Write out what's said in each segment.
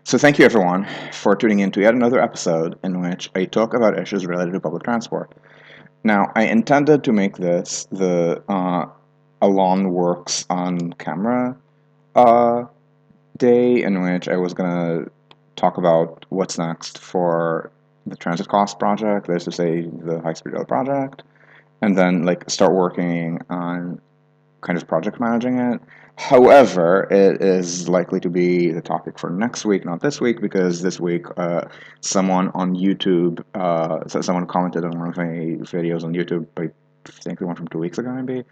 So thank you everyone for tuning in to yet another episode in which I talk about issues related to public transport. Now, I intended to make this the Alon Works on Camera uh, day in which I was gonna talk about what's next for the transit cost project, that is to say the high speed rail project, and then start working on kind of project managing it. However, it is likely to be the topic for next week, not this week, because this week someone on YouTube, someone commented on one of my videos on YouTube. I think the one from 2 weeks ago, maybe,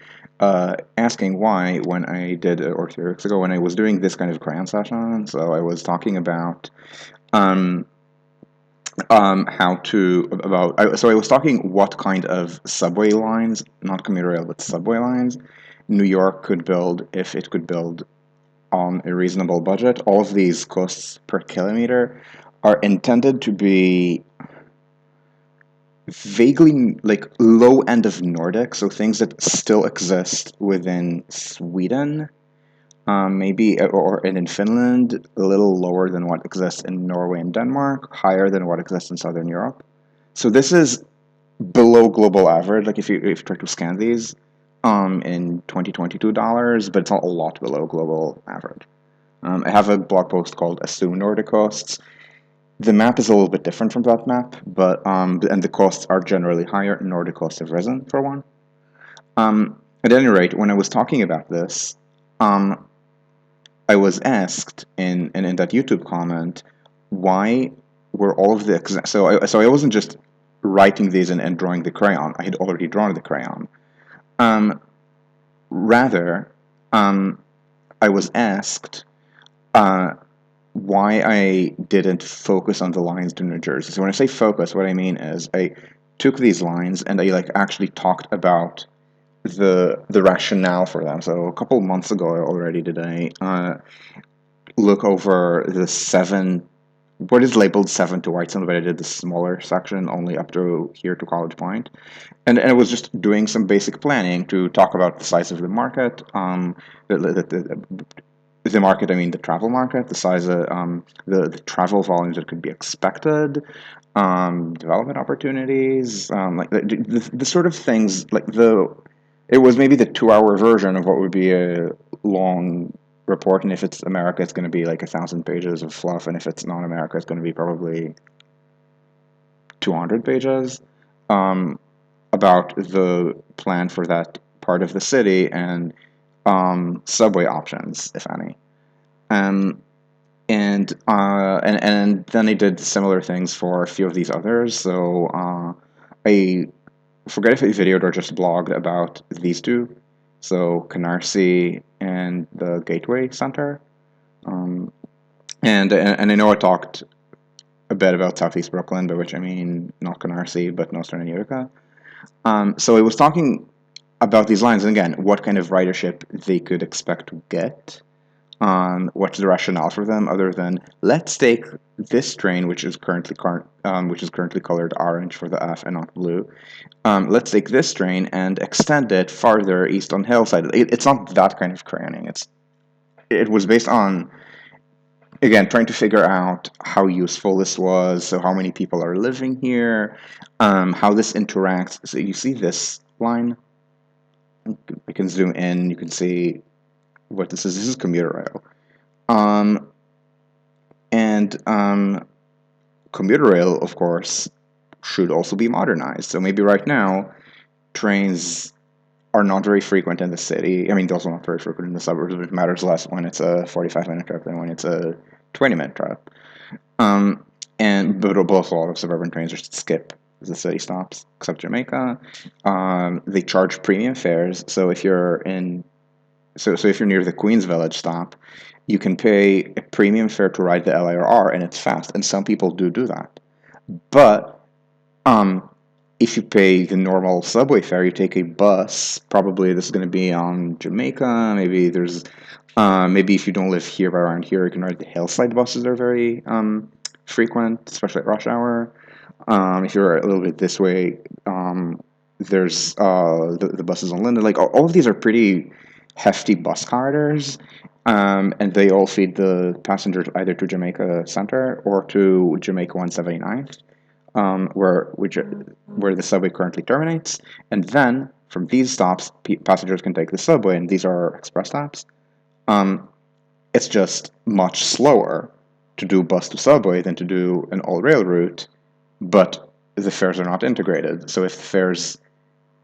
asking why when I did, or 3 weeks ago, when I was doing this kind of crayon session. So I was talking about um, how to about. So I was talking what kind of subway lines, not commuter rail, but subway lines New York could build if it could build on a reasonable budget. All of these costs per kilometer are intended to be vaguely low end of Nordic, so things that still exist within Sweden, maybe, or in Finland, a little lower than what exists in Norway and Denmark, higher than what exists in Southern Europe. So this is below global average. Like if you try to scan these, in 2022 dollars, but it's not a lot below global average. I have a blog post called "Assume Nordic Costs." The map is a little bit different from that map, but and the costs are generally higher. Nordic costs have risen for one. At any rate, when I was talking about this, um, I was asked in that YouTube comment why were all of the so I wasn't just writing these and drawing the crayon. I had already drawn the crayon. Um, Rather, um, I was asked uh, why I didn't focus on the lines to New Jersey. So when I say focus, what I mean is I took these lines and I actually talked about the rationale for them. So a couple months ago already did I look over the seven, what is labeled 7 to Whitestone, but I did the smaller section only up to here to College Point. And I was just doing some basic planning to talk about the size of the market, the market, I mean the travel market, the size of the travel volumes that could be expected, development opportunities, the sort of things it was maybe the 2 hour version of what would be a long report, and if it's America, it's going to be like 1,000 pages of fluff, and if it's non-America, it's going to be probably 200 pages about the plan for that part of the city and subway options, if any. Um, and then I did similar things for a few of these others. So I forget if I videoed or just blogged about these two. So Canarsie and the Gateway Center. Um, and I know I talked a bit about Southeast Brooklyn, by which I mean not Canarsie, but Nostrand and Utica. So I was talking about these lines, and again, what kind of ridership they could expect to get. What's the rationale for them, other than let's take this train, which is currently colored orange for the F and not blue. Let's take this train and extend it farther east on Hillside. It's not that kind of crayoning. It was based on, again, trying to figure out how useful this was, so how many people are living here, how this interacts. So you see this line? You can zoom in, you can see what this is. This is commuter rail. Um, and commuter rail, of course, should also be modernized. So maybe right now, trains are not very frequent in the city. I mean, they're also not very frequent in the suburbs, but it matters less when it's a 45-minute trip than when it's a 20-minute trip. Um, but also a lot of suburban trains just skip the city stops, except Jamaica. They charge premium fares. So if you're near the Queens Village stop, you can pay a premium fare to ride the LIRR, and it's fast. And some people do that. But um, if you pay the normal subway fare, you take a bus. Probably this is going to be on Jamaica. Maybe if you don't live here but around here, you can ride the hillside buses. Are very frequent, especially at rush hour. If you're a little bit this way, there's the buses on Linden. Like all of these are pretty hefty bus corridors. And they all feed the passengers either to Jamaica Center or to Jamaica 179th, where the subway currently terminates. And then from these stops, passengers can take the subway, and these are express stops. Um, it's just much slower to do bus to subway than to do an all rail route, but the fares are not integrated. So if the fares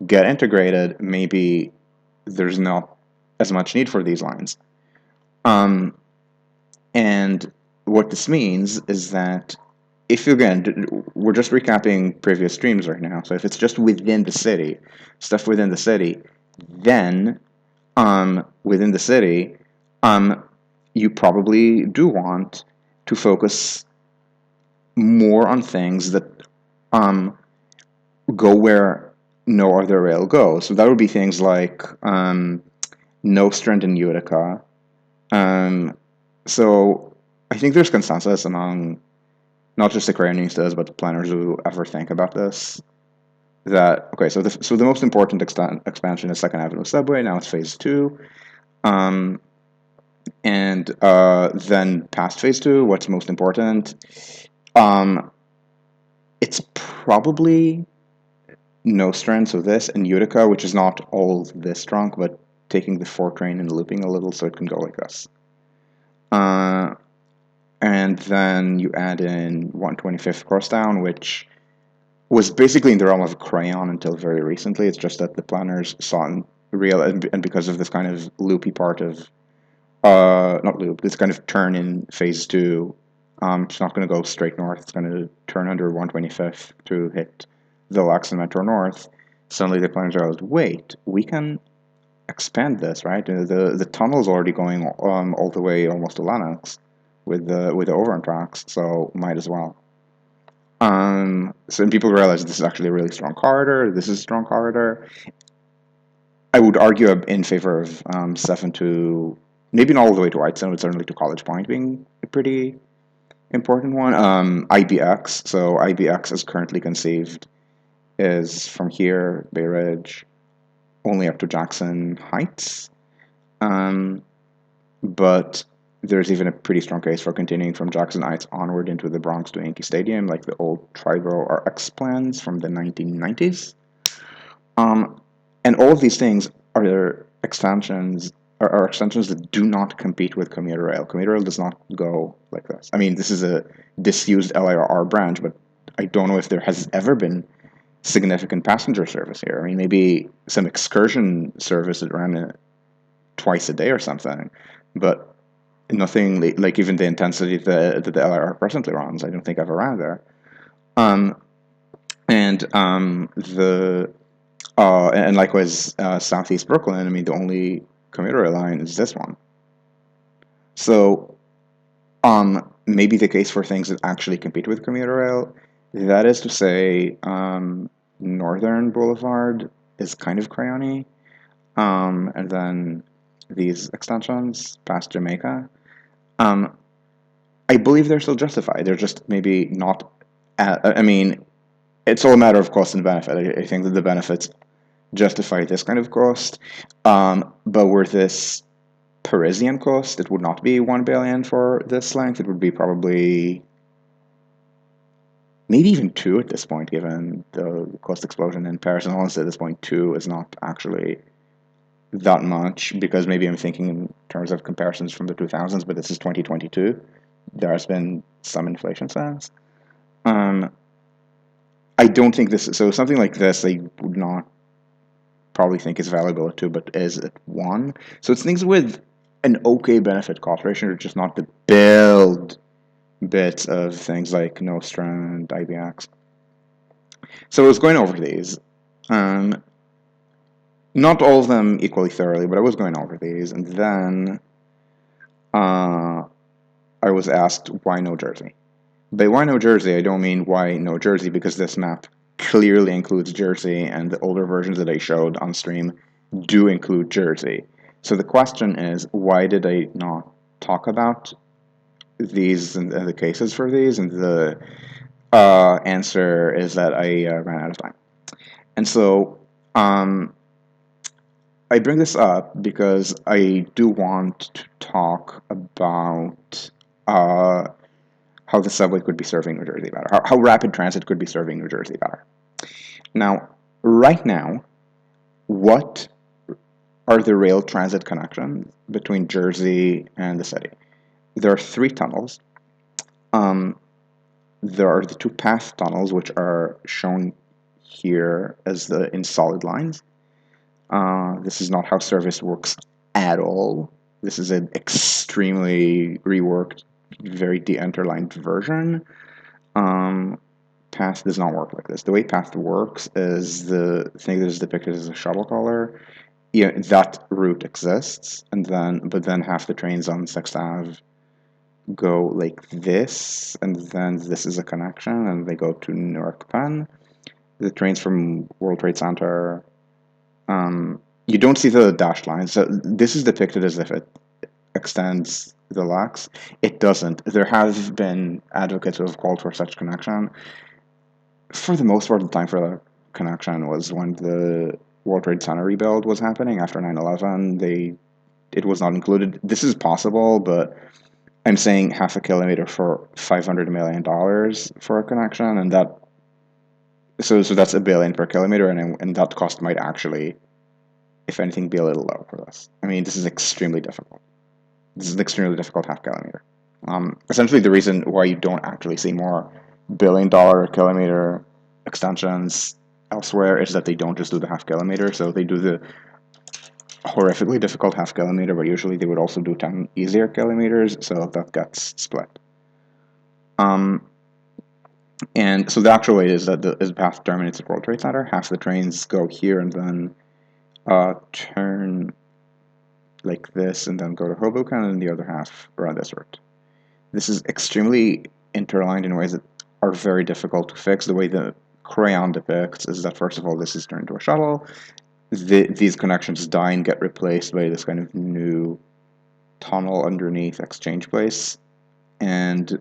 get integrated, maybe there's not as much need for these lines. Um, and what this means is that if you, again, we're just recapping previous streams right now. So if it's just within the city, stuff within the city, then within the city, you probably do want to focus more on things that go where no other rail goes. So that would be things like Nostrand and Utica. So I think there's consensus among not just the creationistas, but the planners who ever think about this. That okay, so the most important expansion is Second Avenue Subway. Now it's phase 2, and then past phase 2, what's most important? It's probably Nostrand, so this, and Utica, which is not all this trunk, but taking the 4 train and looping a little so it can go like this. And then you add in 125th Crosstown, which was basically in the realm of crayon until very recently. It's just that the planners saw in real, and because of this kind of loopy part of, not loop, this kind of turn in phase 2, it's not going to go straight north. It's going to turn under 125th to hit the Lux and Metro North. Suddenly the planners realized, wait, we can expand this, right? The tunnel's already going all the way almost to Lenox with the overrun tracks, so might as well. So people realize this is actually a really strong corridor. This is a strong corridor. I would argue in favor of 7 to, maybe not all the way to Whitestone, but certainly to College Point being a pretty important one. IBX, so IBX as currently conceived is from here, Bay Ridge, only up to Jackson Heights. But there's even a pretty strong case for continuing from Jackson Heights onward into the Bronx to Yankee Stadium, like the old Triborough RX plans from the 1990s. And all of these things are extensions that do not compete with commuter rail. Commuter rail does not go like this. I mean, this is a disused LIRR branch, but I don't know if there has ever been significant passenger service here. I mean, maybe some excursion service that ran twice a day or something, but nothing like even the intensity that the LIRR presently runs. I don't think I've ever ran there. And likewise, Southeast Brooklyn. I mean, the only commuter rail line is this one. So, maybe the case for things that actually compete with commuter rail, that is to say, Northern Boulevard is kind of crayony, and then these extensions past Jamaica. I believe they're still justified. They're just maybe not. I mean, it's all a matter of cost and benefit. I think that the benefits justify this kind of cost, but were this Parisian cost, it would not be 1 billion for this length. It would be probably maybe even 2 at this point, given the cost explosion in Paris. And honestly, at this point, 2 is not actually that much, because maybe I'm thinking in terms of comparisons from the 2000s, but this is 2022. There has been some inflation since. I don't think this, so something like this, I would not probably think is valuable at 2, but is at 1. So it's things with an okay benefit cost ratio, just not the build bits of things like Nostra and IBX. So I was going over these. Not all of them equally thoroughly, but I was going over these, and then I was asked, why no Jersey? By why no Jersey, I don't mean why no Jersey, because this map clearly includes Jersey, and the older versions that I showed on stream do include Jersey. So the question is, why did I not talk about these and the cases for these? And the answer is that I ran out of time. And so I I bring this up because I do want to talk about uh, how the subway could be serving New Jersey better, how rapid transit could be serving New Jersey better. Now, right now, what are the rail transit connections between Jersey and the city? There are three tunnels. Um, there are the two path tunnels, which are shown here as the in solid lines. This is not how service works at all. This is an extremely reworked, very de-interlined version. Um, Path does not work like this. The way Path works is the thing that is depicted as a shuttle color. Yeah, that route exists, and then half the trains on Sixth Ave go like this, and then this is a connection, and they go to Newark Penn. The trains from World Trade Center, you don't see the dashed line. So this is depicted as if it extends the LAX. It doesn't. There have been advocates who have called for such connection. For the most part, the time for the connection was when the World Trade Center rebuild was happening after 9/11. It was not included. This is possible, but I'm saying half a kilometer for $500 million for a connection, and so that's $1 billion per kilometer, and that cost might actually, if anything, be a little low for this. I mean, this is extremely difficult. This is an extremely difficult half kilometer. Essentially, the reason why you don't actually see more $1 billion kilometer extensions elsewhere is that they don't just do the half kilometer. So they do the horrifically difficult half kilometer, but usually they would also do 10 easier kilometers, so that gets split. And so the actual way is that the path terminates at World Trade Center. Half the trains go here and then turn like this and then go to Hoboken, and the other half around this route. This is extremely interlined in ways that are very difficult to fix. The way the crayon depicts is that, first of all, this is turned into a shuttle. These connections die and get replaced by this kind of new tunnel underneath exchange place. And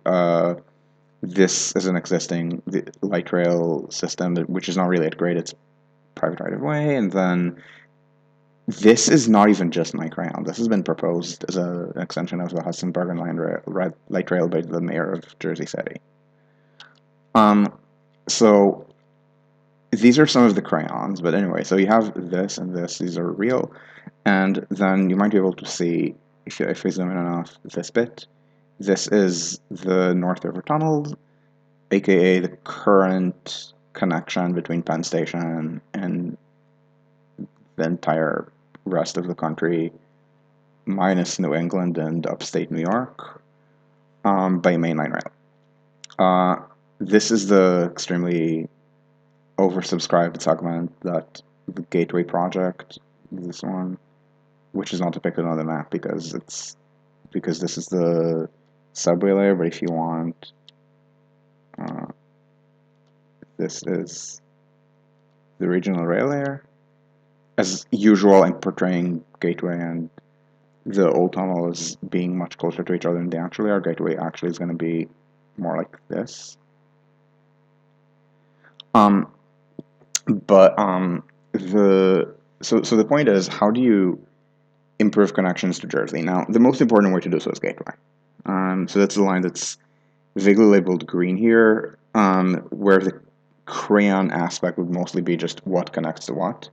this is an existing light rail system, which is not really at grade, it's private right of way. And then this is not even just my crayon. This has been proposed as an extension of the Hudson Bergen light rail by the mayor of Jersey City. So these are some of the crayons, but anyway, so you have this and this. These are real, and then you might be able to see, if we zoom in enough, this bit. This is the North River Tunnel, aka the current connection between Penn Station and the entire rest of the country, minus New England and upstate New York, by mainline rail. This is the extremely oversubscribed segment that the Gateway project, this one, which is not depicted on the map because this is the subway layer. But if you want, this is the regional rail layer. As usual, I'm portraying Gateway and the old tunnel as being much closer to each other than they actually are. Gateway actually is going to be more like this. But the point is, how do you improve connections to Jersey? Now, the most important way to do so is Gateway. So that's the line that's vaguely labeled green here, where the crayon aspect would mostly be just what connects to what.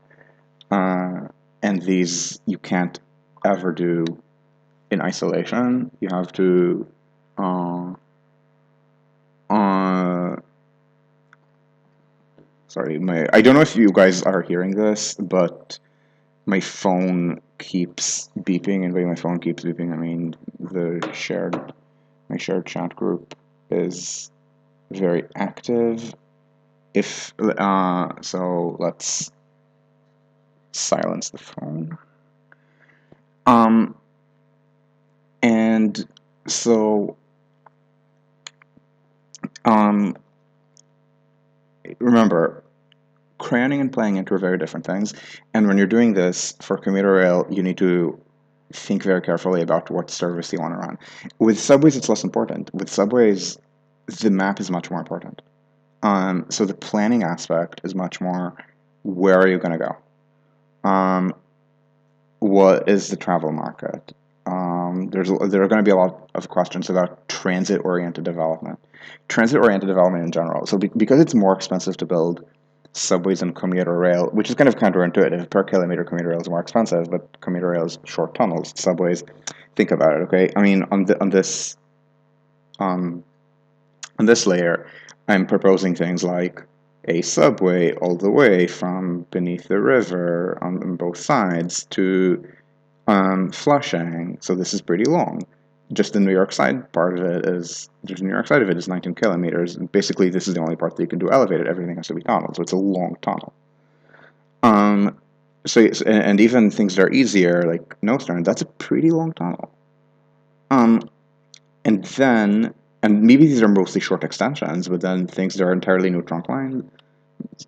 And these you can't ever do in isolation. You have to sorry, I don't know if you guys are hearing this, but my phone keeps beeping, and by my phone keeps beeping, I mean my shared chat group is very active. So let's silence the phone. And so remember, crayoning and playing into are very different things. And when you're doing this for commuter rail, you need to think very carefully about what service you want to run. With subways, it's less important. With subways, the map is much more important. So the planning aspect is much more, where are you going to go? what is the travel market? There are going to be a lot of questions about transit-oriented development. Transit-oriented development in general. So because it's more expensive to build subways and commuter rail, which is kind of counterintuitive. Per kilometer, commuter rail is more expensive, but commuter rail is short tunnels. Subways, think about it. Okay, I mean um, on this layer, I'm proposing things like a subway all the way from beneath the river on both sides to Flushing. So this is pretty long. Just the New York side part of it is just the New York side of it is 19 kilometers. And basically, this is the only part that you can do elevated. Everything has to be tunneled, so it's a long tunnel. Um, and even things that are easier, like Nostern, that's a pretty long tunnel. Um, and then and maybe these are mostly short extensions, but then things that are entirely new trunk line,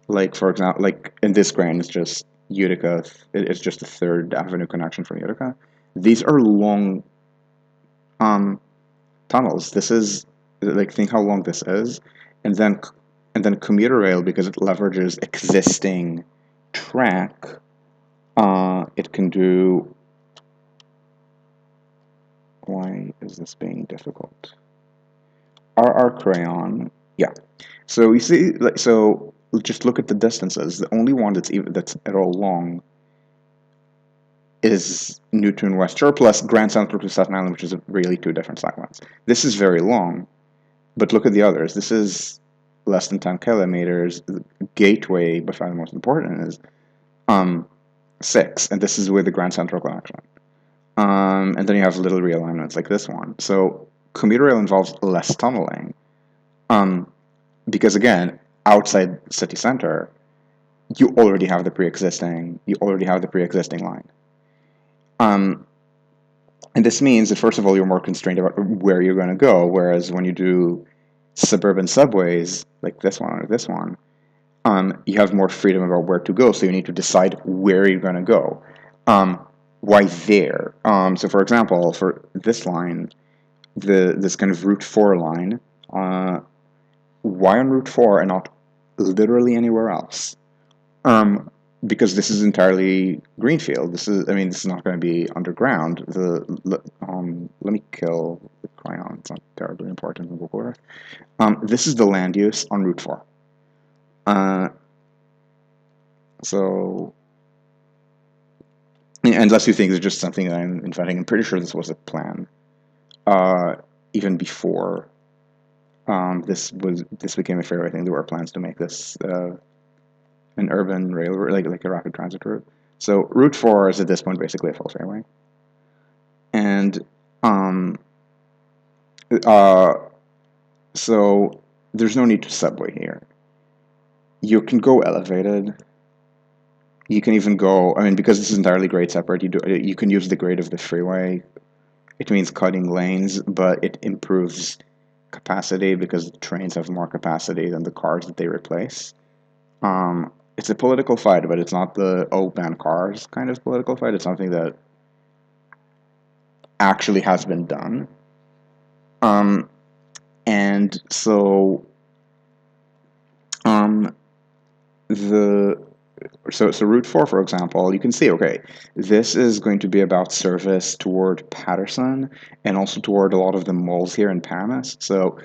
like for example, like in this grain, it's just Utica. It's just the Third Avenue connection from Utica. These are long um, tunnels. This is like think how long this is, and then commuter rail because it leverages existing track. It can do. Why is this being difficult? RR crayon. Yeah. So you see, like, so just look at the distances. The only one that's at all long is Newton West Shore plus Grand Central to Staten Island, which is really two different segments. This is very long, but look at the others. This is less than 10 kilometers. Gateway, by far the most important, is 6, and this is with the Grand Central connection. And then you have little realignments like this one. So commuter rail involves less tunneling. Because again, outside city center, you already have the pre-existing line. And this means that first of all, you're more constrained about where you're going to go, whereas when you do suburban subways like this one or this one, you have more freedom about where to go. So you need to decide where you're going to go. Why there? So for example, for this line, this kind of Route 4 line, why on Route 4 and not literally anywhere else? Because this is entirely greenfield. This is not going to be underground. Let me kill the crayon. It's not terribly important in Google Earth. This is the land use on Route 4. So, unless you think it's just something that I'm inventing, I'm pretty sure this was a plan. Even before this became a fair, I think there were plans to make this an urban railroad, like a rapid transit route. So Route 4 is at this point basically a full fairway, and um, uh, so there's no need to subway here. You can go elevated. You can even go. I mean, because this is entirely grade separate, you can use the grade of the freeway. It means cutting lanes, but it improves capacity because the trains have more capacity than the cars that they replace. It's a political fight, but it's not the ban cars kind of political fight. It's something that actually has been done. Um, and so um, the so Route 4, for example, you can see, okay, this is going to be about service toward Patterson and also toward a lot of the malls here in Paramus. So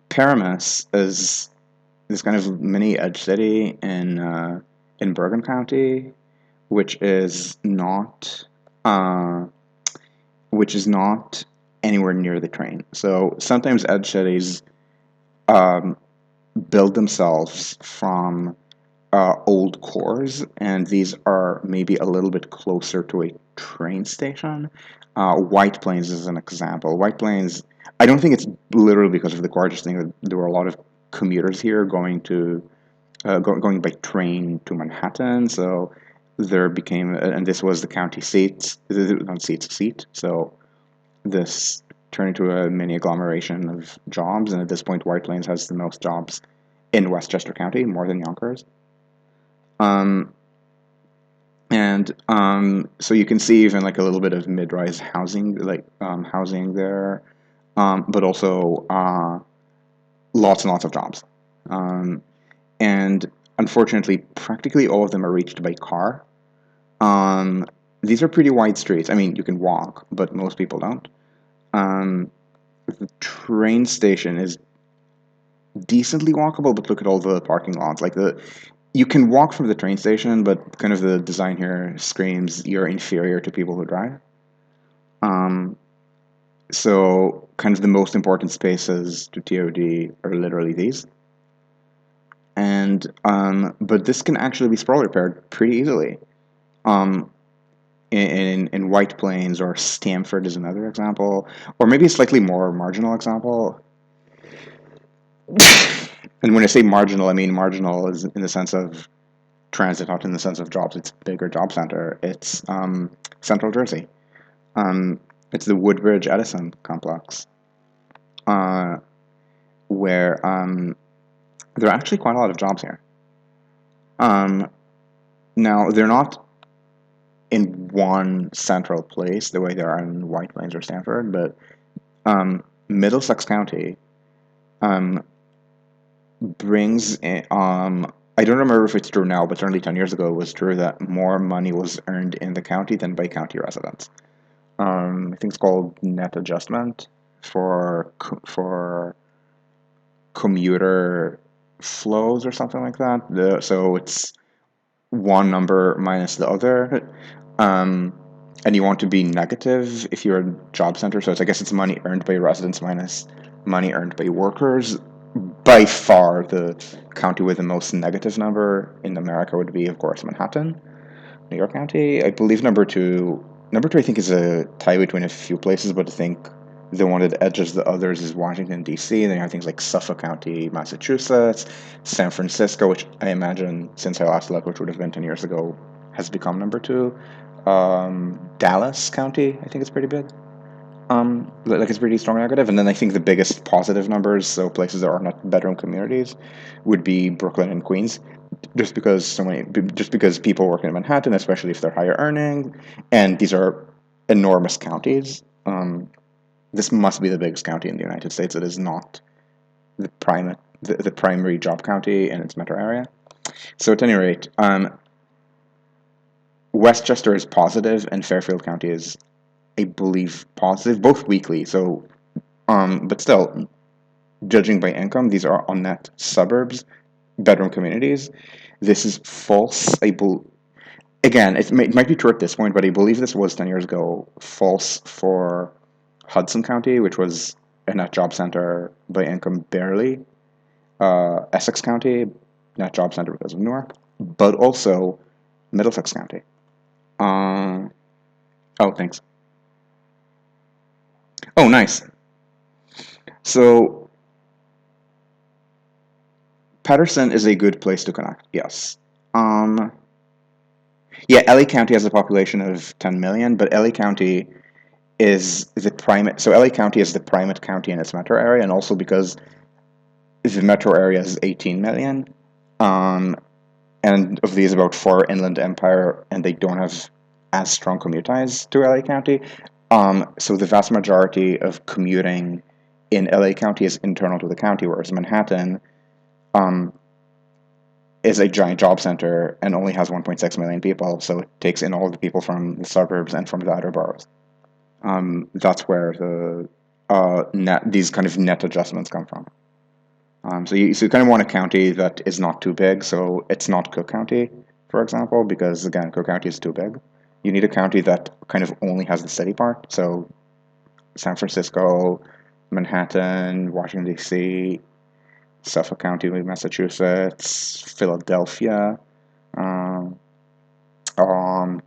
Paramus is this kind of mini edge city in Bergen County, which is not uh, which is not anywhere near the train. So sometimes edge cities um, build themselves from old cores, and these are maybe a little bit closer to a train station. White Plains is an example. White Plains, I don't think it's literally because of the core. I just think that there were a lot of commuters here going by train to Manhattan. So there became, and this was the county seat. So this turned into a mini agglomeration of jobs, and at this point, White Plains has the most jobs in Westchester County, more than Yonkers. Um, and so you can see even like a little bit of mid-rise housing, housing there, but also lots and lots of jobs. And unfortunately, practically all of them are reached by car. Um, these are pretty wide streets. I mean, you can walk, but most people don't. Um, the train station is decently walkable, but look at all the parking lots. Like you can walk from the train station, but kind of the design here screams you're inferior to people who drive. Um, so kind of the most important spaces to TOD are literally these. And but this can actually be sprawl repaired pretty easily. Um, in White Plains or Stamford is another example, or maybe a slightly more marginal example. And when I say marginal, I mean marginal is in the sense of transit, not in the sense of jobs. It's a bigger job center. It's Central Jersey. Um, it's the Woodbridge Edison complex, uh, where there are actually quite a lot of jobs here. Um, Now, they're not in one central place the way they are in White Plains or Stanford, but Middlesex County um, brings in, I don't remember if it's true now, but certainly 10 years ago it was true that more money was earned in the county than by county residents. I think it's called net adjustment for commuter flows or something like that. So it's one number minus the other. Um, and you want to be negative if you're a job center. So I guess it's money earned by residents minus money earned by workers. By far, the county with the most negative number in America would be, of course, Manhattan, New York County. I believe number two, I think is a tie between a few places, but I think the one that edges the others is Washington, D.C. Then you have things like Suffolk County, Massachusetts, San Francisco, which I imagine, since I last looked, which would have been 10 years ago, has become number two. Dallas County, I think it's pretty big. Like it's pretty strong negative. And then I think the biggest positive numbers, so places that are not bedroom communities, would be Brooklyn and Queens, just because people work in Manhattan, especially if they're higher earning, and these are enormous counties. This must be the biggest county in the United States. It is not the primary job county in its metro area. So at any rate, Westchester is positive, and Fairfield County is, I believe, positive, both weekly. So, but still, judging by income, these are on net suburbs, bedroom communities. This is false. Again, it might be true at this point, but I believe this was 10 years ago false for Hudson County, which was a net job center by income barely. Essex County, net job center because of Newark, but also Middlesex County. Uh, oh, thanks. Oh, nice. So Patterson is a good place to connect. Yes. Um, yeah, LA County has a population of 10 million, but LA County is the primate. So LA County is the primate county in its metro area, and also because the metro area is 18 million, um, and of these, about four inland empire, and they don't have as strong commute ties to LA County. So the vast majority of commuting in LA County is internal to the county, whereas Manhattan um, is a giant job center and only has 1.6 million people, so it takes in all the people from the suburbs and from the outer boroughs. That's where the these kind of net adjustments come from. So you kind of want a county that is not too big. So it's not Cook County, for example, because again, Cook County is too big. You need a county that kind of only has the city part. So San Francisco, Manhattan, Washington D.C., Suffolk County, Massachusetts, Philadelphia, um,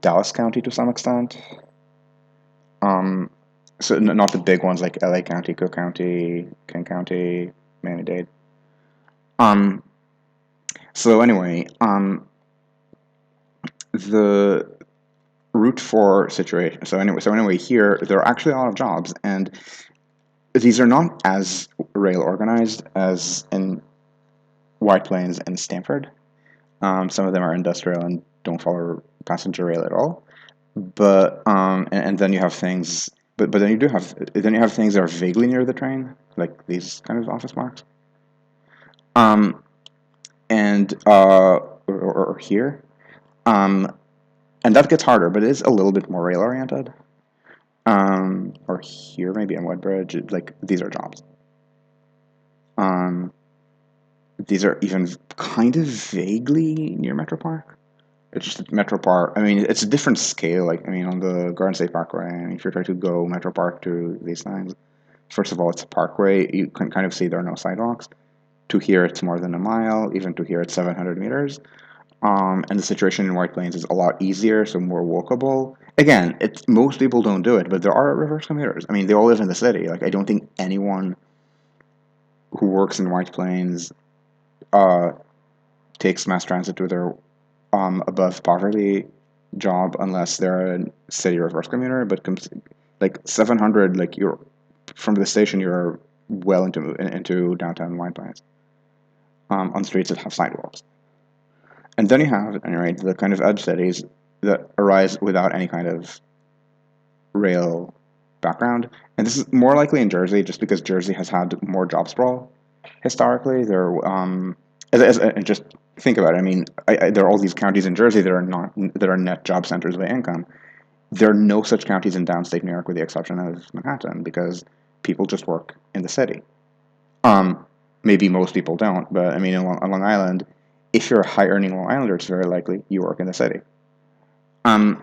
Dallas County to some extent. Um, so not the big ones like L.A. County, Cook County, King County, Miami-Dade. Um, so anyway, the Route 4 situation. So anyway, here there are actually a lot of jobs, and these are not as rail organized as in White Plains and Stanford. Some of them are industrial and don't follow passenger rail at all. But and then you have things, but then you have things that are vaguely near the train, like these kind of office marks. Um, and or here. Um, and that gets harder, but it is a little bit more rail oriented. Or here maybe in Woodbridge, like these are jobs. Um, these are even kind of vaguely near Metro Park. It's just Metro Park. I mean, it's a different scale. Like, I mean, on the Garden State Parkway, I mean, if you're trying to go Metro Park to these things, first of all, it's a parkway. You can kind of see there are no sidewalks. To here, it's more than a mile. Even to here, it's 700 meters. And the situation in White Plains is a lot easier, so more walkable. Again, most people don't do it, but there are reverse commuters. I mean, they all live in the city. Like, I don't think anyone who works in White Plains uh, takes mass transit to their above poverty job unless they're a city reverse commuter. But like 700, like you're from the station, you're well into downtown White Plains on streets that have sidewalks. And then you have, anyway, the kind of edge cities that arise without any kind of rail background. And this is more likely in Jersey, just because Jersey has had more job sprawl historically. And just think about it. I mean, there are all these counties in Jersey that are net job centers by income. There are no such counties in downstate New York, with the exception of Manhattan, because people just work in the city. Maybe most people don't, but I mean, on Long Island, if you're a high earning Long Islander, it's very likely you work in the city. Um,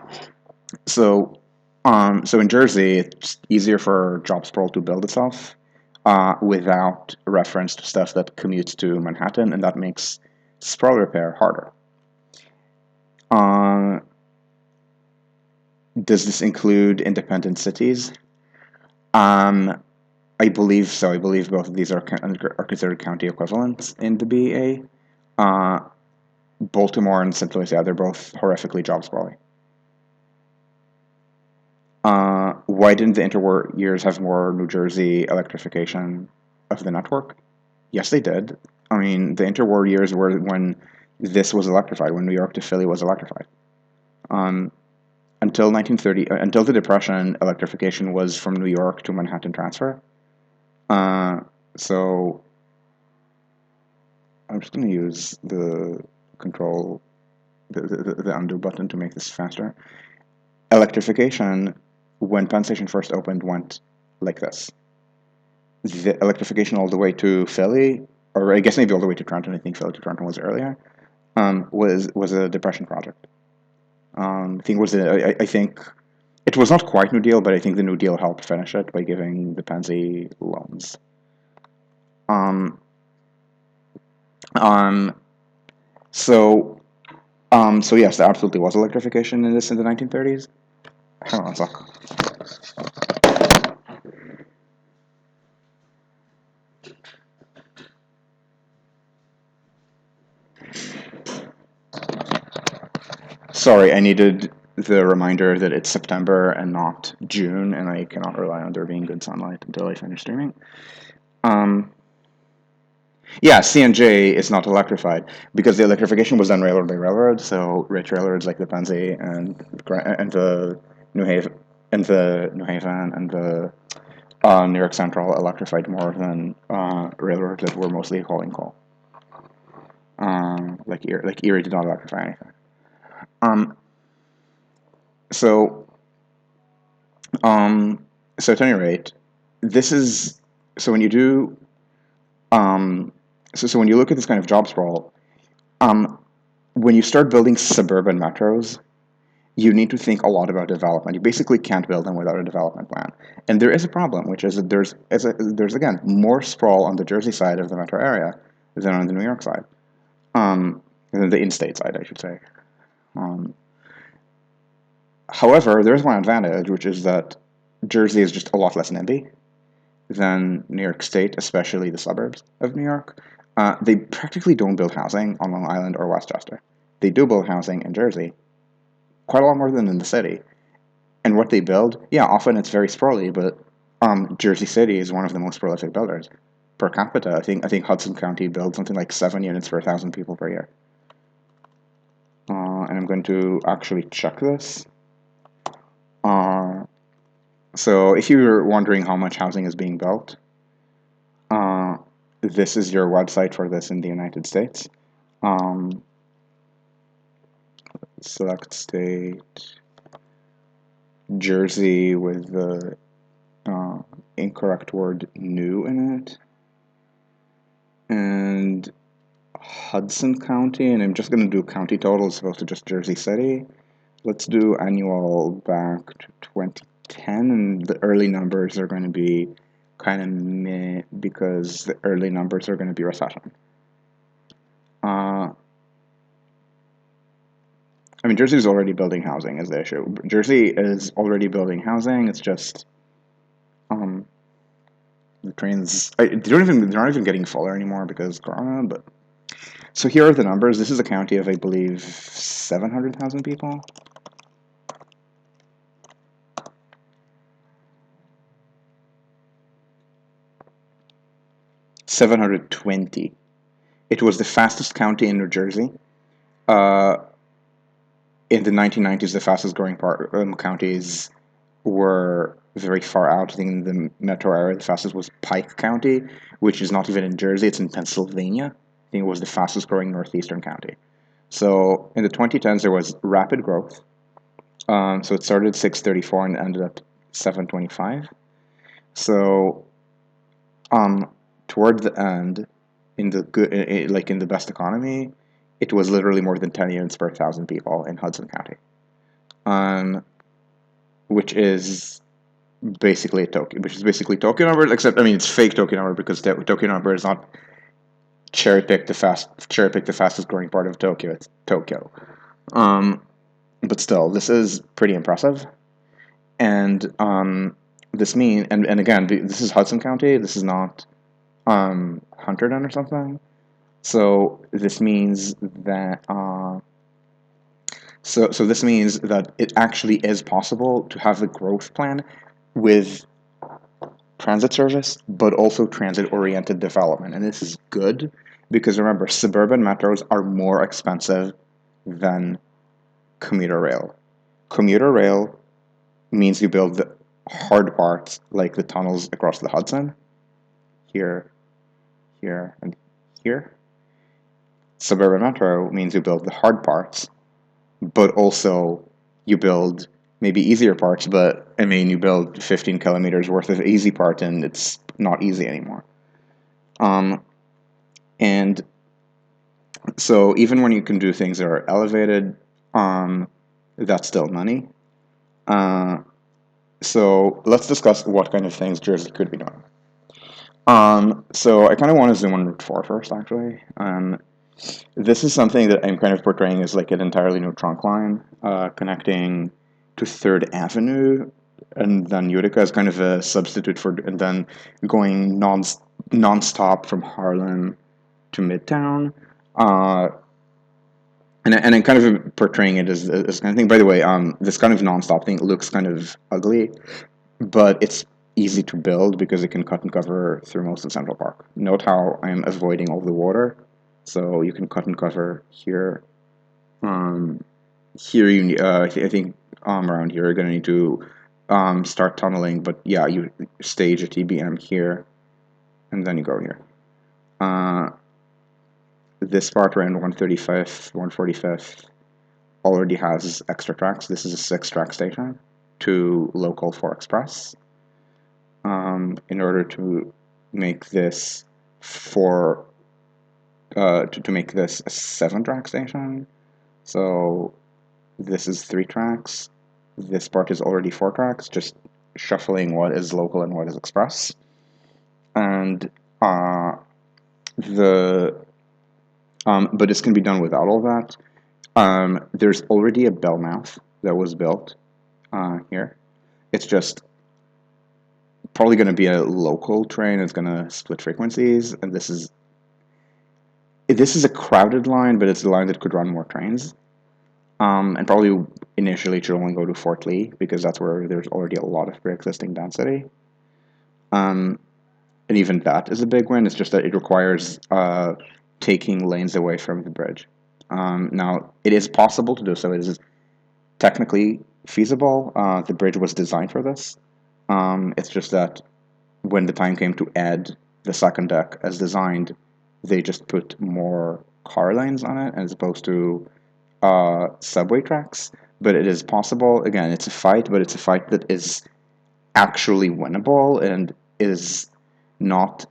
so, so in Jersey, it's easier for job sprawl to build itself without reference to stuff that commutes to Manhattan, and that makes sprawl repair harder. Uh, does this include independent cities? Um, I believe so. I believe both of these are considered county equivalents in the BEA. Uh, Baltimore and St. Louis, yeah, they're both horrifically job sprawling. Why didn't the interwar years have more New Jersey electrification of the network? Yes, they did. I mean, the interwar years were when this was electrified, when New York to Philly was electrified. Um, until 1930, until the Depression, electrification was from New York to Manhattan transfer. So I'm just going to use the control, the undo button to make this faster. Electrification, when Penn Station first opened, went like this. The electrification all the way to Philly, or I guess maybe all the way to Trenton. I think Philly to Trenton was earlier. Was a Depression project. I think it was not quite New Deal, but I think the New Deal helped finish it by giving the Pennsy loans. Um, so, so yes, there absolutely was electrification in the 1930s. Hang on a sec. Sorry, I needed the reminder that it's September and not June, and I cannot rely on there being good sunlight until I finish streaming. Yeah, CNJ is not electrified because the electrification was done railroad by railroad. So rich railroads like the Pennsy and the New Haven and the New York Central electrified more than railroads that were mostly hauling coal. Like Erie did not electrify anything. Um, so so at any rate, this is so when you do so when you look at this kind of job sprawl, when you start building suburban metros, you need to think a lot about development. You basically can't build them without a development plan. And there is a problem, which is that there's again more sprawl on the Jersey side of the metro area than on the New York side, than the in-state side, I should say. However, there's one advantage, which is that Jersey is just a lot less NIMBY than New York State, especially the suburbs of New York. They practically don't build housing on Long Island or Westchester. They do build housing in Jersey, quite a lot more than in the city. And what they build, yeah, often it's very sprawly, but Jersey City is one of the most prolific builders. Per capita, I think Hudson County builds something like 7 units per 1,000 people per year. And I'm going to actually check this. So if you're wondering how much housing is being built, this is your website for this in the United States. select state, Jersey with the incorrect word new in it, and Hudson County, and I'm just going to do county total as opposed to just Jersey City. Let's do annual back to 2010, and the early numbers are going to be kind of meh because the early numbers are going to be recession. I mean, Jersey is already building housing is the issue. Jersey is already building housing. It's just the trains they're not even getting fuller anymore because Corona. But so here are the numbers. This is a county of I believe 700,000 people. 720. It was the fastest county in New Jersey. In the 1990s, the fastest growing counties were very far out. I think in the metro area, the fastest was Pike County, which is not even in Jersey, it's in Pennsylvania. I think it was the fastest growing northeastern county. So in the 2010s, there was rapid growth. So it started at 634 and ended at 725. So toward the end, in the good, like in the best economy, it was literally more than 10 units per 1,000 people in Hudson County, which is basically Tokyo number, except I mean it's fake Tokyo number because Tokyo number is not cherry pick the fastest growing part of Tokyo. It's Tokyo, but still, this is pretty impressive, and and again, this is Hudson County. This is not Hunterdon or something. So this means that this means that it actually is possible to have a growth plan with transit service, but also transit-oriented development. And this is good because remember, suburban metros are more expensive than commuter rail. Commuter rail means you build the hard parts like the tunnels across the Hudson, here, here, and here. Suburban metro means you build the hard parts, but also you build maybe easier parts, but I mean, you build 15 kilometers worth of easy part and it's not easy anymore. And so even when you can do things that are elevated, that's still money. So let's discuss what kind of things Jersey could be doing. So I kind of want to zoom on Route 4 first, actually. This is something that I'm kind of portraying as like an entirely new trunk line connecting to 3rd Avenue, and then Utica is kind of a substitute for, and then going non-stop from Harlem to Midtown. And I'm kind of portraying it as kind of thing. By the way, this kind of non-stop thing looks kind of ugly, but it's easy to build because it can cut and cover through most of Central Park. Note how I'm avoiding all the water. So you can cut and cover here. Here you I think around here you're gonna need to start tunneling, but yeah, you stage a TBM here, and then you go here. This part around 135th, 145th already has extra tracks. This is a 6-track station to local 4 express. In order to make this to make this a 7-track station. So this is 3 tracks. This part is already 4 tracks, just shuffling what is local and what is express. And but this can be done without all that. There's already a bell mouth that was built here. It's just probably going to be a local train. It's going to split frequencies, and this is a crowded line, but it's a line that could run more trains. And probably initially it should only go to Fort Lee because that's where there's already a lot of pre-existing density. And even that is a big win. It's just that it requires taking lanes away from the bridge. Now, it is possible to do so. It is technically feasible. The bridge was designed for this. It's just that when the time came to add the second deck as designed, they just put more car lanes on it as opposed to subway tracks, but it is possible. Again, it's a fight, but it's a fight that is actually winnable and is not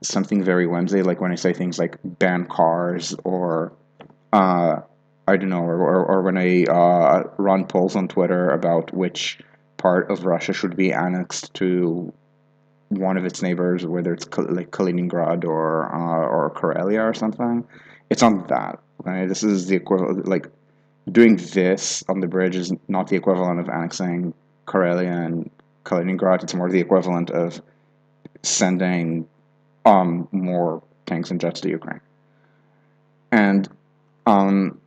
something very whimsy. Like when I say things like ban cars or uh, I don't know, or when I run polls on Twitter about which part of Russia should be annexed to one of its neighbors, whether it's like Kaliningrad or Karelia or something. It's on that. Right? This is the equivalent. Like doing this on the bridge is not the equivalent of annexing Karelia and Kaliningrad. It's more the equivalent of sending more tanks and jets to Ukraine. And um,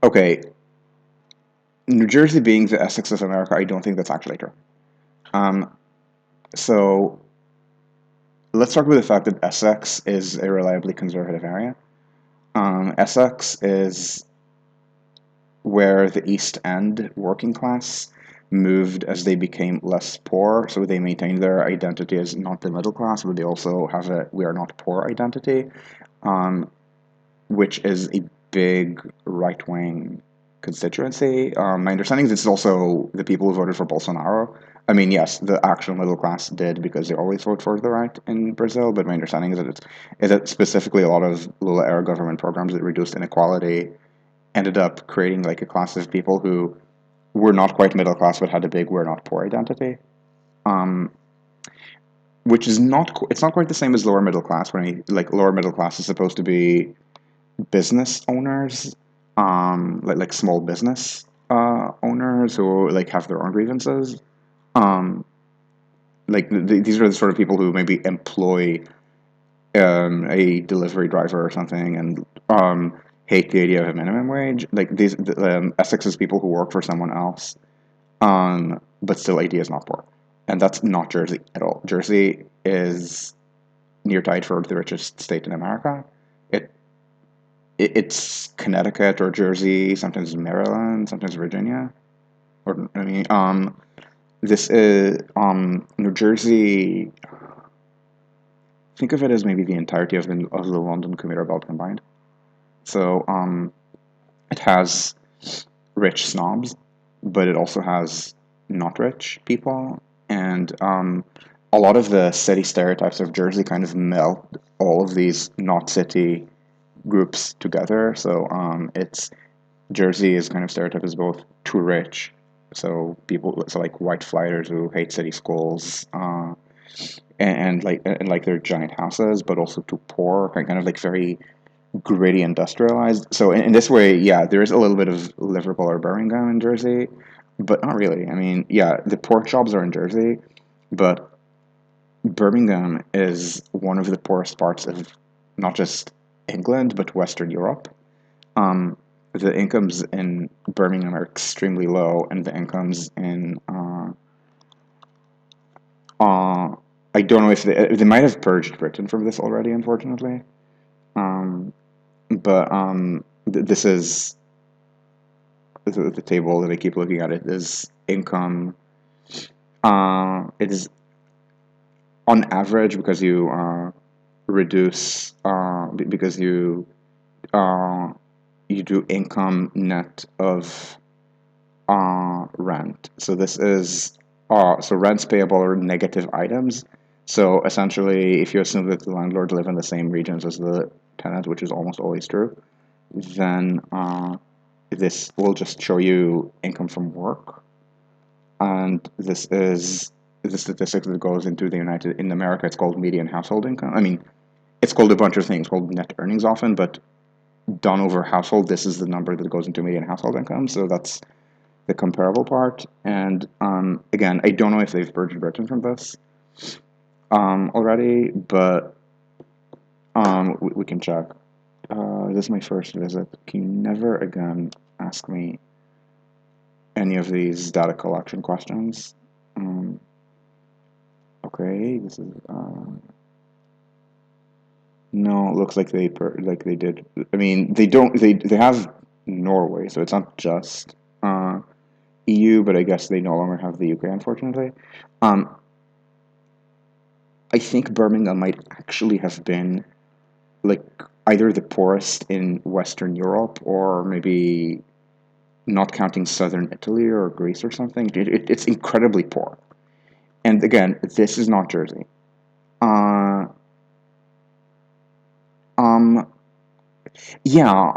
okay, New Jersey being the Essex of America, I don't think that's actually true. Um, so let's start with the fact that Essex is a reliably conservative area. Essex is where the East End working class moved as they became less poor, so they maintained their identity as not the middle class, but they also have a we are not poor identity, um, which is a big right wing constituency. My understanding is it's also the people who voted for Bolsonaro. I mean, yes, the actual middle class did because they always vote for the right in Brazil, but my understanding is that specifically a lot of Lula era government programs that reduced inequality ended up creating like a class of people who were not quite middle class but had a big we're not poor identity. Um, which is not it's not quite the same as lower middle class when like lower middle class is supposed to be business owners, like small business owners who like have their own grievances. Um, these are the sort of people who maybe employ a delivery driver or something and hate the idea of a minimum wage. Like Essex is people who work for someone else, but still AD is not poor. And that's not Jersey at all. Jersey is near tied for the richest state in America. It, it's Connecticut or Jersey, sometimes Maryland, sometimes Virginia. Or I mean, this is New Jersey. Think of it as maybe the entirety of the London commuter belt combined. So it has rich snobs, but it also has not rich people, and a lot of the city stereotypes of Jersey kind of melt all of these not city groups together. So it's Jersey is kind of stereotyped as both too rich, so people, so like white flighters who hate city schools, and like their giant houses, but also too poor, kind of like very gritty industrialized. So in this way, yeah, there is a little bit of Liverpool or Birmingham in Jersey, but not really. I mean, yeah, the pork shops are in Jersey, but Birmingham is one of the poorest parts of not just England but Western Europe. Um, the incomes in Birmingham are extremely low, and the incomes in uh, I don't know if they might have purged Britain from this already, unfortunately. Um, but this is the table that I keep looking at. It is income. It is on average because you reduce because uh, you do income net of rent. So this is so rents payable are negative items. So essentially, if you assume that the landlord live in the same regions as the tenant, which is almost always true, then this will just show you income from work, and this is the statistic that goes into the United in America. It's called median household income. I mean, it's called a bunch of things, called net earnings often, but done over household, this is the number that goes into median household income. So that's the comparable part. And again, I don't know if they've purged Britain from this already, but we can check. This is my first visit. Can you never again ask me any of these data collection questions? Okay, this is no. Looks like like they did. I mean, they don't. They have Norway, so it's not just EU, but I guess they no longer have the UK, unfortunately. Um, I think Birmingham might actually have been like either the poorest in Western Europe or maybe not counting southern Italy or Greece or something. It's incredibly poor. And again, this is not Jersey. Uh, um, yeah.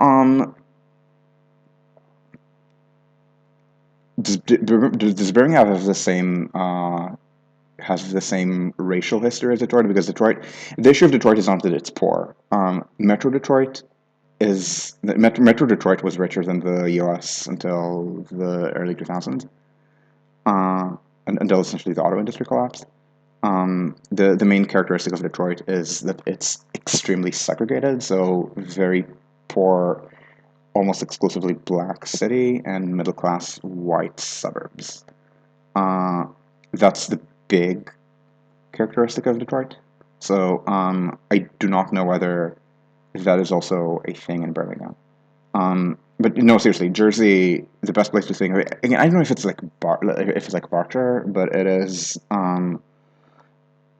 Does Birmingham have the same racial history as Detroit? Because the issue of Detroit is not that it's poor. Metro Detroit was richer than the U.S. until the early 2000s, until essentially the auto industry collapsed. The main characteristic of Detroit is that it's extremely segregated, so very poor, almost exclusively black city and middle class white suburbs. Uh, that's the big characteristic of Detroit. So I do not know whether that is also a thing in Birmingham. But no, seriously, Jersey, the best place to think of it. Again, I don't know if it's like if it's like Berkshire, but it is.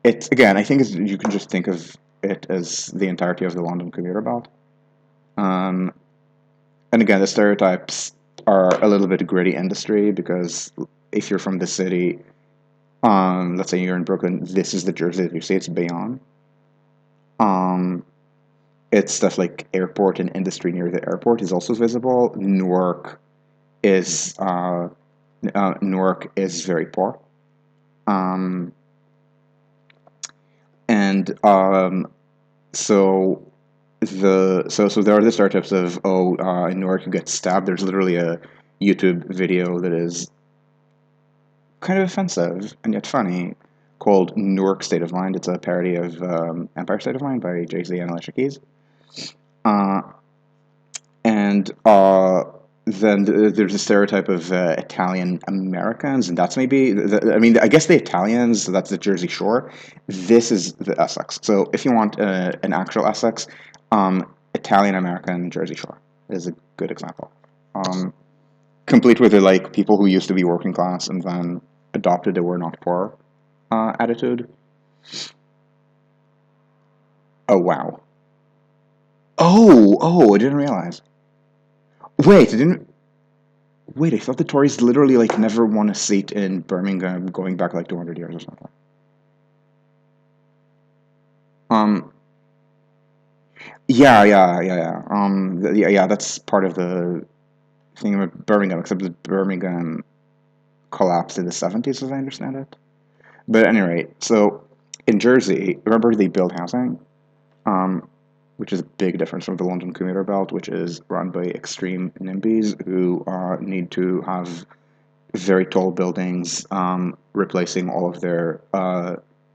It's again, I think you can just think of it as the entirety of the London commuter belt. Um, and again, the stereotypes are a little bit gritty industry because if you're from the city, let's say you're in Brooklyn, this is the Jersey that you see. It's Bayonne. Um, it's stuff like airport and industry near the airport is also visible. Is uh, Newark is very poor. Um, and so so there are the stereotypes of in Newark you get stabbed. There's literally a YouTube video that is kind of offensive and yet funny called Newark State of Mind. It's a parody of Empire State of Mind by Jay-Z and Alicia Keys. Uh, and then there's a stereotype of Italian Americans, and that's maybe, I mean, I guess the Italians, so that's the Jersey Shore. This is the Essex. So if you want an actual Essex, Italian American Jersey Shore is a good example. Um, Complete with the like people who used to be working class and then adopted a "we're not poor" attitude. Oh wow. I didn't realize. Wait, I didn't. Wait, I thought the Tories literally like never won a seat in Birmingham going back like 200 years or something. Um, yeah. That's part of the thing about Birmingham, except that Birmingham collapsed in the 70s, as I understand it. But at any rate, so in Jersey, remember they build housing, um, which is a big difference from the London commuter belt, which is run by extreme NIMBYs who need to have very tall buildings, replacing all of their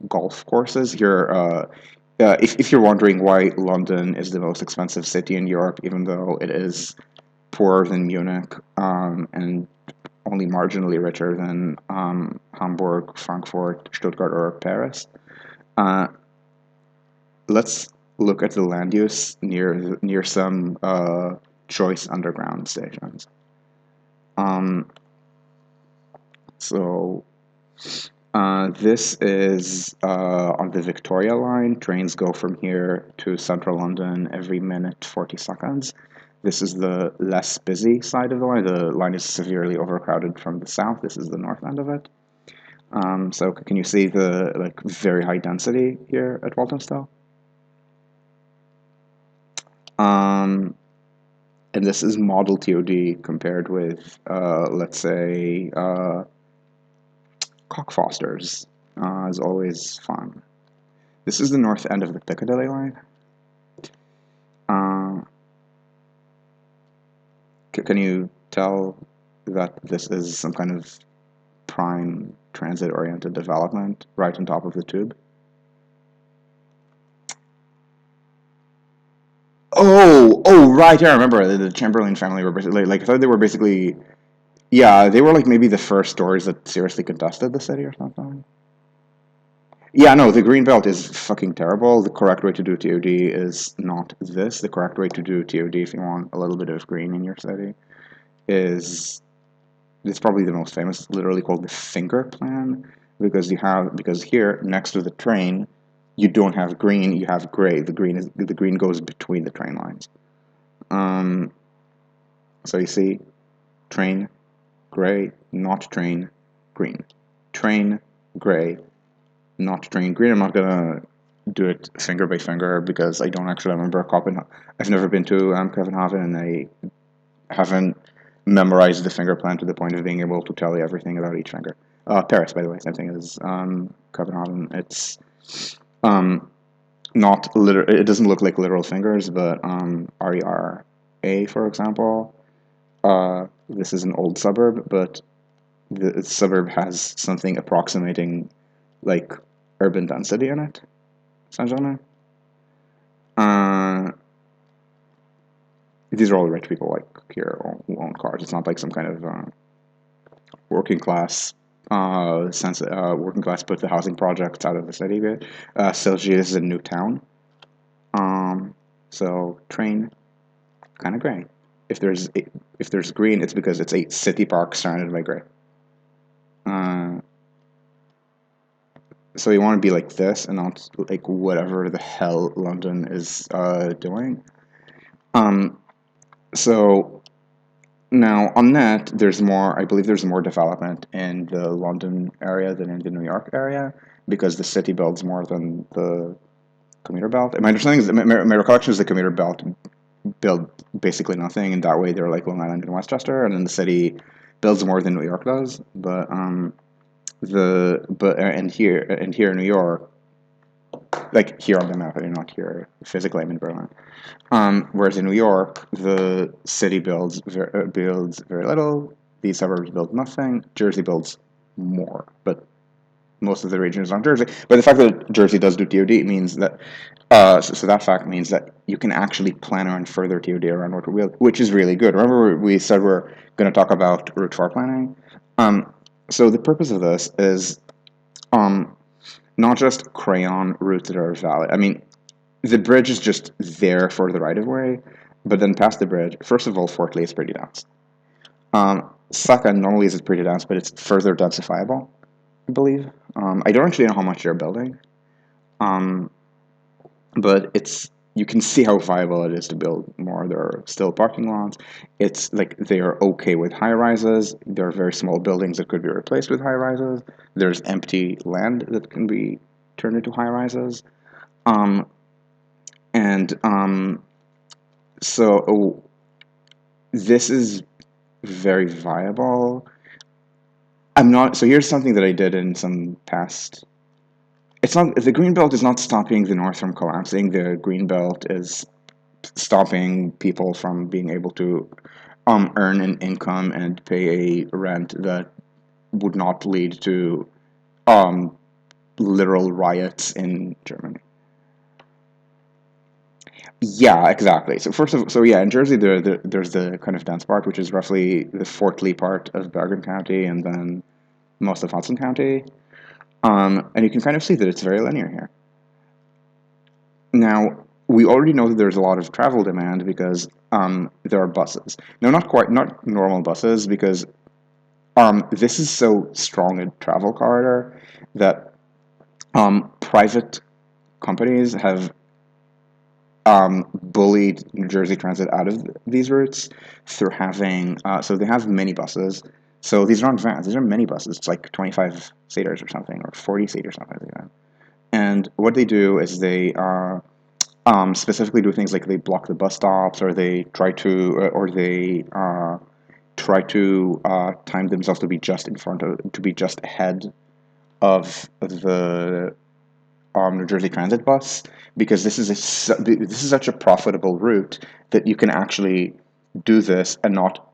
golf courses. If you're wondering why London is the most expensive city in Europe, even though it is poorer than Munich and only marginally richer than Hamburg, Frankfurt, Stuttgart, or Paris, uh, let's look at the land use near some choice underground stations. Um, so this is on the Victoria line. Trains go from here to central London every minute, 40 seconds. This is the less busy side of the line. The line is severely overcrowded from the south. This is the north end of it. So can you see the like very high density here at Walthamstow? Um, and this is model TOD compared with, let's say, Cockfosters. Is always fun. This is the north end of the Piccadilly line. Uh, can you tell that this is some kind of prime transit-oriented development right on top of the tube? Right. Yeah, I remember the Chamberlain family were basically like I thought they were basically yeah, they were like maybe the first stores that seriously contested the city or something. Yeah, no, the green belt is fucking terrible. The correct way to do TOD is not this. The correct way to do TOD if you want a little bit of green in your city is it's probably the most famous, literally called the finger plan, because here next to the train you don't have green, you have gray. The green goes between the train lines. So you see, train, gray, not train, green. Train, gray, not train, green. I'm not gonna do it finger by finger because I don't actually remember Copenhagen. I've never been to Copenhagen, and I haven't memorized the finger plan to the point of being able to tell you everything about each finger. Paris, by the way, same thing as Copenhagen. It's not literal. It doesn't look like literal fingers, but RERA, for example. This is an old suburb, but the suburb has something approximating like urban density in it, essentially. These are all rich people like here who own cars. It's not like some kind of working class working class put the housing projects out of the city bit. Silgi is a new town. So train, kind of gray. If there's green, it's because it's a city park surrounded by gray. So you want to be like this and not like whatever the hell London is doing. So now on that, there's more. I believe there's more development in the London area than in the New York area because the city builds more than the commuter belt. My understanding is my recollection is the commuter belt build basically nothing, and that way they're like Long Island and Westchester, and then the city builds more than New York does. But and here in New York, like here on the map, I mean not here physically. I'm in Berlin. Whereas in New York, the city builds very little. The suburbs build nothing. Jersey builds more, but most of the region is on Jersey. But the fact that Jersey does do TOD means that so that fact means that you can actually plan on further TOD around what we which is really good. Remember we said we're going to talk about Route 4 planning. So the purpose of this is not just crayon routes that are valid. I mean, the bridge is just there for the right of way, but then past the bridge, first of all, Fortley is pretty dense. Second, not only is it pretty dense, but it's further densifiable, I believe. I don't actually know how much they're building, but you can see how viable it is to build more. There are still parking lots. It's like they are okay with high rises. There are very small buildings that could be replaced with high rises. There's empty land that can be turned into high rises. So this is very viable. I'm not. So here's something that I did in some past. It's not the green belt is not stopping the north from collapsing. The green belt is stopping people from being able to earn an income and pay a rent that would not lead to literal riots in Germany. Yeah, exactly. So yeah, in Jersey there's the kind of dense part, which is roughly the Fort Lee part of Bergen County, and then most of Hudson County. And you can kind of see that it's very linear here. Now, we already know that there's a lot of travel demand because there are buses. No, not normal buses, because this is so strong a travel corridor that private companies have bullied New Jersey Transit out of these routes through having, so they have mini buses. So these aren't vans, these are mini buses. It's like 25 seaters or something, or 40 seaters, something like that. And what they do is they specifically do things like they block the bus stops, or they try to time themselves to be just in front of, to be just ahead of the New Jersey Transit bus, because this is such a profitable route that you can actually do this and not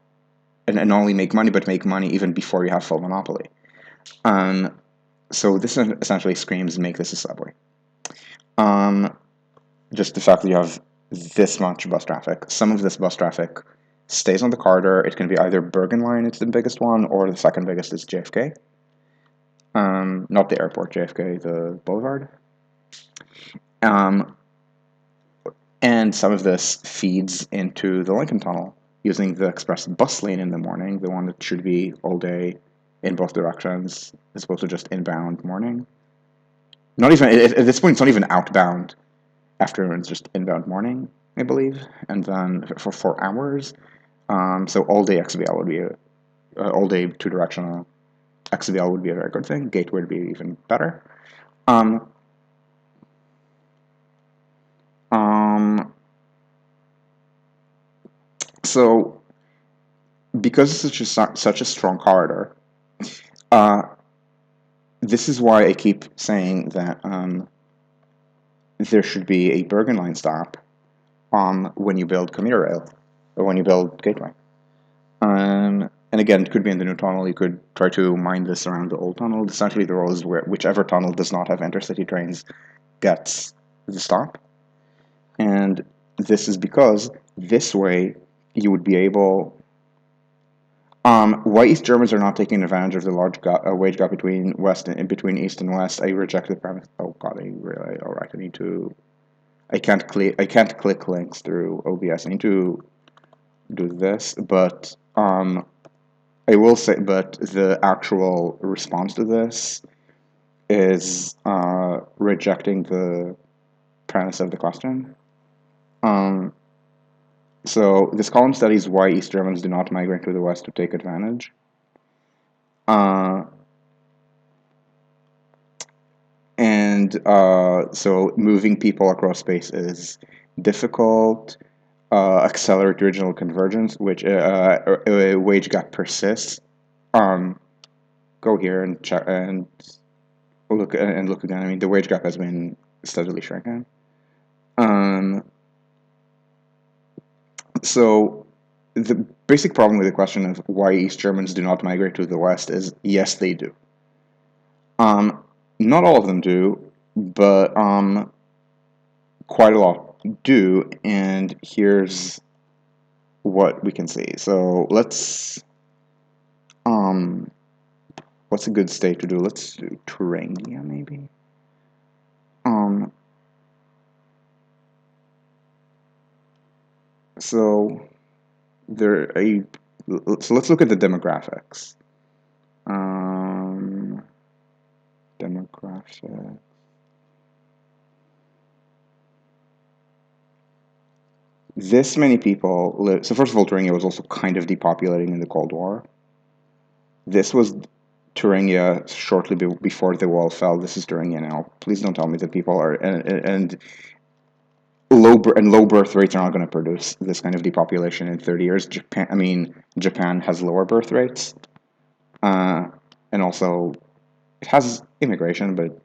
only make money, but make money even before you have full monopoly. So this essentially screams, make this a subway. Just the fact that you have this much bus traffic. Some of this bus traffic stays on the corridor. It can be either Bergen Line, it's the biggest one, or the second biggest is JFK. Not the airport, JFK, the boulevard. And some of this feeds into the Lincoln Tunnel using the express bus lane in the morning, the one that should be all day in both directions, as opposed to just inbound morning. Not even at this point, it's not even outbound afternoon; it's just inbound morning, I believe, and then for 4 hours. So all day XVL would be all day two directional XVL would be a very good thing. Gateway would be even better. Um, um, so because it's such a strong corridor, uh, this is why I keep saying that there should be a Bergen Line stop when you build commuter rail or when you build Gateway. And again, it could be in the new tunnel. You could try to mine this around the old tunnel. Essentially, the rule is where whichever tunnel does not have intercity trains gets the stop. And this is because this way you would be able. Why East Germans are not taking advantage of the large wage gap between West and between East and West? I reject the premise. Oh God, I really. All right, I need to. I can't click. I can't click links through OBS. I need to do this, but I will say, but the actual response to this is rejecting the premise of the question. Um, so this column studies why East Germans do not migrate to the West to take advantage. Uh, and so moving people across space is difficult. Accelerate regional convergence, which wage gap persists. Um, Go here and check and look again. I mean, the wage gap has been steadily shrinking. Um, so the basic problem with the question of why East Germans do not migrate to the West is yes, they do. Um, Not all of them do, but quite a lot do, and here's what we can see. So let's um, what's a good state to do? Let's do Thuringia maybe. Um, so there a so let's look at the demographics. Um, Demographics. This many people live. So first of all, Thuringia was also kind of depopulating in the Cold War. This was Thuringia shortly before the wall fell. This is Thuringia now. Please don't tell me that people are and low birth rates are not going to produce this kind of depopulation in 30 years. Japan has lower birth rates, uh, and also it has immigration, but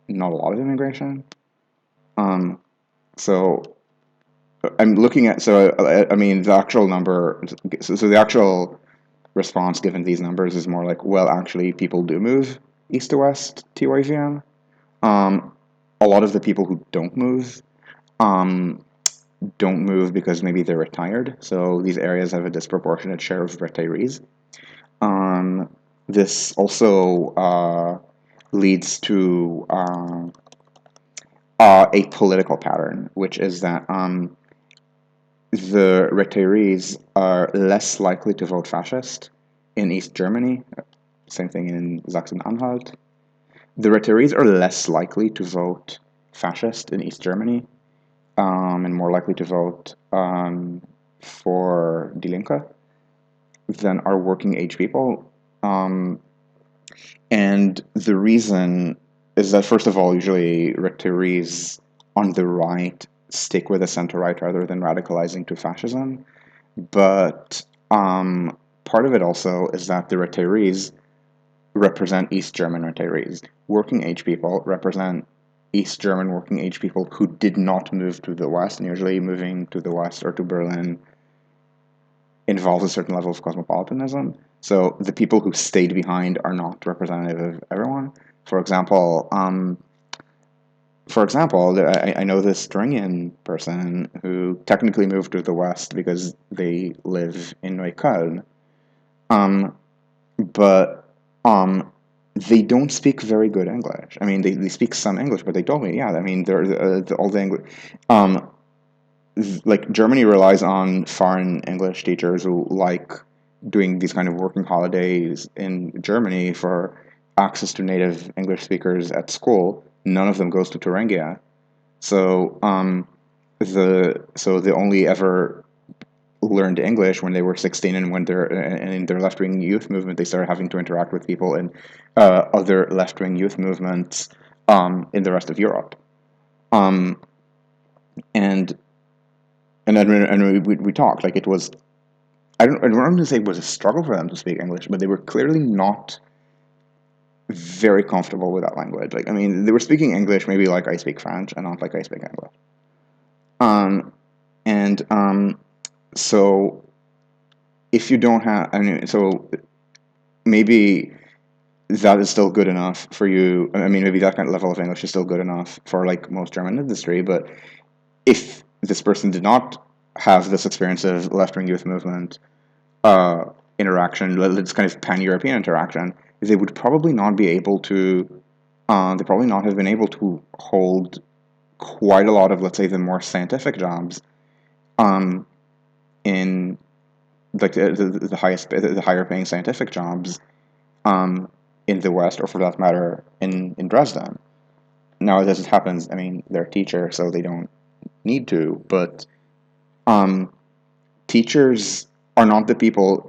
not a lot of immigration. Um, so I'm looking at the actual number. So the actual response given these numbers is more like, well, actually, people do move east to west TYVM. Um, a lot of the people who um, don't move because maybe they're retired. So these areas have a disproportionate share of retirees. Um, this also leads to a political pattern, which is that the retirees are less likely to vote fascist in East Germany. Same thing in Sachsen-Anhalt. The retirees are less likely to vote fascist in East Germany, and more likely to vote for Die Linke than are working age people. And the reason is that, first of all, usually retirees on the right stick with the center right rather than radicalizing to fascism. But part of it also is that the retirees represent East German retirees. Working age people represent East German working age people who did not move to the West, and usually moving to the West or to Berlin involves a certain level of cosmopolitanism. So the people who stayed behind are not representative of everyone. For example, I know this Thuringian person who technically moved to the West because they live in Neukölln, um, but they don't speak very good English. I mean, they speak some English, but they told me, yeah, I mean, all the English. Um, like Germany relies on foreign English teachers who like doing these kind of working holidays in Germany for access to native English speakers at school, none of them goes to Thuringia. So they only ever learned English when they were 16, and when they're in their left wing youth movement, they started having to interact with people in other left wing youth movements in the rest of Europe. Um, and we talked like it was. I don't want to say it was a struggle for them to speak English, but they were clearly not very comfortable with that language. Like, I mean, they were speaking English maybe like I speak French and not like I speak English. Um, and so if you don't have, I mean, so maybe that is still good enough for you. I mean, maybe that kind of level of English is still good enough for like most German industry. But if this person did not have this experience of left-wing youth movement uh, interaction, this kind of pan-European interaction, they would probably not be able to. They probably not have been able to hold quite a lot of, let's say, the more scientific jobs um, in like the higher paying scientific jobs um, in the West, or for that matter, in Dresden. Now, as it happens, I mean, they're a teacher, so they don't need to, but um, teachers are not the people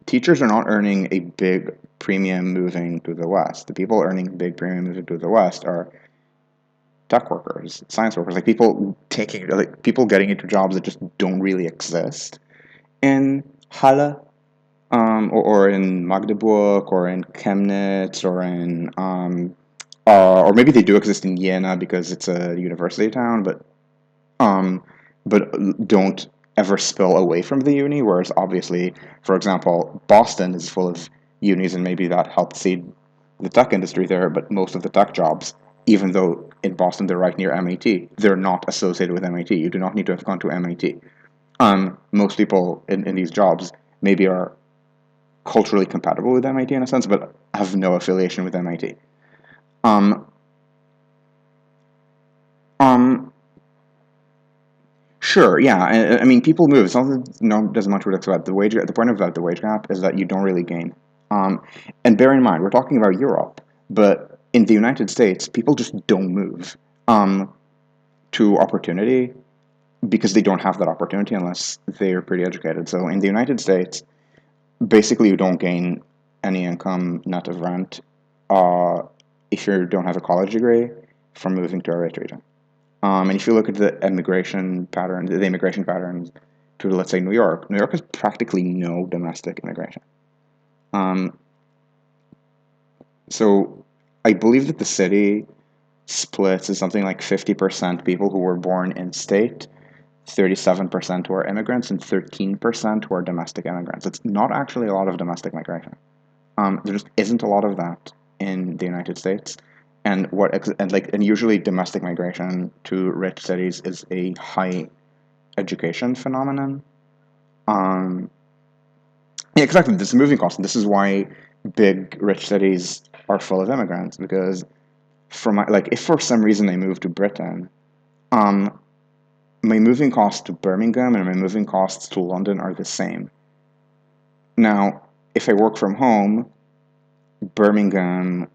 teachers are not earning a big premium moving to the West. The people earning big premium moving to the West are tech workers, science workers, like people getting into jobs that just don't really exist in Halle, or in Magdeburg, or in Chemnitz, or in or maybe they do exist in Jena because it's a university town, um, but don't ever spill away from the uni. Whereas obviously, for example, Boston is full of unis, and maybe that helped seed the tech industry there. But most of the tech jobs, even though in Boston they're right near MIT, they're not associated with MIT. You do not need to have gone to MIT. Most people in these jobs maybe are culturally compatible with MIT in a sense, but have no affiliation with MIT. Um, um, sure, yeah. I mean, people move. It's not that no one does much would expect. The point of the wage gap is that you don't really gain. And bear in mind, we're talking about Europe, but in the United States, people just don't move to opportunity because they don't have that opportunity unless they're pretty educated. So in the United States, basically you don't gain any income net of rent uh, if you don't have a college degree from moving to a rich region. And if you look at the immigration patterns to, let's say, New York has practically no domestic immigration. Um, so I believe that the city splits is something like 50% people who were born in state, 37% who are immigrants, and 13% who are domestic immigrants. It's not actually a lot of domestic migration. There just isn't a lot of that in the United States, and usually domestic migration to rich cities is a high education phenomenon. Um, yeah, exactly. This is moving cost, and this is why big rich cities are full of immigrants because if for some reason I move to Britain, um, my moving costs to Birmingham and my moving costs to London are the same. Now, if I work from home, Birmingham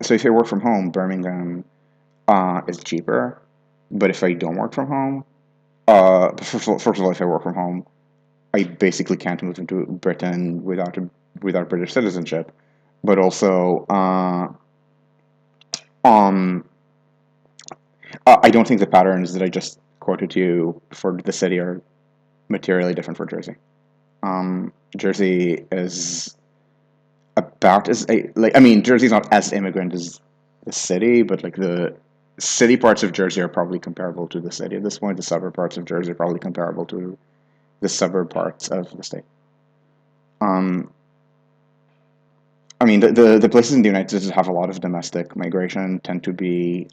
so if I work from home, Birmingham is cheaper. But if I don't work from home, first of all, if I work from home, I basically can't move into Britain without British citizenship. But also, um, I don't think the patterns that I just quoted to you for the city are materially different for Jersey. Jersey is about as like I mean Jersey's not as immigrant as the city, but like the city parts of Jersey are probably comparable to the city at this point. The suburb parts of Jersey are probably comparable to the suburb parts of the state. Um, I mean the places in the United States that have a lot of domestic migration tend to be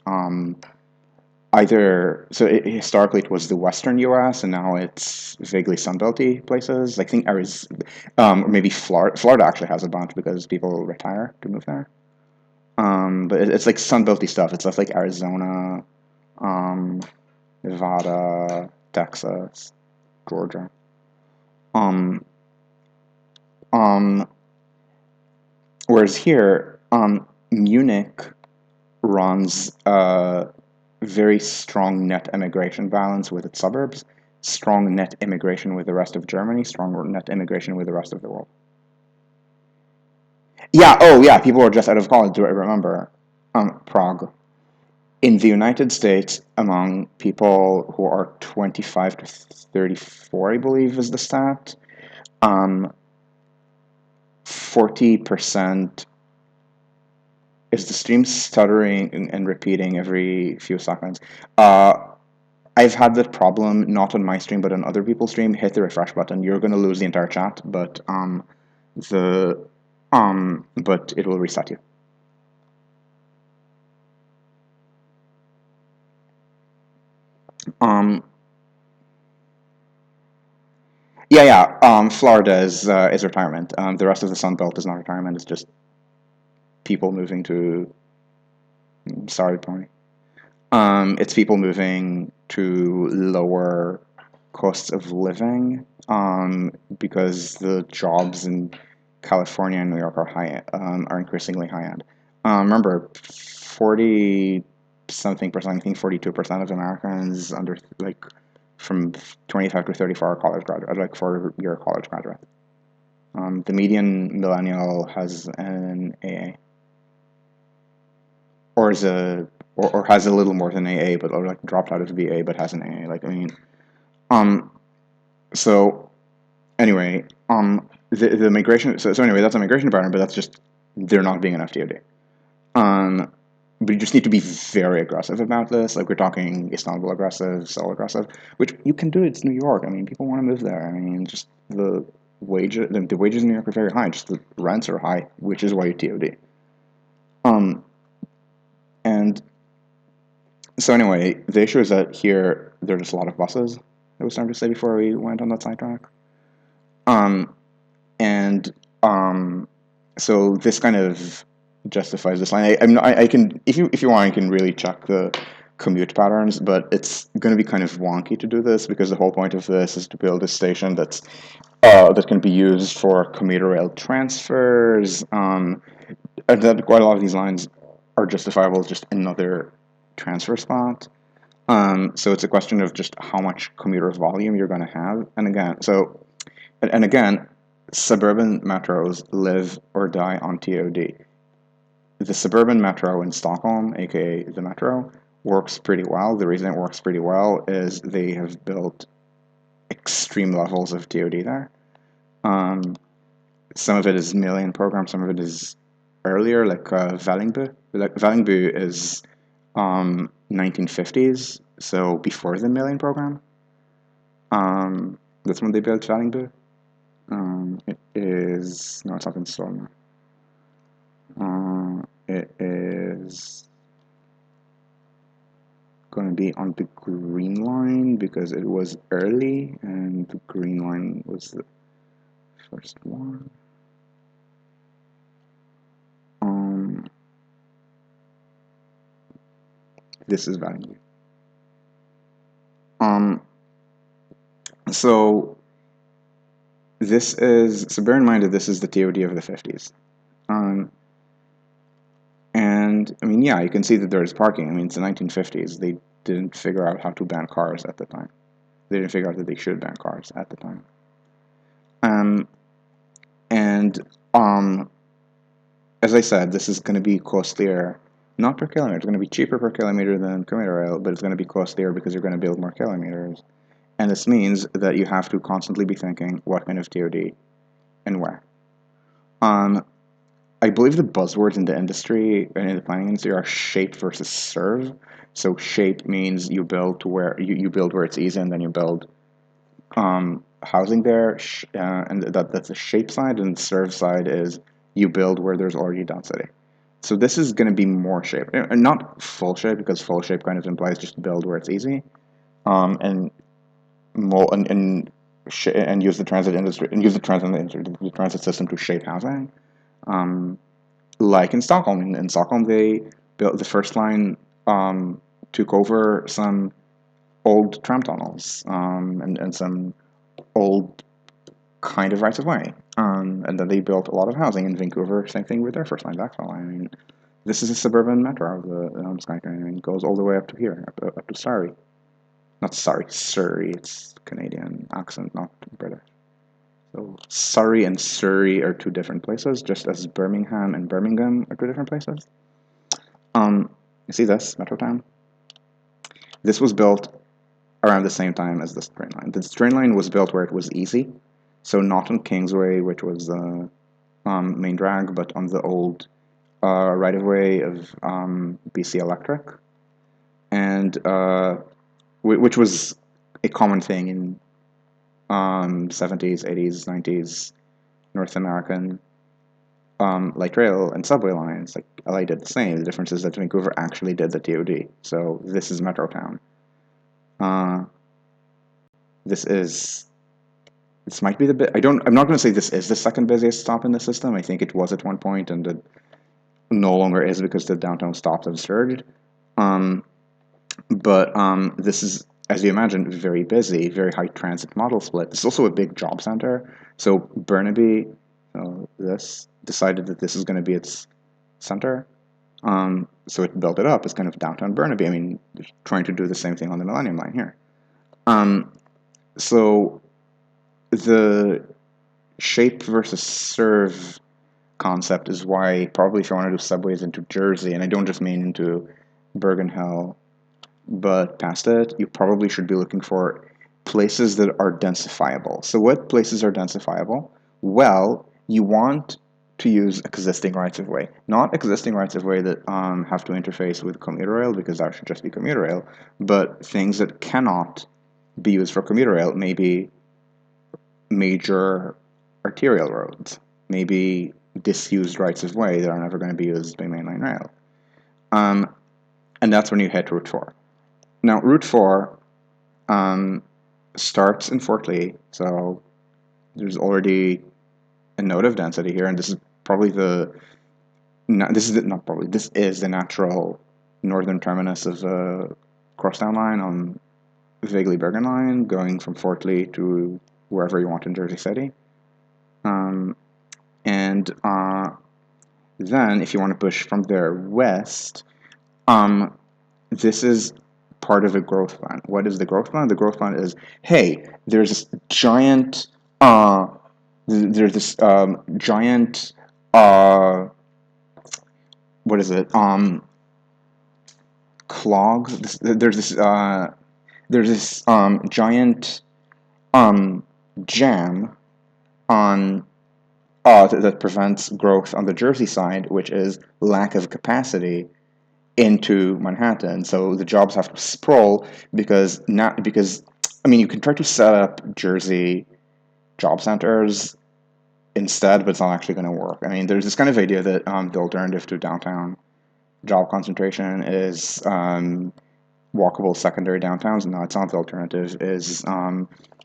historically it was the western U.S. and now it's vaguely Sunbelty places. I think Arizona, or maybe Florida. Florida actually has a bunch because people retire to move there. But it's like Sunbelty stuff. It's stuff like Arizona, um, Nevada, Texas, Georgia. Um, um, Whereas here, Munich runs a very strong net immigration balance with its suburbs, strong net immigration with the rest of Germany, strong net immigration with the rest of the world. Yeah, oh yeah, people are just out of college, do I remember? Prague. In the United States, among people who are 25 to 34, I believe is the stat, 40%. Is the stream stuttering and repeating every few seconds? I've had that problem not on my stream but on other people's stream. Hit the refresh button. You're gonna lose the entire chat, but the but it will reset you. Um, yeah. Florida is retirement. The rest of the Sun Belt is not retirement. It's just people moving to. Sorry, pony. It's people moving to lower costs of living because the jobs in California and New York are increasingly high end. Remember, 40 something percent, I think 42% of Americans under like from 25 to 34 are college graduate, like 4-year college graduate. The median millennial has an AA, or is a or has a little more than AA, but or like dropped out of BA but has an AA. Like I mean, um, so anyway, the migration. So anyway, that's a migration pattern, but that's just there not being enough TOD. Um, but you just need to be very aggressive about this. Like we're talking Istanbul aggressive, Seoul aggressive, which you can do. It's New York. I mean, people want to move there. I mean, just the wages in New York are very high. Just the rents are high, which is why you TOD. And so anyway, the issue is that here there's just a lot of buses. I was starting to say before we went on that sidetrack. Um, and so this kind of justifies this line. I can if you want, I can really check the commute patterns, but it's going to be kind of wonky to do this because the whole point of this is to build a station that can be used for commuter rail transfers. And that quite a lot of these lines are justifiable as just another transfer spot. So it's a question of just how much commuter volume you're going to have. And again, suburban metros live or die on TOD. The suburban metro in Stockholm, aka the metro, works pretty well. The reason it works pretty well is they have built extreme levels of TOD there. Some of it is million program, some of it is earlier, like Vällingby. Like Vällingby is 1950s, so before the million program. That's when they built Vällingby. It is no, it's not in Solna. It is going to be on the green line because it was early, and the green line was the first one. This is Vällingby. So bear in mind that this is the TOD of the 50s. And I mean, yeah, you can see that there's parking. I mean, it's the 1950s. They didn't figure out how to ban cars at the time. They didn't figure out that they should ban cars at the time. And as I said, this is going to be costlier, not per kilometer. It's going to be cheaper per kilometer than commuter rail, but it's going to be costlier because you're going to build more kilometers. And this means that you have to constantly be thinking what kind of TOD and where. I believe the buzzwords in the industry and in the planning industry are shape versus serve. So shape means you build to where you build where it's easy, and then you build housing there, and that's the shape side, and the serve side is you build where there's already density. So this is going to be more shape, and not full shape, because full shape kind of implies just build where it's easy, and and use the transit industry and use the transit system to shape housing. Like in Stockholm. In Stockholm, they built the first line, took over some old tram tunnels, and some old kind of rights of way. And then they built a lot of housing in Vancouver. Same thing with their first line backfill. I mean, This is a suburban metro of the Skytrain, and goes all the way up to here, up to Surrey. Not Surrey, Surrey. It's Canadian accent, not British. So Surrey and Surrey are two different places, just as Birmingham and Birmingham are two different places. You see this metro town? This was built around the same time as this train line. This train line was built where it was easy, so not on Kingsway, which was the main drag, but on the old right of way of BC Electric, and which was a common thing in 70s, 80s, 90s North American light rail and subway lines. Like LA did the same. The difference is that Vancouver actually did the TOD. So this is Metro Town. This might be the bit. I'm not going to say this is the second busiest stop in the system. I think it was at one point, and it no longer is because the downtown stops have surged. But this is, as you imagine, very busy, very high transit model split. This is also a big job center. So Burnaby, this decided that this is going to be its center. So it built it up as kind of downtown Burnaby. I mean, trying to do the same thing on the Millennium Line here. So the shape versus serve concept is why probably if you want to do subways into Jersey, and I don't just mean into Bergen Hill, but past it, you probably should be looking for places that are densifiable. So what places are densifiable? Well, you want to use existing rights-of-way. Not existing rights-of-way that have to interface with commuter rail, because that should just be commuter rail, but things that cannot be used for commuter rail, maybe major arterial roads, maybe disused rights-of-way that are never going to be used by mainline rail. And that's when you hit Route 4. Now, Route 4 starts in Fort Lee, so there's already a node of density here, and this is probably this is the natural northern terminus of the crosstown line on the Vaguely Bergen line, going from Fort Lee to wherever you want in Jersey City. And then, if you want to push from there west, this is part of a growth plan. What is the growth plan? The growth plan is, hey, there's this giant, what is it? Clog. There's this giant jam on that prevents growth on the Jersey side, which is lack of capacity into Manhattan. So the jobs have to sprawl because I mean, you can try to set up Jersey job centers instead, but it's not actually going to work. I mean, there's this kind of idea that the alternative to downtown job concentration is walkable secondary downtowns. No, it's not. The alternative is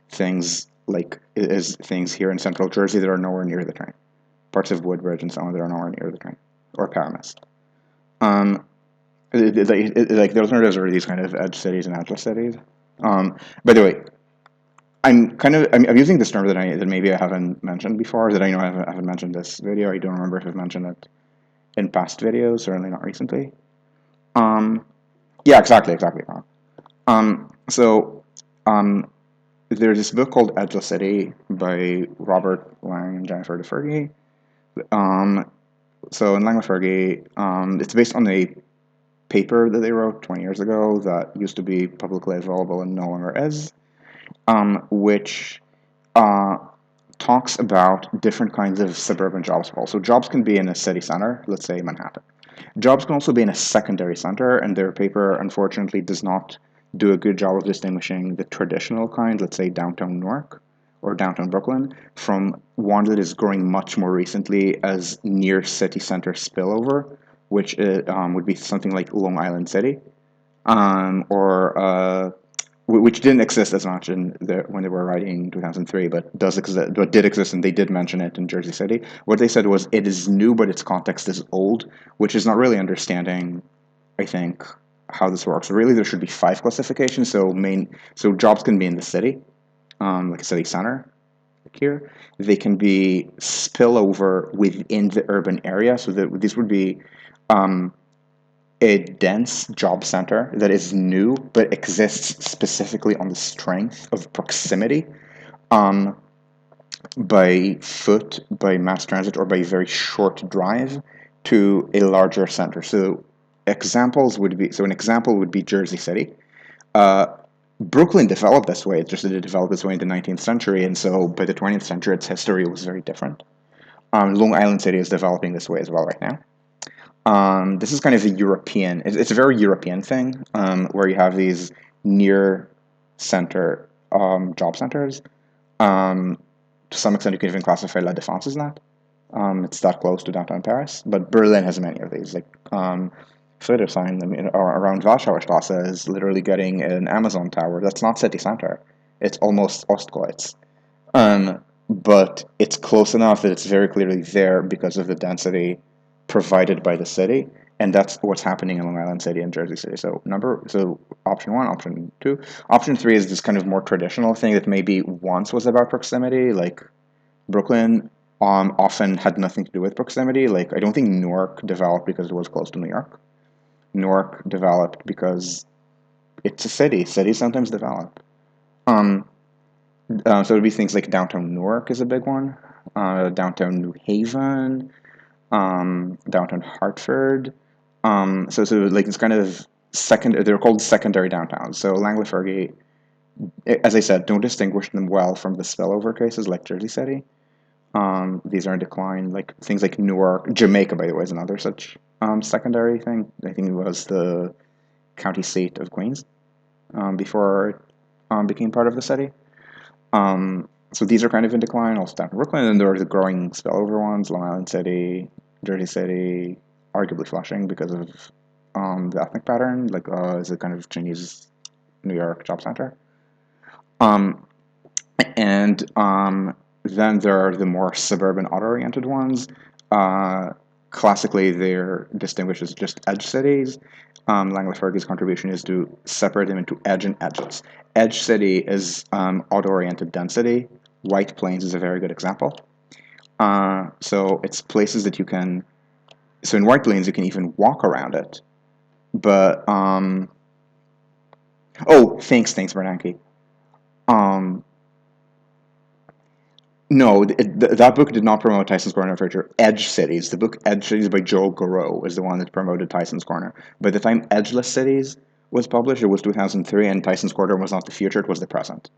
things here in central Jersey that are nowhere near the train. Parts of Woodbridge and so on that are nowhere near the train, or Paramus. The alternatives are these kind of edge cities and edgeless cities. By the way, I'm using this term that maybe I haven't mentioned before, that I know I haven't mentioned this video. I don't remember if I've mentioned it in past videos, certainly not recently. Yeah, exactly. There's this book called Edgeless City by Robert Lang and Jennifer LeFurgy. So in Lang LeFurgy, it's based on a paper that they wrote 20 years ago that used to be publicly available and no longer is, which talks about different kinds of suburban jobs. So jobs can be in a city center, let's say Manhattan. Jobs can also be in a secondary center, and their paper, unfortunately, does not do a good job of distinguishing the traditional kind, let's say downtown Newark or downtown Brooklyn, from one that is growing much more recently as near city center spillover, which would be something like Long Island City, which didn't exist as much when they were writing 2003, but did exist, and they did mention it in Jersey City. What they said was it is new, but its context is old, which is not really understanding, I think, how this works. So really, there should be 5 classifications. So jobs can be in the city, like a city center. Here, they can be spillover within the urban area. So these would be a dense job center that is new but exists specifically on the strength of proximity, um, by foot, by mass transit, or by very short drive to a larger center. So an example would be Jersey City. Uh, Brooklyn developed this way. It's just that it developed this way in the 19th century, and so by the 20th century, its history was very different. Long Island City is developing this way as well right now. This is kind of a European. It's a very European thing, where you have these near center job centers. Um, to some extent, you can even classify La Défense as that. It's that close to downtown Paris, but Berlin has many of these. Like Friedrichshain, I mean, or around Warschauer Straße is literally getting an Amazon tower. That's not city center. It's almost Ostkreuz. But it's close enough that it's very clearly there because of the density provided by the city, and that's what's happening in Long Island City and Jersey City. So option one, option two, option three is this kind of more traditional thing that maybe once was about proximity, like Brooklyn. Often had nothing to do with proximity. Like I don't think Newark developed because it was close to New York. Newark developed because it's a city. Cities sometimes develop. Um, so it would be things like downtown Newark is a big one, downtown New Haven, downtown Hartford. So like it's kind of second. They're called secondary downtowns. So Langley Fergie, as I said, don't distinguish them well from the spillover cases like Jersey City. These are in decline. Like things like Newark, Jamaica, by the way, is another such secondary thing. I think it was the county seat of Queens before it became part of the city. So these are kind of in decline. Also down in Brooklyn, and there are the growing spillover ones: Long Island City, Jersey City, arguably Flushing because of the ethnic pattern. Like is a kind of Chinese New York job center. Um, and then there are the more suburban auto-oriented ones. Uh, Classically, they're distinguished as just edge cities. Langley Fergie's contribution is to separate them into edge and edgeless. Edge city is auto-oriented density. White Plains is a very good example. So it's places that you can. So in White Plains, you can even walk around it. But oh, thanks, Bernanke. Um, No, that book did not promote Tyson's Corner literature. Edge Cities. The book Edge Cities by Joel Garreau is the one that promoted Tyson's Corner. By the time Edgeless Cities was published, it was 2003, and Tyson's Corner was not the future; it was the present.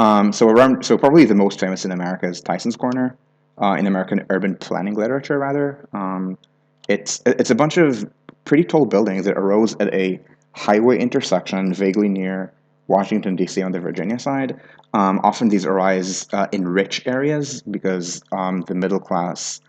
So probably the most famous in America is Tyson's Corner, in American urban planning literature, rather. It's a bunch of pretty tall buildings that arose at a highway intersection, vaguely near Washington D.C. on the Virginia side. Often these arise in rich areas because the middle class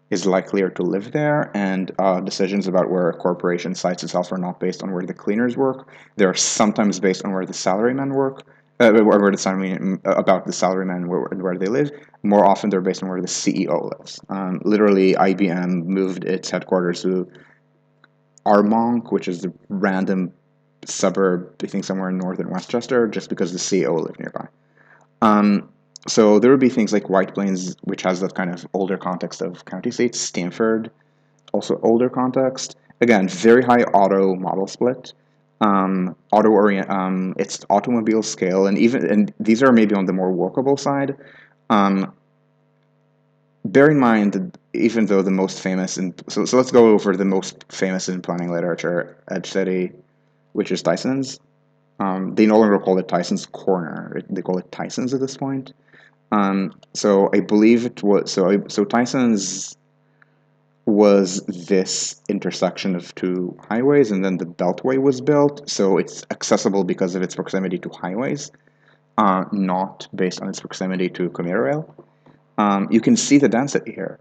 is likelier to live there, and decisions about where a corporation sites itself are not based on where the cleaners work. They're sometimes based on where the salarymen work, where the salarymen, about the salarymen where they live. More often, they're based on where the CEO lives. Literally, IBM moved its headquarters to Armonk, which is the random suburb, I think somewhere in northern Westchester, just because the CEO lived nearby. Um, so there would be things like White Plains, which has that kind of older context of county seats. Stanford, also older context. Again, very high auto model split. It's automobile scale, and these are maybe on the more workable side. Um, Bear in mind that even though the most famous so let's go over the most famous in planning literature, Edge City, which is Tyson's. They no longer call it Tyson's Corner; they call it Tyson's at this point. So I believe it was so Tyson's was this intersection of two highways, and then the Beltway was built. So it's accessible because of its proximity to highways, not based on its proximity to commuter rail. You can see the density here,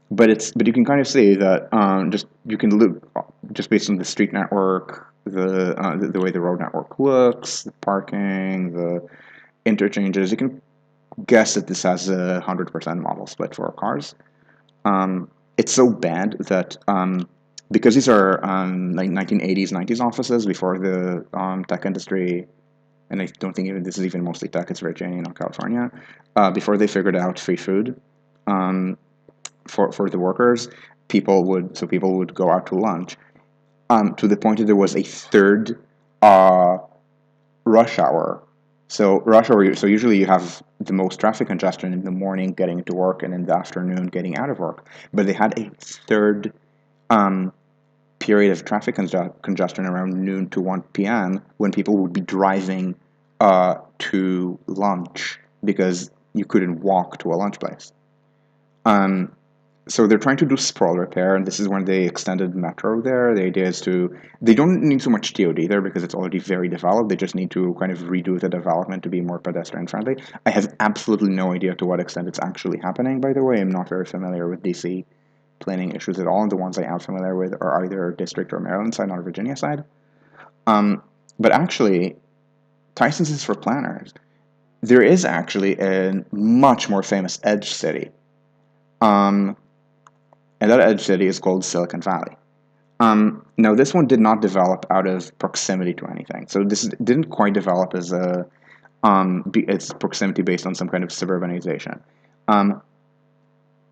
but you can kind of see that just you can look just based on the street network, the way the road network looks, the parking, the interchanges. You can guess that this has 100% model split for cars. It's so bad that because these are like 1980s, 90s offices before the tech industry, and I don't think even this is even mostly tech, it's Virginia, not California, before they figured out free food for the workers, people would go out to lunch. to the point that there was a third uh, rush hour. So rush hour. So usually you have the most traffic congestion in the morning getting to work, and in the afternoon getting out of work. But they had a third um, period of traffic congestion around noon to 1 p.m. when people would be driving to lunch because you couldn't walk to a lunch place. Um, so they're trying to do sprawl repair, and this is when they extended metro there. The idea is they don't need so much TOD there because it's already very developed. They just need to kind of redo the development to be more pedestrian friendly. I have absolutely no idea to what extent it's actually happening, by the way. I'm not very familiar with DC planning issues at all, and the ones I am familiar with are either district or Maryland side, not Virginia side. But actually, Tyson's is for planners. There is actually a much more famous edge city. Um, and that edge city is called Silicon Valley. Now, this one did not develop out of proximity to anything. So this didn't quite develop as its proximity based on some kind of suburbanization.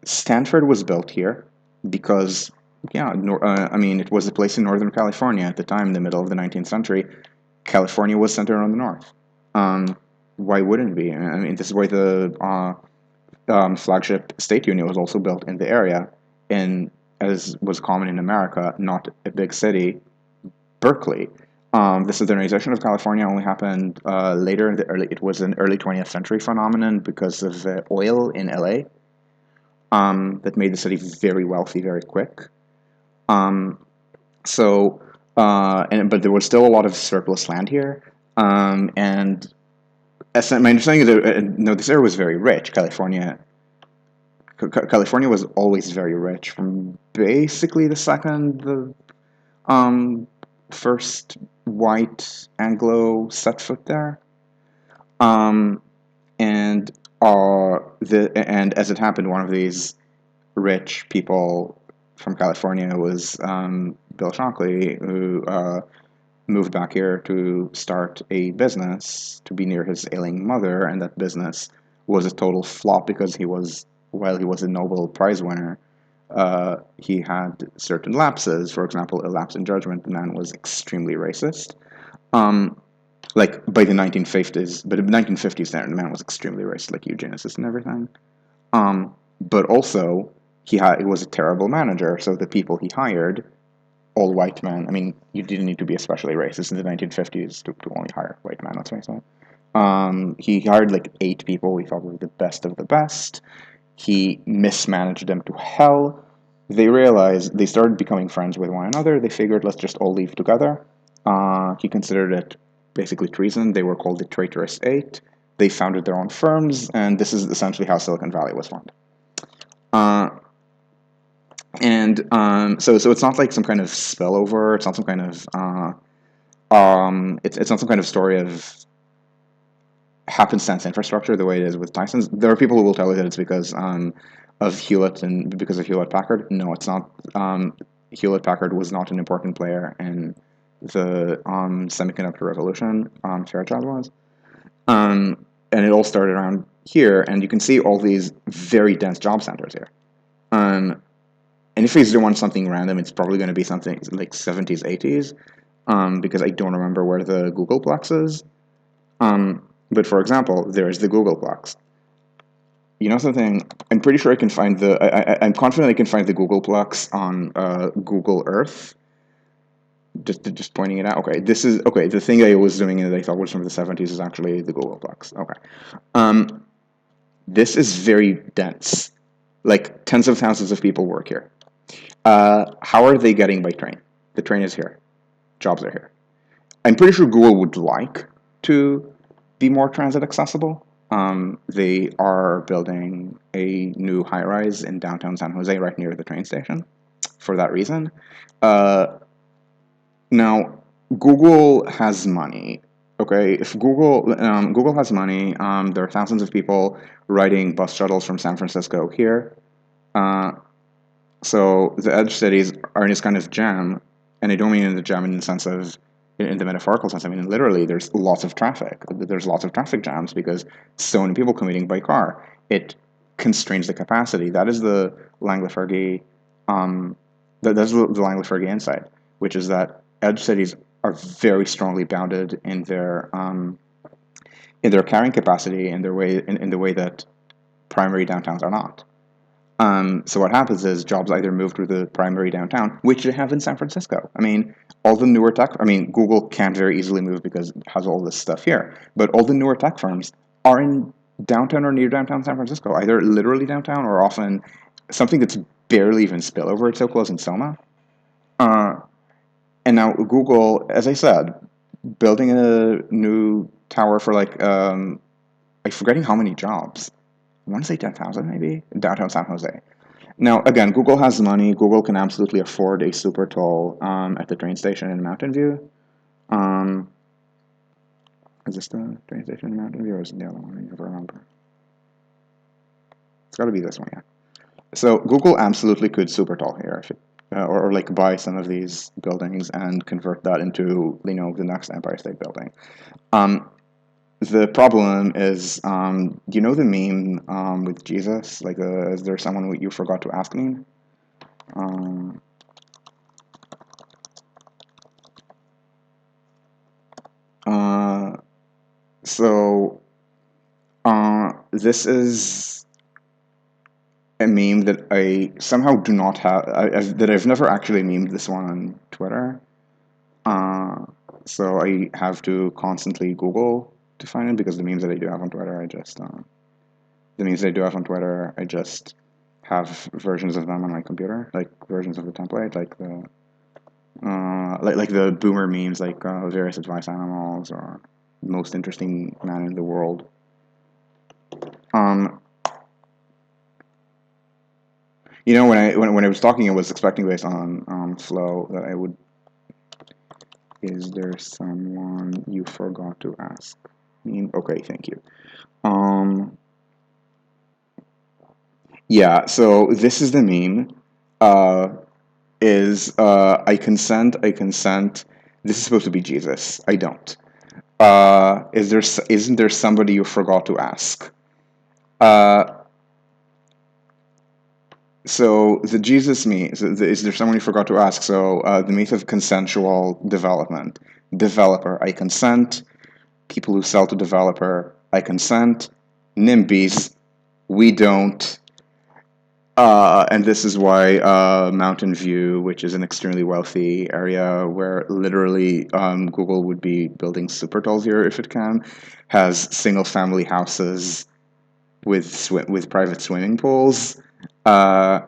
Stanford was built here because, it was a place in Northern California at the time, in the middle of the 19th century. California was centered on the north. Why wouldn't it be? I mean, this is why the flagship state union was also built in the area, as was common in America, not a big city, Berkeley. The southernization of California only happened later. It was an early 20th century phenomenon because of oil in LA that made the city very wealthy very quick. But there was still a lot of surplus land here, and my understanding is that no, this area was very rich. California was always very rich from basically the second the first white Anglo set foot there, and and as it happened, one of these rich people from California was Bill Shockley, who moved back here to start a business to be near his ailing mother, and that business was a total flop because while he was a Nobel Prize winner, he had certain lapses. For example, a lapse in judgment. The man was extremely racist. Like by the 1950s, but in the 1950s, the man was extremely racist, like eugenicist and everything. But also, he was a terrible manager. So the people he hired, all white men. I mean, you didn't need to be especially racist in the 1950s to only hire white men. Let's face it. He hired like 8 people he thought were the best of the best. He mismanaged them to hell. They started becoming friends with one another. They figured, let's just all leave together. He considered it basically treason. They were called the Traitorous Eight. They founded their own firms, and this is essentially how Silicon Valley was formed. So it's not like some kind of spillover. It's not some kind of it's not some kind of story of happenstance infrastructure the way it is with Tyson's. There are people who will tell you that it's because of Hewlett and because of Hewlett Packard. No, it's not. Hewlett Packard was not an important player in the semiconductor revolution. Fairchild was, and it all started around here. And you can see all these very dense job centers here. And if you want something random, it's probably going to be something like 70s, 80s, because I don't remember where the Googleplex is. But for example, there's the Googleplex. You know something? I'm pretty sure I can find I'm confident I can find the Googleplex on Google Earth. Just pointing it out. Okay, this is okay. The thing I was doing that I thought was from the 70s is actually the Googleplex. Okay, this is very dense. Like tens of thousands of people work here. How are they getting by train? The train is here. Jobs are here. I'm pretty sure Google would like to be more transit accessible. They are building a new high-rise in downtown San Jose right near the train station for that reason. Now, Google has money. Okay, if Google has money, there are thousands of people riding bus shuttles from San Francisco here. So the edge cities are in this kind of jam, and I don't mean in the jam in the sense of, in the metaphorical sense, I mean literally there's lots of traffic. There's lots of traffic jams because so many people commuting by car. It constrains the capacity. That is the Lang-LeFurgy, that's the Lang-LeFurgy insight. which is that edge cities are very strongly bounded in their carrying capacity in the way that primary downtowns are not. So what happens is jobs either move to the primary downtown, which they have in San Francisco. I mean, all the newer tech. I mean, Google can't very easily move because it has all this stuff here. But all the newer tech firms are in downtown or near downtown San Francisco, either literally downtown or often something that's barely even spillover. It's so close in Soma. Uh, and now Google, as I said, building a new tower for like I'm forgetting how many jobs. I want to say 10,000 maybe in downtown San Jose. Now, again, Google has money. Google can absolutely afford a super toll at the train station in Mountain View. Um, is this the train station in Mountain View or is it the other one? I never remember. It's got to be this one, yeah. So Google absolutely could super toll here if it, or like buy some of these buildings and convert that into the next Empire State Building. Um, the problem is, do you know the meme with Jesus? Like, is there someone you forgot to ask me? Um, uh, so this is a meme that I somehow do not have. That I've never actually memed this one on Twitter. Uh, so I have to constantly Google to find it because the memes that I do have on Twitter, the memes I do have on Twitter, I just have versions of them on my computer, like versions of the template, like the boomer memes, like various advice animals or most interesting man in the world. Um, when I was talking, I was expecting based on flow that I would. Is there someone you forgot to ask? Okay, thank you. Um, yeah, so this is the meme. Uh, I consent, I consent. This is supposed to be Jesus. I don't. Isn't there somebody you forgot to ask? Uh, so the Jesus me is there someone you forgot to ask? So the myth of consensual development. Developer, I consent. People who sell to developer, I consent. NIMBYs, we don't. And this is why Mountain View, which is an extremely wealthy area where literally Google would be building super talls here if it can, has single family houses with private swimming pools, uh,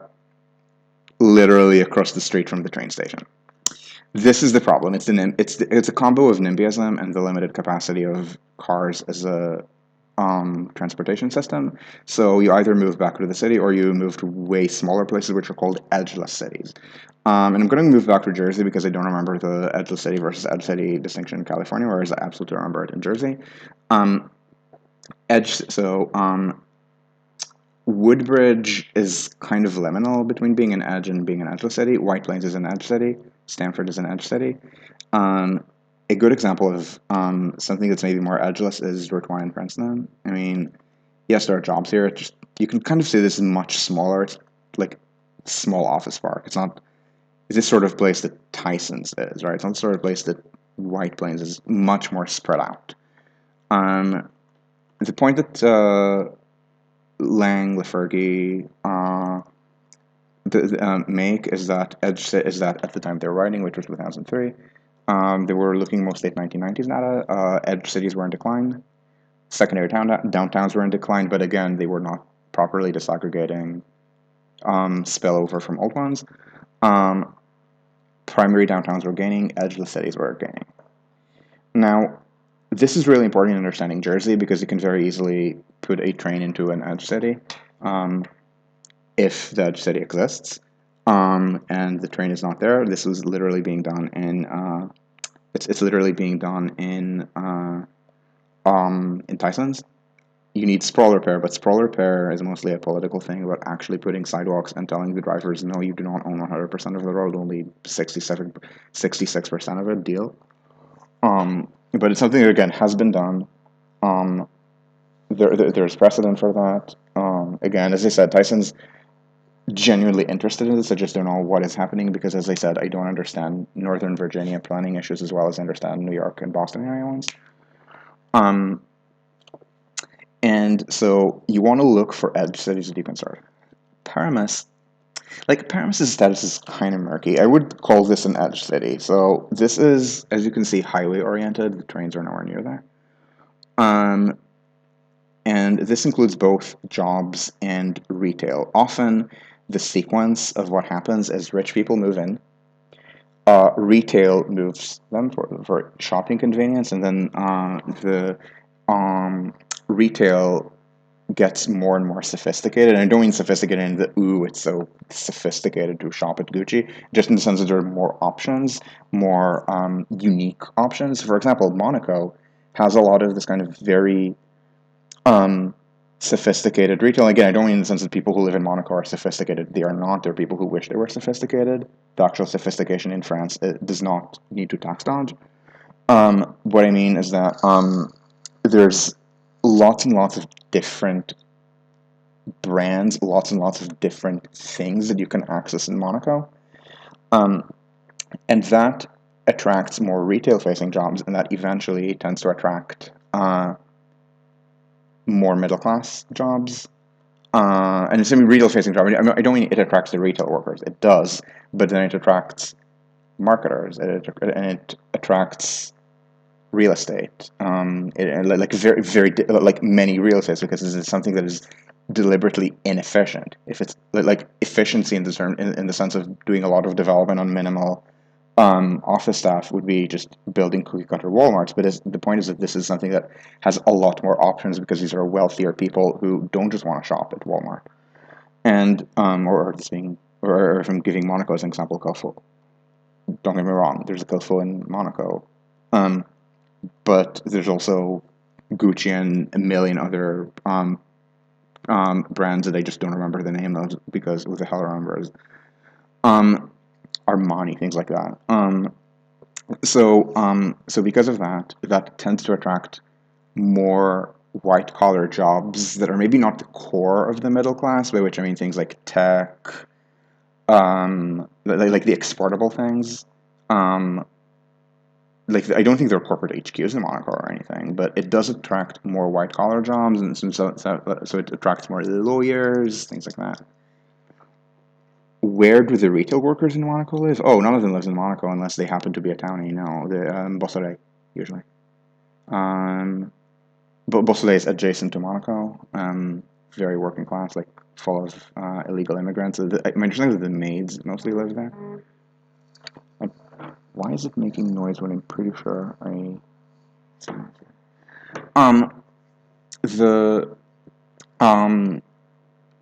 literally across the street from the train station. This is the problem. It's a combo of NIMBYism and the limited capacity of cars as a transportation system. So you either move back to the city or you move to way smaller places, which are called edgeless cities. And I'm going to move back to Jersey because I don't remember the edgeless city versus edge city distinction in California, whereas I absolutely remember it in Jersey. Um, Woodbridge is kind of liminal between being an edge and being an edgeless city. White Plains is an edge city. Stanford is an edge city. Um, a good example of something that's maybe more edgeless is Route 1 in Princeton. I mean, yes, there are jobs here. You can kind of say this is much smaller. It's like small office park. It's this sort of place that Tyson's is, right? It's not the sort of place that White Plains is much more spread out. The point that Lang, LeFurgy, make is that at the time they were writing, which was 2003, they were looking mostly at 1990s data. Edge cities were in decline. Secondary downtowns were in decline, but again, they were not properly disaggregating spillover from old ones. Primary downtowns were gaining, edgeless cities were gaining. Now, this is really important in understanding Jersey because you can very easily put a train into an edge city if the edge city exists, and the train is not there. This was literally being done in it's literally being done in Tyson's. You need sprawl repair, but sprawl repair is mostly a political thing about actually putting sidewalks and telling the drivers, no, you do not own 100% of the road, only 66% of it, deal. But it's something that, again, has been done. There's precedent for that. Again, as I said, Tyson's genuinely interested in this. I just don't know what is happening because, as I said, I don't understand Northern Virginia planning issues as well as I understand New York and Boston area ones. Um, and so you want to look for edge cities to deep insert. Paramus, like Paramis's status is kind of murky. I would call this an edge city. So this is, as you can see, highway oriented. The trains are nowhere near there. Um, and this includes both jobs and retail. Often, the sequence of what happens is rich people move in, retail moves them for shopping convenience, and then the retail gets more and more sophisticated. And I don't mean sophisticated in the ooh, it's so sophisticated to shop at Gucci, just in the sense that there are more options, more unique options. For example, Monaco has a lot of this kind of very um, sophisticated retail. Again, I don't mean in the sense that people who live in Monaco are sophisticated. They are not. There are people who wish they were sophisticated. The actual sophistication in France does not need to tax dodge. What I mean is that there's lots and lots of different brands, lots and lots of different things that you can access in Monaco. Um, and that attracts more retail facing jobs, and that eventually tends to attract more middle class jobs. And it's a retail facing job. I don't mean it attracts the retail workers, it does, but then it attracts marketers, and it attracts real estate, like very like many real estates, because this is something that is deliberately inefficient. If it's like efficiency in the term, in the sense of doing a lot of development on minimal office staff would be just building cookie cutter Walmarts. But the point is that this is something that has a lot more options because these are wealthier people who don't just want to shop at Walmart. And or this being, or if I'm giving Monaco as an example, Carrefour. Don't get me wrong, there's a Carrefour in Monaco. But there's also Gucci and a million other brands that I just don't remember the name of because who the hell remembers? Armani, things like that. So because of that, that tends to attract more white collar jobs that are maybe not the core of the middle class, by which I mean things like tech, like the exportable things. Like I don't think there are corporate HQs in Monaco or anything, but it does attract more white collar jobs, and so it attracts more lawyers, things like that. Where do the retail workers in Monaco live? Oh, none of them lives in Monaco unless they happen to be a townie. No, the Beausoleil usually. Um, but Beausoleil is adjacent to Monaco. Very working class, like full of illegal immigrants. My understanding is that the maids mostly live there. Like, why is it making noise when I'm pretty sure I? The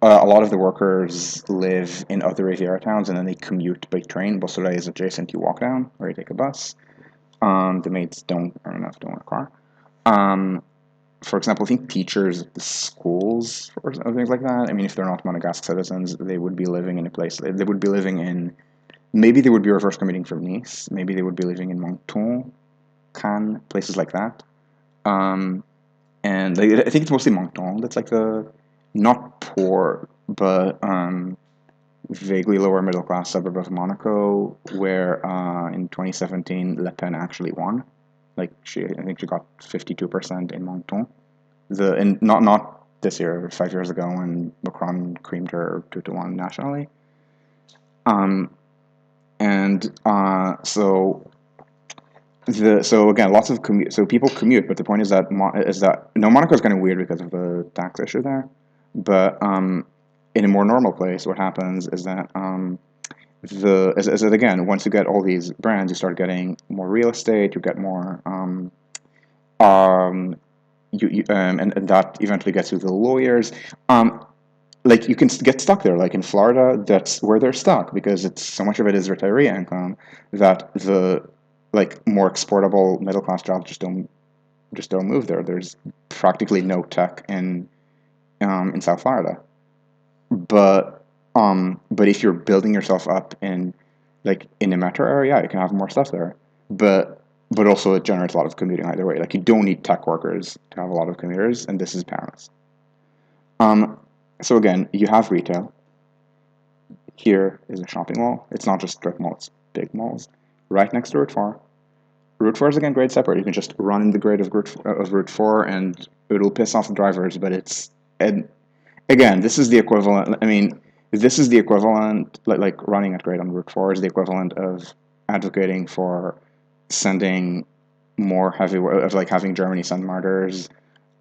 a lot of the workers live in other Riviera towns and then they commute by train. Beausoleil is adjacent. You walk down or you take a bus. The maids don't own a car. For example, I think teachers at the schools or things like that. I mean, if they're not Monegasque citizens, they would be living in a place. They would be living in. Maybe they would be reverse commuting from Nice. Maybe they would be living in Menton, Cannes, places like that. And I think it's mostly Menton that's like the not poor, but vaguely lower middle class suburb of Monaco, where in 2017 Le Pen actually won. Like I think she got 52% in Menton. And not this year, 5 years ago when Macron creamed her 2-1 nationally. And so again, lots of commute. So people commute, but the point is that Monaco is kind of weird because of the tax issue there. But in a more normal place, what happens is that again, once you get all these brands, you start getting more real estate. You get more and that eventually gets you the lawyers. Like you can get stuck there. Like in Florida, that's where they're stuck because it's so much of it is retiree income that the like more exportable middle class jobs just don't move there. There's practically no tech in South Florida, but if you're building yourself up in like in a metro area, yeah, you can have more stuff there. But also it generates a lot of commuting either way. Like you don't need tech workers to have a lot of commuters, and this is Paris. So again, you have retail. Here is a shopping mall. It's not just strip malls, it's big malls. Right next to Route 4. Route 4 is again grade separate. You can just run in the grade of Route 4 and it'll piss off the drivers, but it's. And again, this is the equivalent. I mean, this is the equivalent, like running at grade on Route 4 is the equivalent of advocating for sending more heavy, of like having Germany send martyrs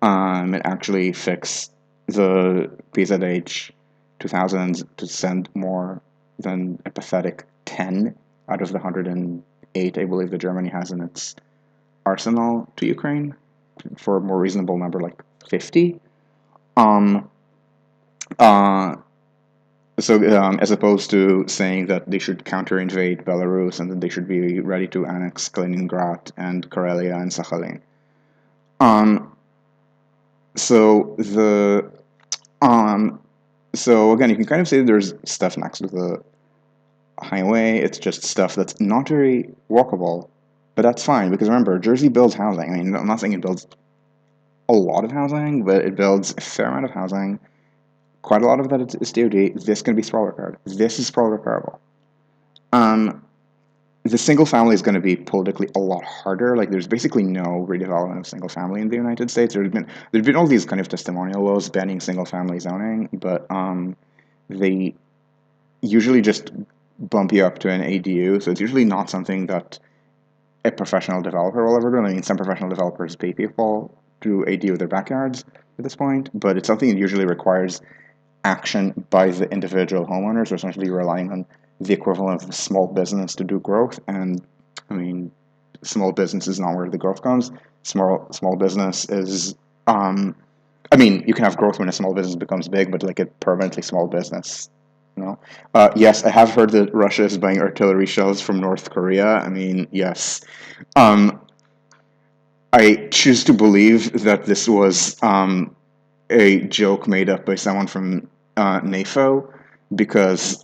and actually fix the PZH 2000s to send more than a pathetic 10 out of the 108, I believe, that Germany has in its arsenal to Ukraine for a more reasonable number like 50. Um, uh, as opposed to saying that they should counter-invade Belarus and that they should be ready to annex Kaliningrad and Karelia and Sakhalin. Um, so the um, so again, you can kind of say that there's stuff next to the highway. It's just stuff that's not very walkable, but that's fine because remember, Jersey builds housing. I mean, I'm not saying it builds a lot of housing, but it builds a fair amount of housing. Quite a lot of that is DoD. This can be sprawl repaired. This is sprawl repairable. Um, the single family is going to be politically a lot harder. Like, there's basically no redevelopment of single family in the United States. There's been all these kind of testimonial laws banning single family zoning, but they usually just bump you up to an ADU. So it's usually not something that a professional developer will ever do. I mean, some professional developers pay people to ADU their backyards at this point, but it's something that usually requires action by the individual homeowners, or essentially relying on the equivalent of small business to do growth. And I mean, small business is not where the growth comes. Small business is, I mean, you can have growth when a small business becomes big, but like a permanently small business, you know. Yes, I have heard that Russia is buying artillery shells from North Korea. I mean, yes. Um, I choose to believe that this was a joke made up by someone from NAFO, because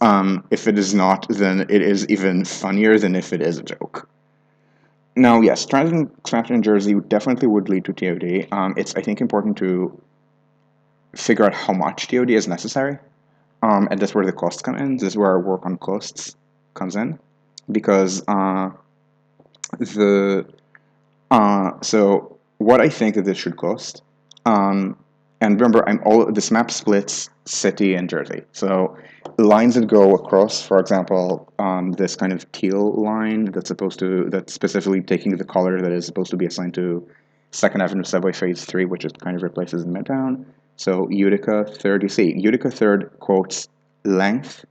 if it is not, then it is even funnier than if it is a joke. Now, yes, transit expansion in Jersey definitely would lead to TOD. It's, I think, important to figure out how much TOD is necessary, and that's where the costs come in. This is where our work on costs comes in, because the so what I think that this should cost, and remember, this map splits city and Jersey. So lines that go across, for example, this kind of teal line that's specifically taking the color that is supposed to be assigned to Second Avenue Subway Phase 3, which it kind of replaces Midtown. So Utica 3rd, you see, Utica 3rd quotes length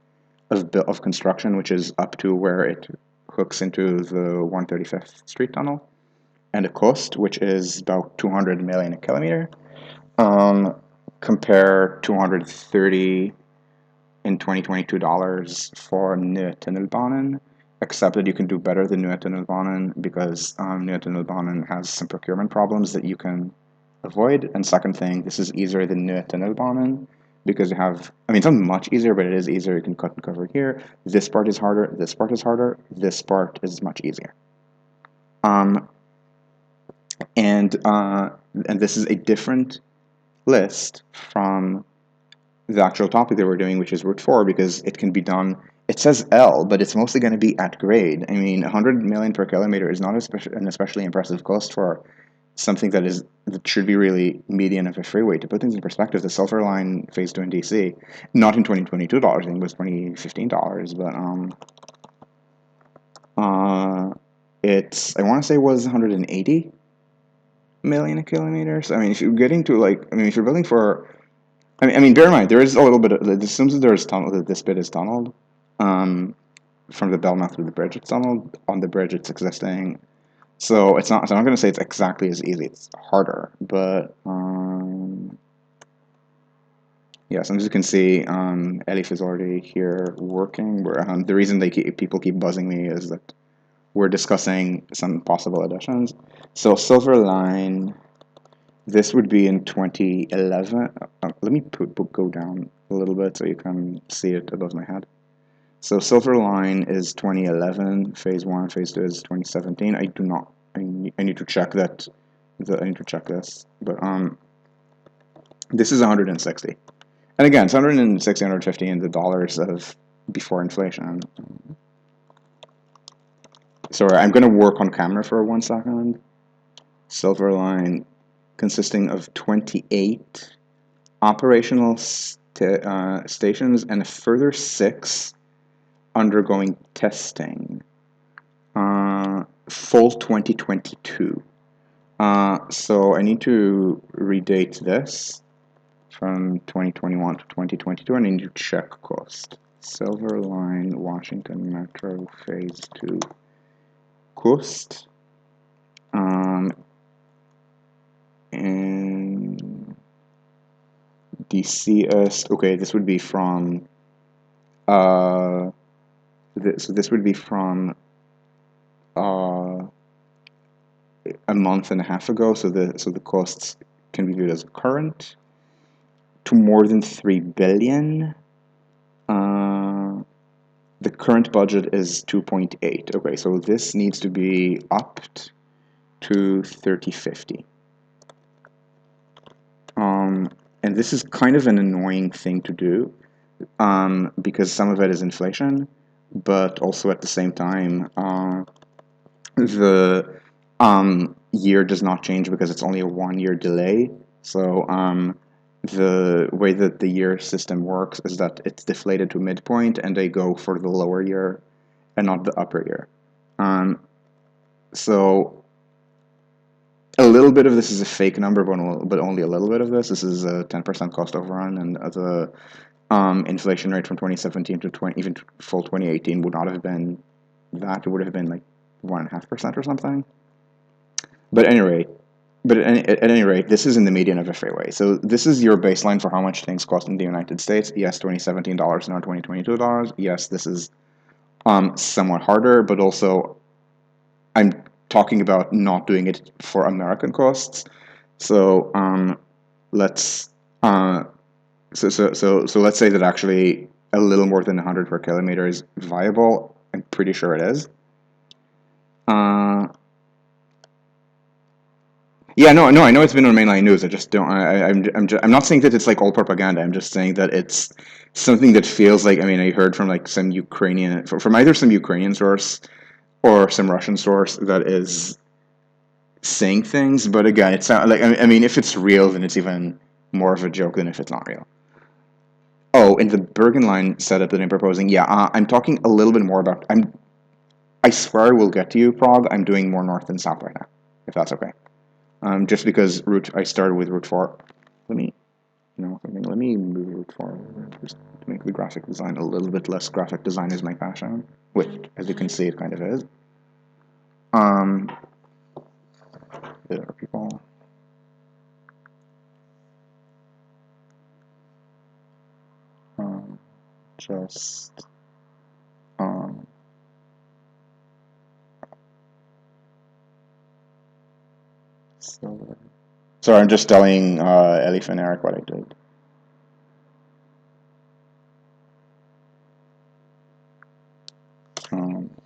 of construction, which is up to where it hooks into the 135th Street tunnel, and a cost, which is about 200 million a kilometer. Compare 230 in 2022 dollars for Nya Tunnelbanan, except that you can do better than Nya Tunnelbanan because Nya Tunnelbanan has some procurement problems that you can avoid. And second thing, this is easier than Nya Tunnelbanan because you have, I mean, it's not much easier, but it is easier. You can cut and cover here. This part is harder. This part is harder. This part is much easier. And this is a different list from the actual topic that we're doing, which is Route 4, because it can be done. It says L, but it's mostly going to be at grade. I mean, 100 million per kilometer is not an especially impressive cost for something that should be really median of a freeway. To put things in perspective, the Silver Line Phase 2 in DC, not in 2022 dollars, I think it was 2015 dollars, but I want to say it was 180 million a kilometer. So I mean, if you're getting to if you're building for, bear in mind there is a little bit of, it assumes that there's tunnel, that this bit is tunneled, from the Belknap to the bridge. It's tunneled on the bridge. It's existing, so it's not. So I'm not going to say it's exactly as easy. It's harder, but yes, as you can see, Elif is already here working. The reason people keep buzzing me is that we're discussing some possible additions. So Silver Line, this would be in 2011. Let me go down a little bit so you can see it above my head. So Silver Line is 2011. Phase 1, Phase 2 is 2017. I do not. I need to check that. I need to check this. But this is 160. And again, it's 160, 150 in the dollars of before inflation. Sorry, I'm going to work on camera for 1 second. Silver line consisting of 28 operational stations and a further 6 undergoing testing. Full 2022. So I need to redate this from 2021 to 2022, and I need to check cost. Silver Line, Washington Metro, Phase 2. Cost. And DCS. Okay, this would be from. So this would be from a month and a half ago. So the costs can be viewed as current. To more than 3 billion. The current budget is 2.8. Okay, so this needs to be upped to 3050. And this is kind of an annoying thing to do, because some of it is inflation, but also at the same time, the year does not change because it's only a 1 year delay. So the way that the year system works is that it's deflated to midpoint and they go for the lower year and not the upper year. So a little bit of this is a fake number, but only a little bit of this. This is a 10% cost overrun, and the inflation rate from 2017 to even full 2018 would not have been that. It would have been like 1.5% or something. But at any rate, this is in the median of a freeway. So this is your baseline for how much things cost in the United States. Yes, $2017, now $2022. Yes, this is somewhat harder, but also I'm talking about not doing it for American costs. So let's so let's say that actually a little more than 100 per kilometer is viable. I'm pretty sure it is. Yeah, no, I know it's been on mainline news. I just don't. I'm not saying that it's like all propaganda. I'm just saying that it's something that feels like. I mean, I heard from like some Ukrainian, from either some Ukrainian source or some Russian source that is saying things. But again, it's not like. I mean, if it's real, then it's even more of a joke than if it's not real. Oh, in the Bergen line setup that I'm proposing, yeah, I'm talking a little bit more about. I swear I will get to you, Prague. I'm doing more north and south right now, if that's okay. Just because I started with Route 4. Let me, let me move Route 4 just to make the graphic design a little bit less. Graphic design is my passion, which, as you can see, it kind of is. There are people. Just. So, sorry, I'm just telling Elif and Eric what I did.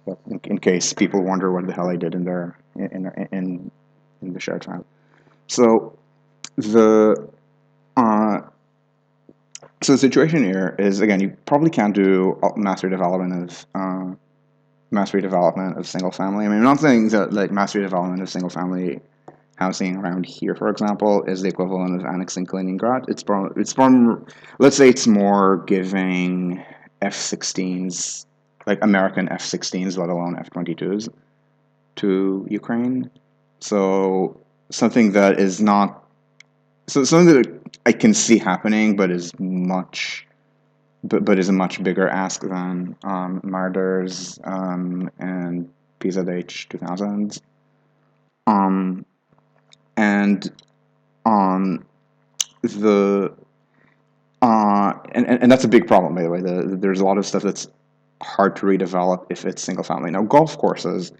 But in case people wonder what the hell I did in there in the shared file. So the so the situation here is, again, you probably can't do mass redevelopment of single family. I mean, I'm not saying that like mass redevelopment of single family housing around here, for example, is the equivalent of annexing Kaliningrad. Let's say it's more giving F-16s, like American F-16s, let alone F-22s, to Ukraine. So something that is not, so something that I can see happening, but is is a much bigger ask than Marders and PZH 2000s. And the and that's a big problem, by the way. There's a lot of stuff that's hard to redevelop if it's single family. Now, golf courses,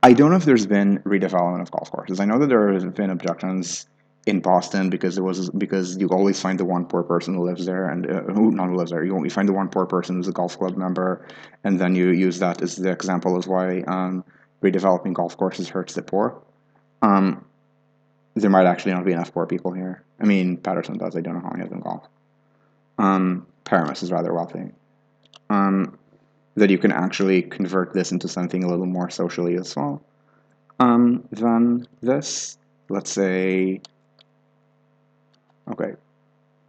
I don't know if there's been redevelopment of golf courses. I know that there have been objections in Boston because you always find the one poor person who lives there, and who lives there. You find the one poor person who's a golf club member, and then you use that as the example as why redeveloping golf courses hurts the poor. There might actually not be enough poor people here. I mean, Patterson does. I don't know how many of them golf. Paramus is rather wealthy. that you can actually convert this into something a little more socially useful than this. Let's say, okay,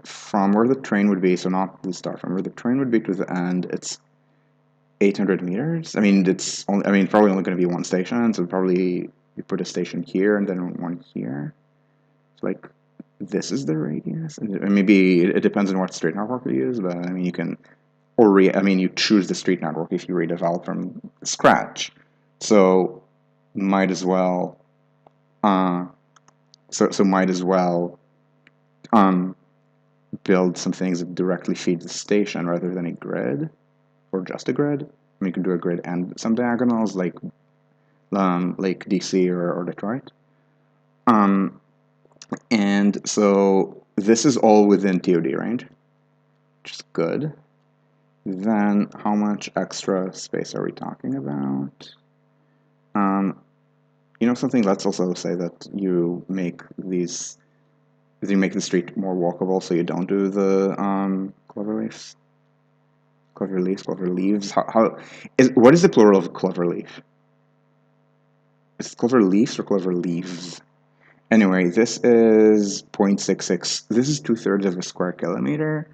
from where the train would be, so not the start, from where the train would be to the end, it's 800 meters. I mean, it's only, I mean, probably only going to be one station, so probably you put a station here and then one here. So like, this is the radius, and maybe it depends on what street network you use, but I mean, you can, I mean, you choose the street network if you redevelop from scratch. So might as well, uh, so might as well um, build some things that directly feed the station rather than a grid or just a grid. I mean, you can do a grid and some diagonals like DC or Detroit. And so this is all within TOD range, which is good. Then how much extra space are we talking about? You know something, let's also say that you make these, you make the street more walkable, so you don't do the clover leaves. Clover leaves, clover leaves. What is the plural of clover leaf? Is it clover leaves or clover leaves? Anyway, this is 0.66. This is 2/3 of a square kilometer.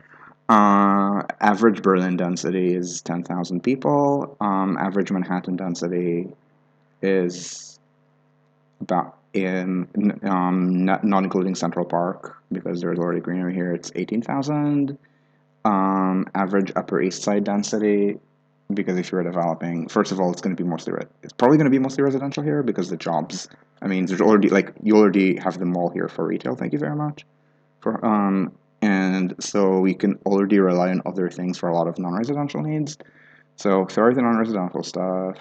Average Berlin density is 10,000 people. Average Manhattan density is about not including Central Park because there's already greenery here. It's 18,000. Average Upper East Side density, because if you're developing, first of all, it's going to be it's probably going to be mostly residential here because the jobs. I mean, there's already you already have the mall here for retail. Thank you very much. And so we can already rely on other things for a lot of non-residential needs. So sorry, the non-residential stuff.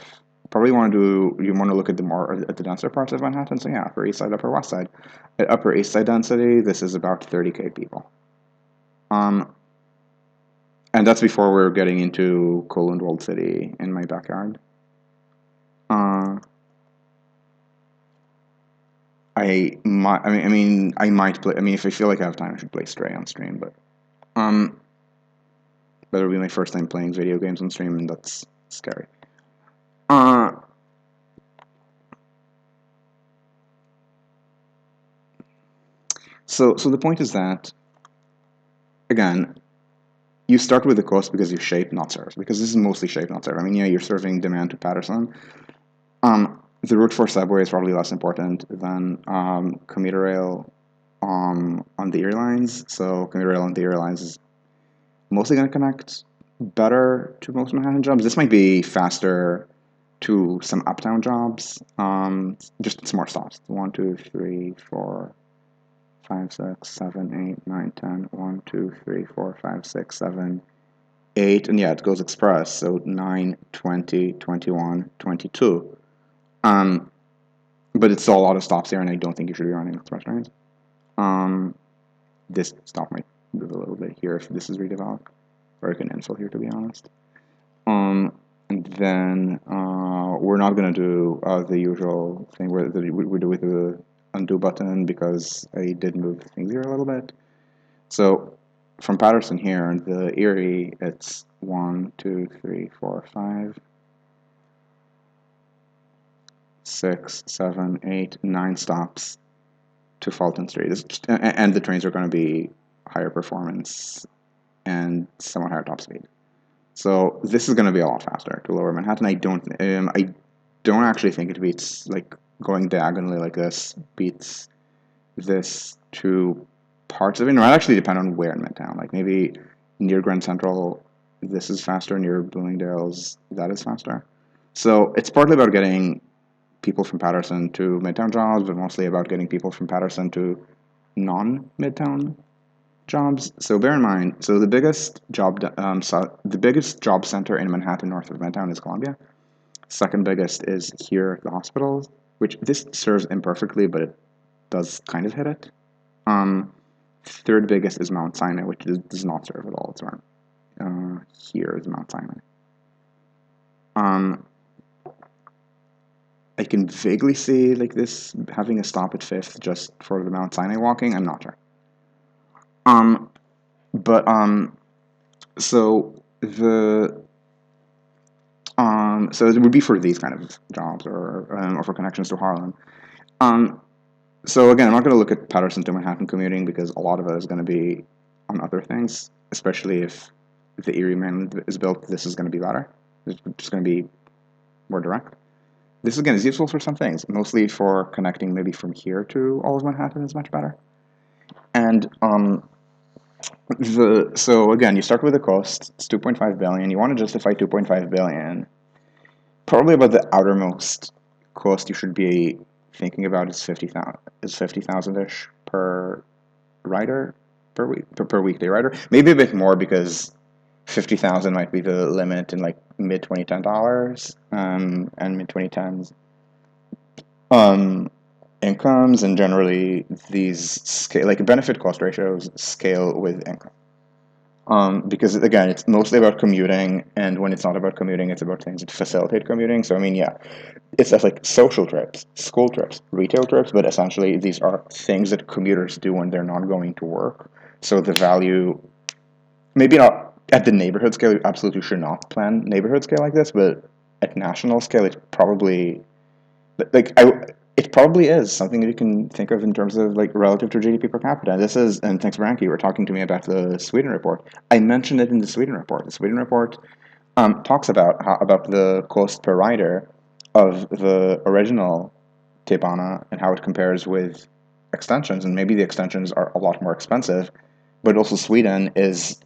Probably want to do. You want to look at the denser parts of Manhattan. So yeah, Upper East Side, Upper West Side. At Upper East Side density, this is about 30K people. And that's before we're getting into Coland World City in my backyard. I might play. I mean, if I feel like I have time, I should play Stray on stream. But that'll be my first time playing video games on stream, and that's scary. So the point is that, again, you start with the cost because you shape, not serve. Because this is mostly shape, not serve. I mean, yeah, you're serving demand to Patterson. The route for subway is probably less important than commuter rail on the Erie lines. So commuter rail on the Erie lines is mostly going to connect better to most Manhattan jobs. This might be faster to some uptown jobs. Just some more stops. 1, 2, 3, 4, 5, 6, 7, 8, 9, 10. 1, 2, 3, 4, 5, 6, 7, 8. And yeah, it goes express. So 9, 20, 21, 22. But it's still a lot of stops here, and I don't think you should be running express trains. This stop might move a little bit here if this is redeveloped, or I can infill here, to be honest. And then we're not going to do the usual thing where we do with the undo button because I did move things here a little bit. So from Patterson here, the Erie, it's 1, 2, 3, 4, 5, 6, 7, 8, 9 stops to Fulton Street. And the trains are going to be higher performance and somewhat higher top speed. So this is going to be a lot faster to Lower Manhattan. I don't actually think it beats, like, going diagonally like this beats this to parts of it. No, it actually depend on where in Midtown. Like maybe near Grand Central, this is faster. Near Bloomingdale's, that is faster. So it's partly about getting people from Patterson to Midtown jobs, but mostly about getting people from Patterson to non-Midtown jobs. So bear in mind, so the biggest job center in Manhattan north of Midtown is Columbia. Second biggest is here at the hospitals, which this serves imperfectly, but it does kind of hit it. Third biggest is Mount Sinai, which does not serve at all. It's around here is Mount Sinai. I can vaguely see like this having a stop at Fifth just for the Mount Sinai walking. I'm not sure. So the So it would be for these kind of jobs or for connections to Harlem. Um, so again, I'm not going to look at Patterson to Manhattan commuting because a lot of it is going to be on other things, especially if the Erie Mainland is built. This is going to be better. It's just going to be more direct. This again is useful for some things, mostly for connecting maybe from here to all of Manhattan is much better. And so again, you start with the cost. It's 2.5 billion. You want to justify 2.5 billion. Probably about the outermost cost you should be thinking about is 50,000 ish per rider per week per weekday rider. Maybe a bit more because 50,000 might be the limit in like mid 2010 dollars and mid 2010s um, incomes, and generally these scale like benefit cost ratios scale with income. Because again, it's mostly about commuting, and when it's not about commuting, it's about things that facilitate commuting. So I mean, yeah, it's stuff like social trips, school trips, retail trips, but essentially these are things that commuters do when they're not going to work. So the value, maybe not at the neighborhood scale, you absolutely should not plan neighborhood scale like this, but at national scale, it's probably like it probably is something that you can think of in terms of like relative to GDP per capita. This is, and thanks, Frankie, you were talking to me about the Sweden report. I mentioned it in the Sweden report. The Sweden report talks about about the cost per rider of the original Tebana and how it compares with extensions, and maybe the extensions are a lot more expensive, but also Sweden is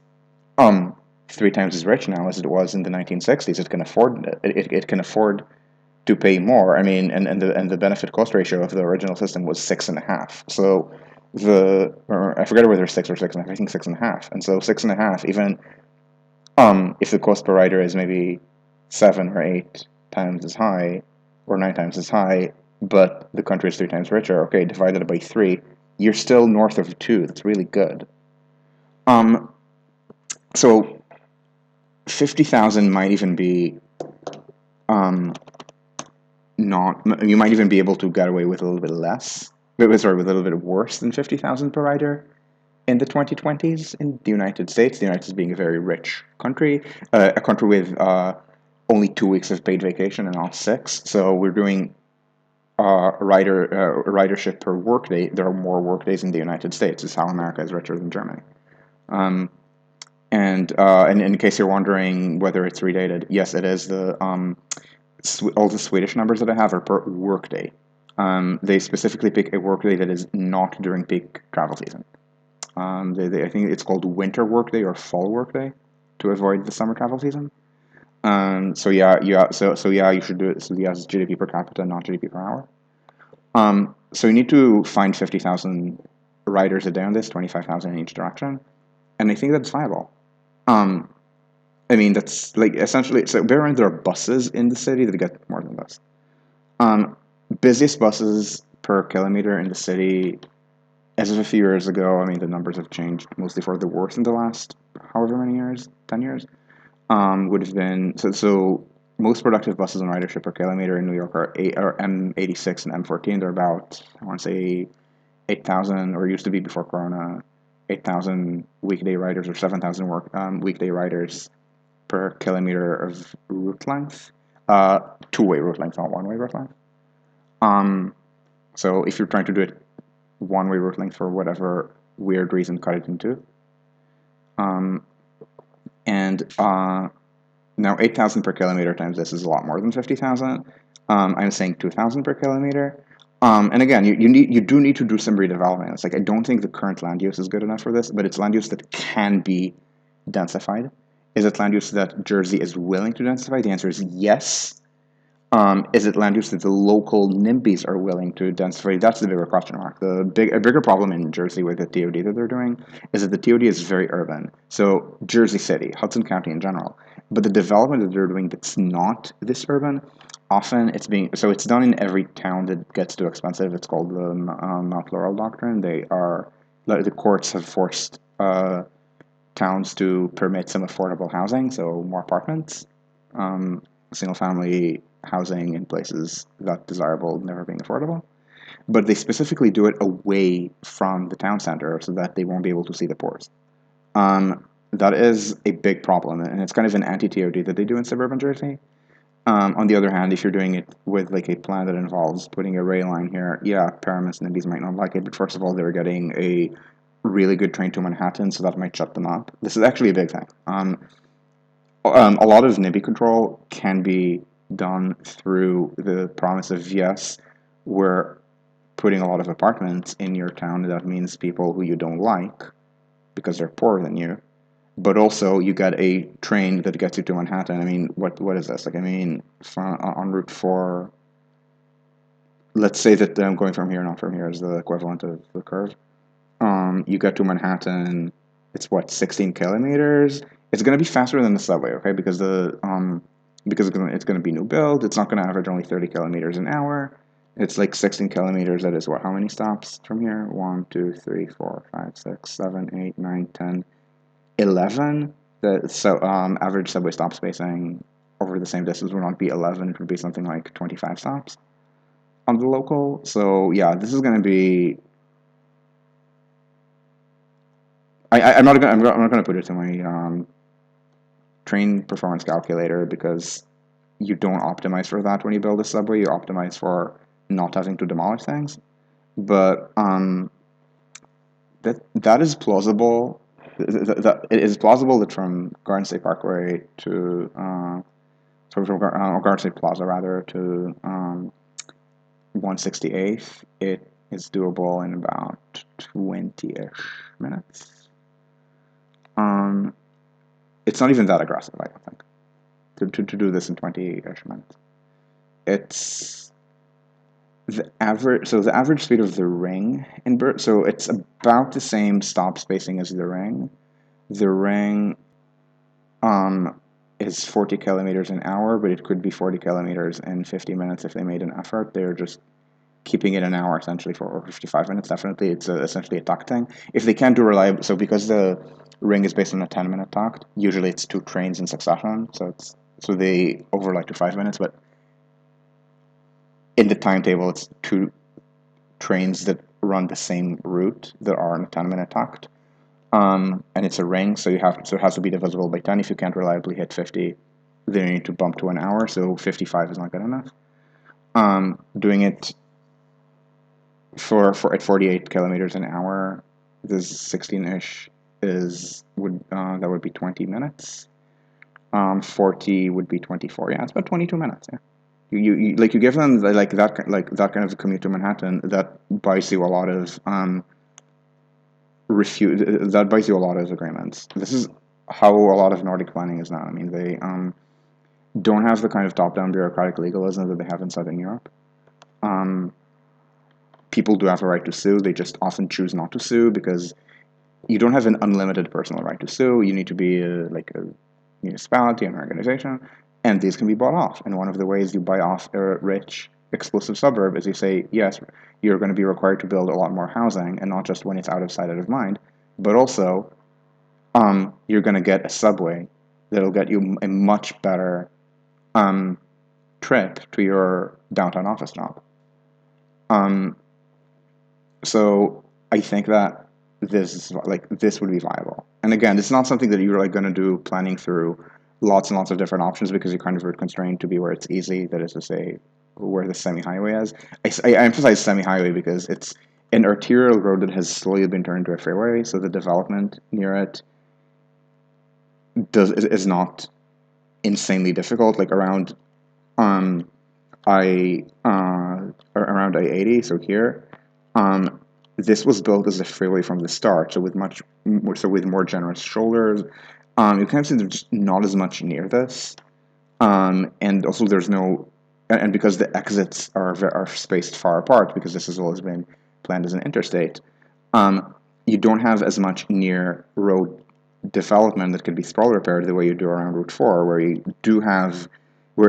um 3 times as rich now as it was in the 1960s. It can afford it can afford to pay more. I mean, and the benefit cost ratio of the original system was 6.5. So or I forget whether 6 or 6.5. I think 6.5. And so 6.5, even if the cost per rider is maybe 7 or 8 times as high, or 9 times as high, but the country is 3 times richer. Okay, divided by 3, you're still north of 2. That's really good. Um, so 50,000 might even be um, not. You might even be able to get away with a little bit less. Sorry, with a little bit worse than 50,000 per rider in the 2020s in the United States. The United States being a very rich country, a country with only 2 weeks of paid vacation and not 6. So we're doing ridership per workday. There are more workdays in the United States. Is how America is richer than Germany. Um, and in case you're wondering whether it's redated, yes, it is. All the Swedish numbers that I have are per workday. They specifically pick a workday that is not during peak travel season. I think it's called winter workday or fall workday to avoid the summer travel season. So yeah, you should do it. So yeah, it's GDP per capita, not GDP per hour. So you need to find 50,000 riders a day on this, 25,000 in each direction, and I think that's viable. Um, I mean, that's like essentially. So bear in mind there are buses in the city that get more than this. Um, Busiest buses per kilometer in the city, as of a few years ago. I mean, the numbers have changed mostly for the worse in the last however many years, 10 years. Would have been so. Most productive buses on ridership per kilometer in New York are M86 and M14. They're about, I want to say, 8,000, or used to be before Corona, 8,000 weekday riders or 7,000 weekday riders per kilometer of route length. Two-way route length, not one-way route length. Um, so if you're trying to do it one-way route length for whatever weird reason, cut it in two. Um, and Now 8,000 per kilometer times this is a lot more than 50,000. I'm saying 2,000 per kilometer. And again, you do need to do some redevelopment. It's like I don't think the current land use is good enough for this, but it's land use that can be densified. Is it land use that Jersey is willing to densify? The answer is yes. Is it land use that the local NIMBYs are willing to densify? That's the bigger question mark. A bigger problem in Jersey with the TOD that they're doing is that the TOD is very urban. So Jersey City, Hudson County in general. But the development that they're doing that's not this urban, often it's done in every town that gets too expensive. It's called the Mount Laurel Doctrine. The courts have forced towns to permit some affordable housing, so more apartments. Single family housing in places that desirable never being affordable. But they specifically do it away from the town center so that they won't be able to see the pores. That is a big problem, and it's kind of an anti-TOD that they do in suburban Jersey. On the other hand, if you're doing it with like a plan that involves putting a rail line here, yeah, Paramus and NIMBYs might not like it, but first of all, they're getting a really good train to Manhattan, so that might shut them up. This is actually a big thing. A lot of NIMBY control can be done through the promise of, yes, we're putting a lot of apartments in your town. That means people who you don't like because they're poorer than you, but also you get a train that gets you to Manhattan. I mean, what is this? Like, I mean, on Route 4, let's say that I'm going from here, not from here, is the equivalent of the curve. You get to Manhattan, it's what, 16 kilometers? It's going to be faster than the subway, okay? Because it's going to be new build. It's not going to average only 30 kilometers an hour. It's like 16 kilometers. That is what? How many stops from here? 1, 2, 3, 4, 5, 6, 7, 8, 9, 10, 11. Average subway stop spacing over the same distance would not be 11. It would be something like 25 stops on the local. So yeah, this is going to be. I'm not gonna put it to my train performance calculator because you don't optimize for that when you build a subway. You optimize for not having to demolish things. But that is plausible. That it is plausible that from Garden State Parkway to Garden State Plaza rather to 168th, it is doable in about 20-ish minutes. It's not even that aggressive, I don't think, to do this in 20-ish minutes. It's the average. So the average speed of the ring in so it's about the same stop spacing as the ring. The ring is 40 kilometers an hour, but it could be 40 kilometers in 50 minutes if they made an effort. They're just keeping it an hour essentially for 55 minutes. Definitely, it's essentially a tuck thing. If they can't do reliable, so because the ring is based on a 10-minute tuck, usually it's 2 trains in succession. So they overlap to 5 minutes, but in the timetable, it's 2 trains that run the same route that are on a 10-minute tuck. And it's a ring, so it has to be divisible by 10. If you can't reliably hit 50, then you need to bump to an hour. So 55 is not good enough. Doing it for at 48 kilometers an hour, this 16-ish that would be 20 minutes. 40 would be 24. Yeah, it's about 22 minutes. Yeah. You give them like that kind of a commute to Manhattan, that buys you a lot of agreements. This is how a lot of Nordic planning is now. I mean, they don't have the kind of top-down bureaucratic legalism that they have in Southern Europe. People do have a right to sue. They just often choose not to sue because you don't have an unlimited personal right to sue. You need to be like a municipality, an organization, and these can be bought off. And one of the ways you buy off a rich, exclusive suburb is you say, yes, you're going to be required to build a lot more housing, and not just when it's out of sight, out of mind, but also you're going to get a subway that'll get you a much better trip to your downtown office job. So I think that this would be viable. And again, it's not something that you're like going to do planning through lots and lots of different options because you're kind of route constrained to be where it's easy. That is to say, where the semi-highway is. I emphasize semi-highway because it's an arterial road that has slowly been turned into a freeway. So the development near it is not insanely difficult. Like around around I-80, so here. This was built as a freeway from the start, so with more generous shoulders. You kind of see there's just not as much near this, and also there's no, and because the exits are spaced far apart, because this has always been planned as an interstate, you don't have as much near road development that could be sprawl repaired the way you do around Route 4, where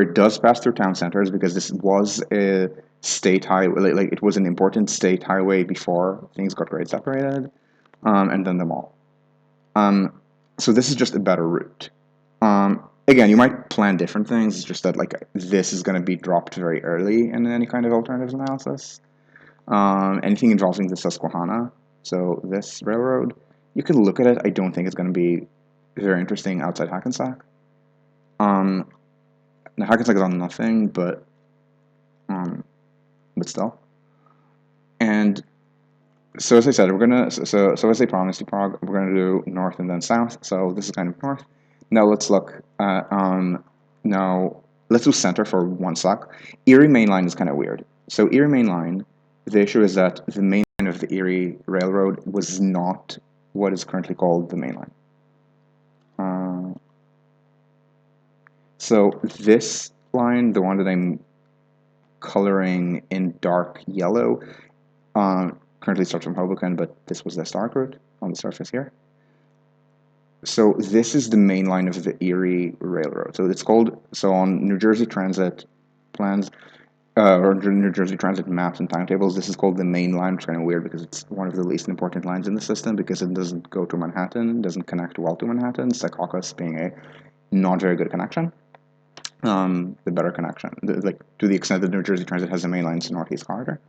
it does pass through town centers, because this was a state highway, like it was an important state highway before things got grade separated, and then the mall. So this is just a better route. Again, you might plan different things. It's just that like this is going to be dropped very early in any kind of alternatives analysis. Anything involving the Susquehanna, so this railroad, you can look at it. I don't think it's going to be very interesting outside Hackensack. Now Hackensack is on nothing, but still. And so as I said, we're gonna so as I promised you, Prague, we're gonna do north and then south. So this is kind of north. Now let's look at now let's do center for one sec. Erie Main Line is kind of weird. So Erie Main Line, the issue is that the main line of the Erie Railroad was not what is currently called the main line. So this line, the one that I'm coloring in dark yellow, currently starts from Hoboken, but this was the start route on the surface here. So this is the main line of the Erie Railroad. So it's called, so on New Jersey Transit plans, or New Jersey Transit maps and timetables, this is called the main line, which is kind of weird because it's one of the least important lines in the system because it doesn't go to Manhattan, doesn't connect well to Manhattan, Secaucus being a not very good connection. The better connection, like to the extent that New Jersey Transit has a main line, it's the Northeast Corridor.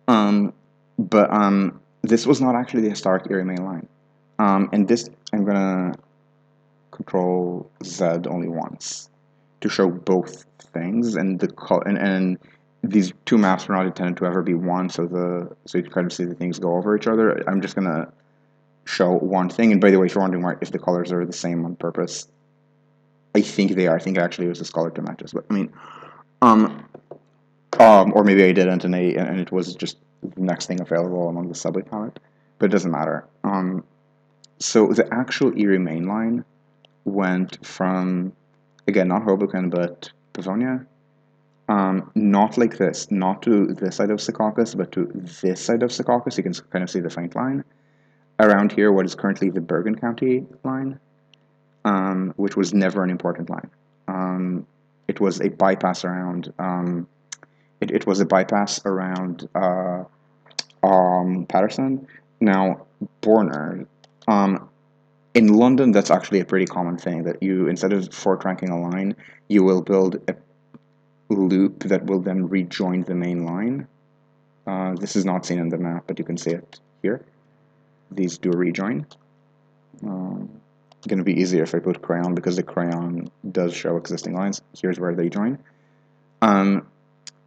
But this was not actually the historic Erie Main Line. And this, I'm gonna Control Z only once to show both things, and and these two maps were not intended to ever be one, so you can kind of see the things go over each other. I'm just gonna show one thing, and by the way, if you're wondering why, if the colors are the same on purpose, I think they are. I think I actually used this color to match this, but I mean, or maybe I didn't, and it was just the next thing available among the subway palette, but it doesn't matter. So the actual Erie Main Line went from, again, not Hoboken, but Pavonia, not like this, not to this side of Secaucus, but to this side of Secaucus. You can kind of see the faint line. Around here, what is currently the Bergen County line, which was never an important line. It was a bypass around, it was a bypass around Patterson. Now, Borner, in London, that's actually a pretty common thing, that you, instead of fork-ranking a line, you will build a loop that will then rejoin the main line. This is not seen in the map, but you can see it here. These do rejoin. Going to be easier if I put crayon, because the crayon does show existing lines. Here's where they join. And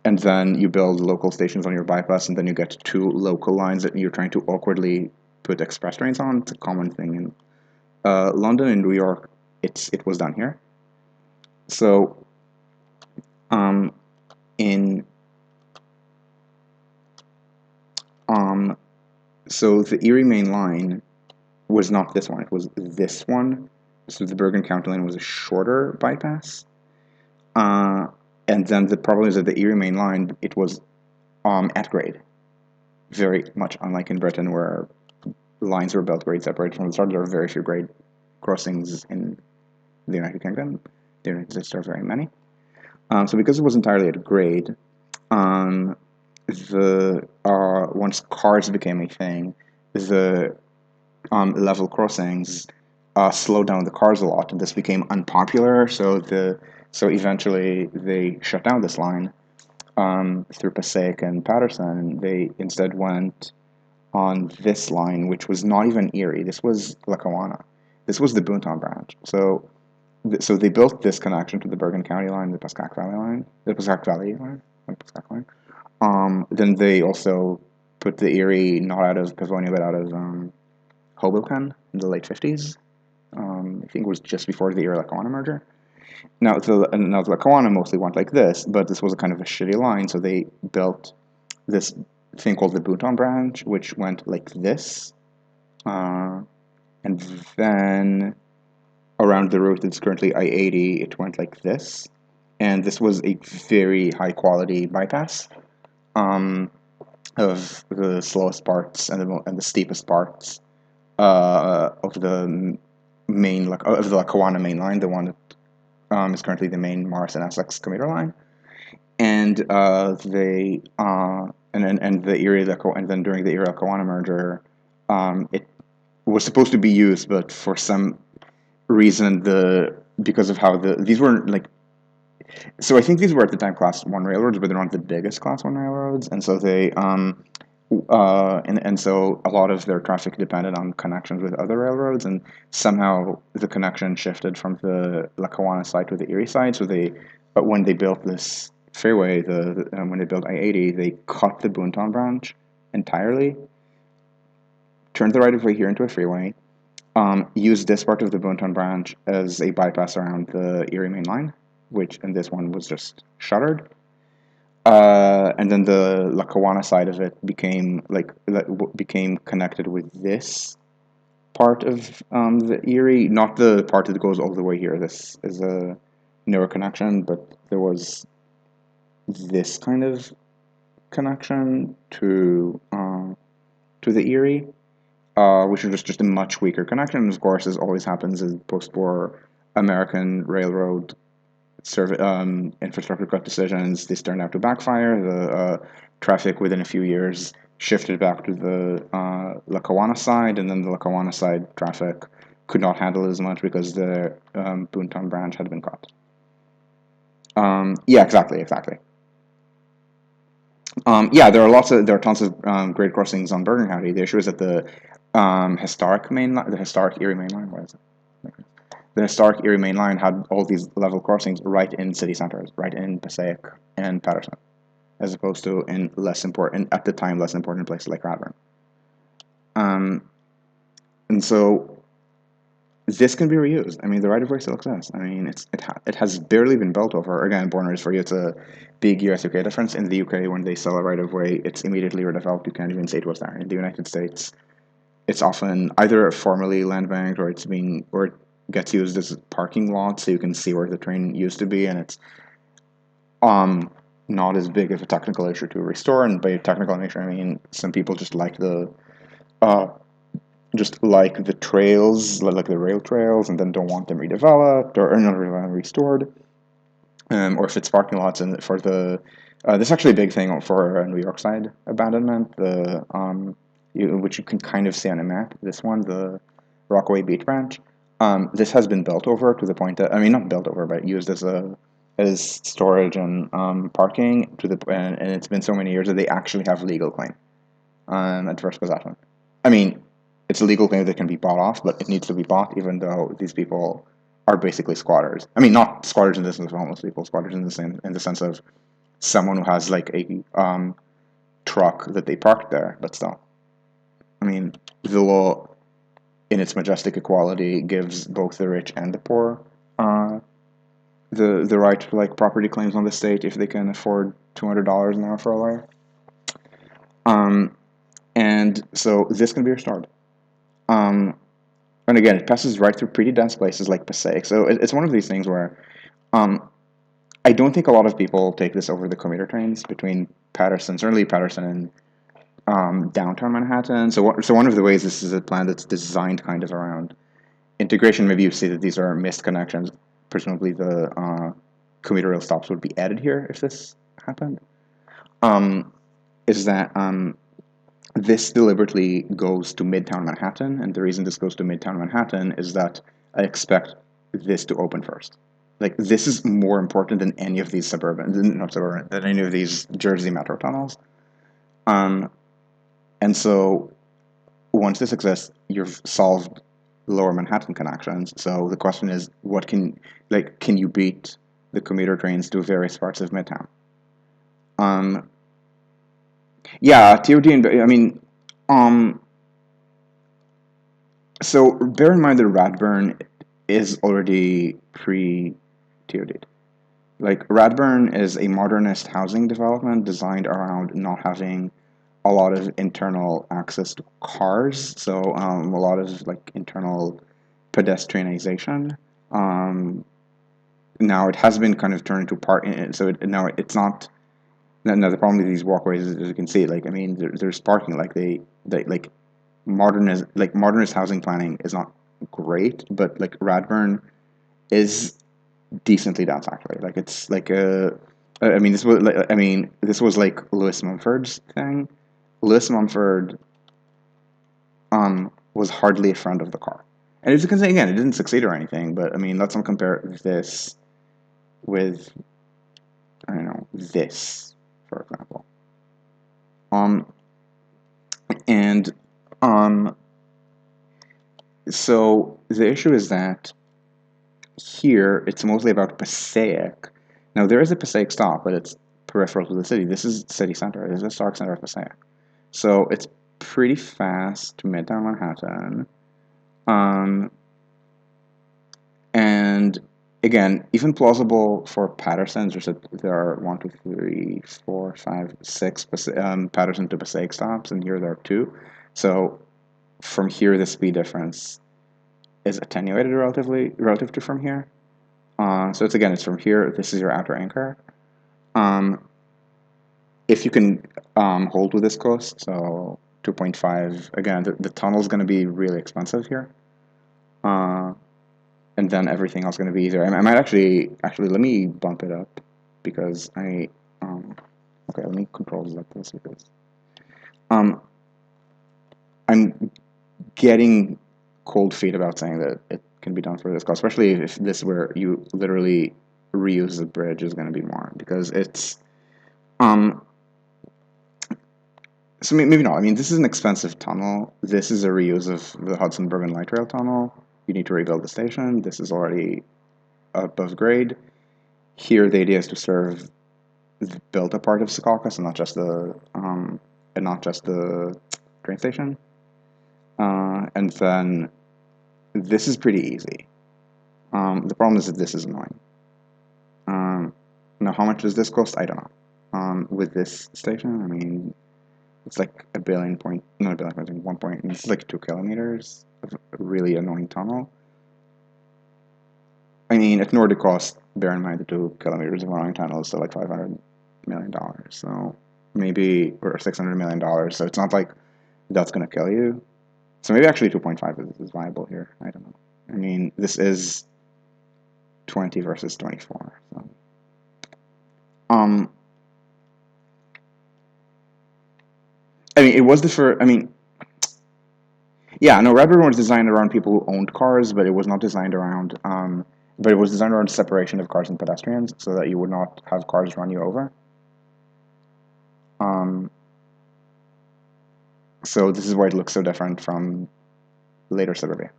then you build local stations on your bypass, and then you get two local lines that you're trying to awkwardly put express trains on. It's a common thing in London and New York. It was done here. So so the Erie Main Line was not this one, it was this one. So the Bergen County line was a shorter bypass. And then the problem is that the Erie Main Line, it was at grade. Very much unlike in Britain, where lines were built grade separated from the start. There are very few grade crossings in the United Kingdom. There are very many. So because it was entirely at grade, once cars became a thing, the level crossings slowed down the cars a lot, and this became unpopular. So eventually they shut down this line through Passaic and Patterson. They instead went on this line, which was not even Erie. This was Lackawanna. This was the Boonton branch. So they built this connection to the Bergen County line, the Pascack Valley line, then they also put the Erie not out of Pavonia, but out of Hoboken in the late 50s. I think it was just before the Erie-Lackawanna merger. Now the Lackawanna mostly went like this, but this was a kind of a shitty line, so they built this thing called the Boonton branch, which went like this. And then around the route that's currently I-80, it went like this. And this was a very high-quality bypass of the slowest parts and the steepest parts of the Lackawanna main line, the one that is currently the main Morrison-Essex commuter line. And the Erie and then during the Erie-Lackawanna merger, it was supposed to be used, but for some reason, because of how these were like, so I think these were at the time class 1 railroads, but they're not the biggest class 1 railroads, and so they and so a lot of their traffic depended on connections with other railroads, and somehow the connection shifted from the Lackawanna side to the Erie side, so they but when they built this freeway, when they built I-80, they cut the Boonton branch entirely, turned the right of way here into a freeway, used this part of the Boonton branch as a bypass around the Erie Main Line, which in this one was just shuttered. And then the Lackawanna side of it became connected with this part of the Erie, not the part that goes all the way here. This is a newer connection, but there was this kind of connection to the Erie, which is just a much weaker connection. And of course, as always happens in post-war American railroad infrastructure cut decisions, this turned out to backfire. The traffic within a few years shifted back to the Lackawanna side, and then the Lackawanna side traffic could not handle it as much because the Boonton branch had been cut. Yeah, exactly. Yeah, there are tons of grade crossings on Bergen County. The issue is that the historic Erie main line, what is it? The historic Erie main line had all these level crossings right in city centers, right in Passaic and Patterson, as opposed to in at the time, less important places like Radburn. And so this can be reused. I mean, the right of way still exists. I mean, it has barely been built over. Again, born raised for you, it's a big US-UK difference. In the UK, when they sell a right of way, it's immediately redeveloped. You can't even say it was there. In the United States, it's often either formally land banked or it gets used as a parking lot, so you can see where the train used to be, and it's not as big of a technical issue to restore. And by technical nature, I mean some people just like the trails, like the rail trails, and then don't want them redeveloped or not restored, or if it's parking lots. And for the this is actually a big thing for New York side abandonment, which you can kind of see on a map. This one, the Rockaway Beach branch, this has been built over to the point that, I mean, not built over, but used as storage and parking and it's been so many years that they actually have legal claim at first possession. I mean, it's a legal claim that can be bought off, but it needs to be bought, even though these people are basically squatters. I mean, not squatters in the sense of homeless people, squatters in the sense of someone who has like a truck that they parked there, but still. I mean, the law, in its majestic equality, gives both the rich and the poor the right to like property claims on the state if they can afford $200 an hour for a lawyer. And so this can be restored. And again, it passes right through pretty dense places like Passaic. So it's one of these things where I don't think a lot of people take this over the commuter trains between certainly Patterson and downtown Manhattan. So one of the ways this is a plan that's designed kind of around integration, maybe you see that these are missed connections. Presumably the commuter rail stops would be added here if this happened. Is that this deliberately goes to Midtown Manhattan, and the reason this goes to Midtown Manhattan is that I expect this to open first. Like, this is more important than any of these than any of these Jersey Metro tunnels. And so once this exists, you've solved lower Manhattan connections. So the question is, can you beat the commuter trains to various parts of Midtown? Yeah, TOD I mean, so bear in mind that Radburn is already pre-TOD. Like, Radburn is a modernist housing development designed around not having a lot of internal access to cars, so a lot of like internal pedestrianization. Now it has been kind of turned into now it's not. Now the problem with these walkways is, as you can see, like, I mean, there's parking. Like they like modernist housing planning is not great, but like Radburn is decently dense actually. Like, it's like I mean, this was like Lewis Mumford's thing. Lewis Mumford was hardly a friend of the car. And as you can say, again, it didn't succeed or anything, but I mean, let's not compare this with, I don't know, this, for example. And so the issue is that here it's mostly about Passaic, Now there is a Passaic stop, but it's peripheral to the city. This is city center. This is the historic center of Passaic. So it's pretty fast to Midtown Manhattan. And again, even plausible for Patterson. There are 1, 2, 3, 4, 5, 6 Patterson to Passaic stops, and here there are 2. So from here, the speed difference is attenuated relative to from here. So it's from here. This is your outer anchor. If you can hold with this cost, so 2.5. Again, the tunnel is going to be really expensive here. And then everything else is going to be easier. I might actually let me bump it up because okay, let me control this because I'm getting cold feet about saying that it can be done for this cost, especially if this where you literally reuse the bridge is going to be more because it's so maybe not. I mean, this is an expensive tunnel. This is a reuse of the Hudson Bergen Light Rail tunnel. You need to rebuild the station. This is already above grade. Here, the idea is to serve the built-up part of Secaucus and not just the train station. And then this is pretty easy. The problem is that this is annoying. Now, how much does this cost? I don't know. With this station, I mean, it's like not a billion point, 1 point, it's like 2 kilometers of a really annoying tunnel. I mean, at Nordic cost, bear in mind the 2 kilometers of annoying tunnel is still like $500 million. So maybe, or $600 million. So it's not like that's going to kill you. So maybe actually 2.5 is viable here. I don't know. I mean, this is 20 versus 24. So, I mean, it was the first. I mean, yeah, no, Red Ribbon was designed around people who owned cars, but it was not designed around. But it was designed around separation of cars and pedestrians, so that you would not have cars run you over. So this is why it looks so different from later suburbia.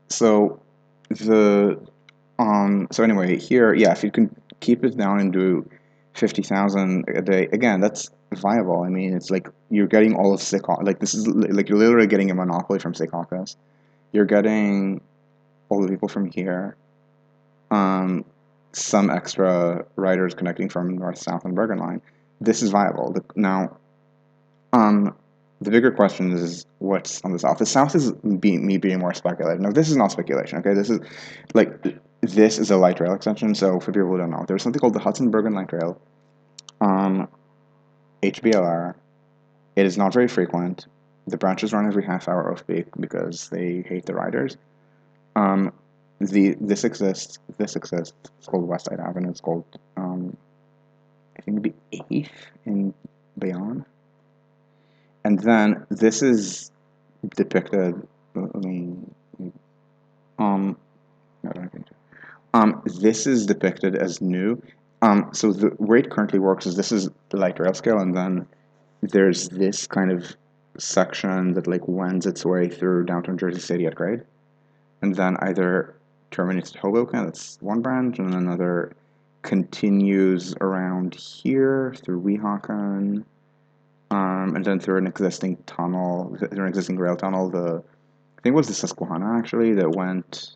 So the so anyway, here, yeah, if you can keep it down and do 50,000 a day, again, that's viable. I mean, it's like you're getting all of Secaucus. Like this is like you're literally getting a monopoly from Secaucus. You're getting all the people from here. Some extra riders connecting from north, south, and Bergen line. This is viable. Now, the bigger question is what's on the south. The south is me being more speculative. Now, this is not speculation. Okay, this is a light rail extension. So for people who don't know, there's something called the Hudson Bergen Light Rail, HBLR. It is not very frequent. The branches run every half hour off peak because they hate the riders. This exists. It's called West Side Avenue. It's called I think it'd be 8th in Bayonne. And then this is depicted. I mean, no, I don't think. This is depicted as new. So the way it currently works is this is the light rail scale, and then there's this kind of section that like wends its way through downtown Jersey City at grade, and then either terminates at Hoboken, that's one branch, and another continues around here through Weehawken, and then through an existing rail tunnel. I think it was the Susquehanna actually that went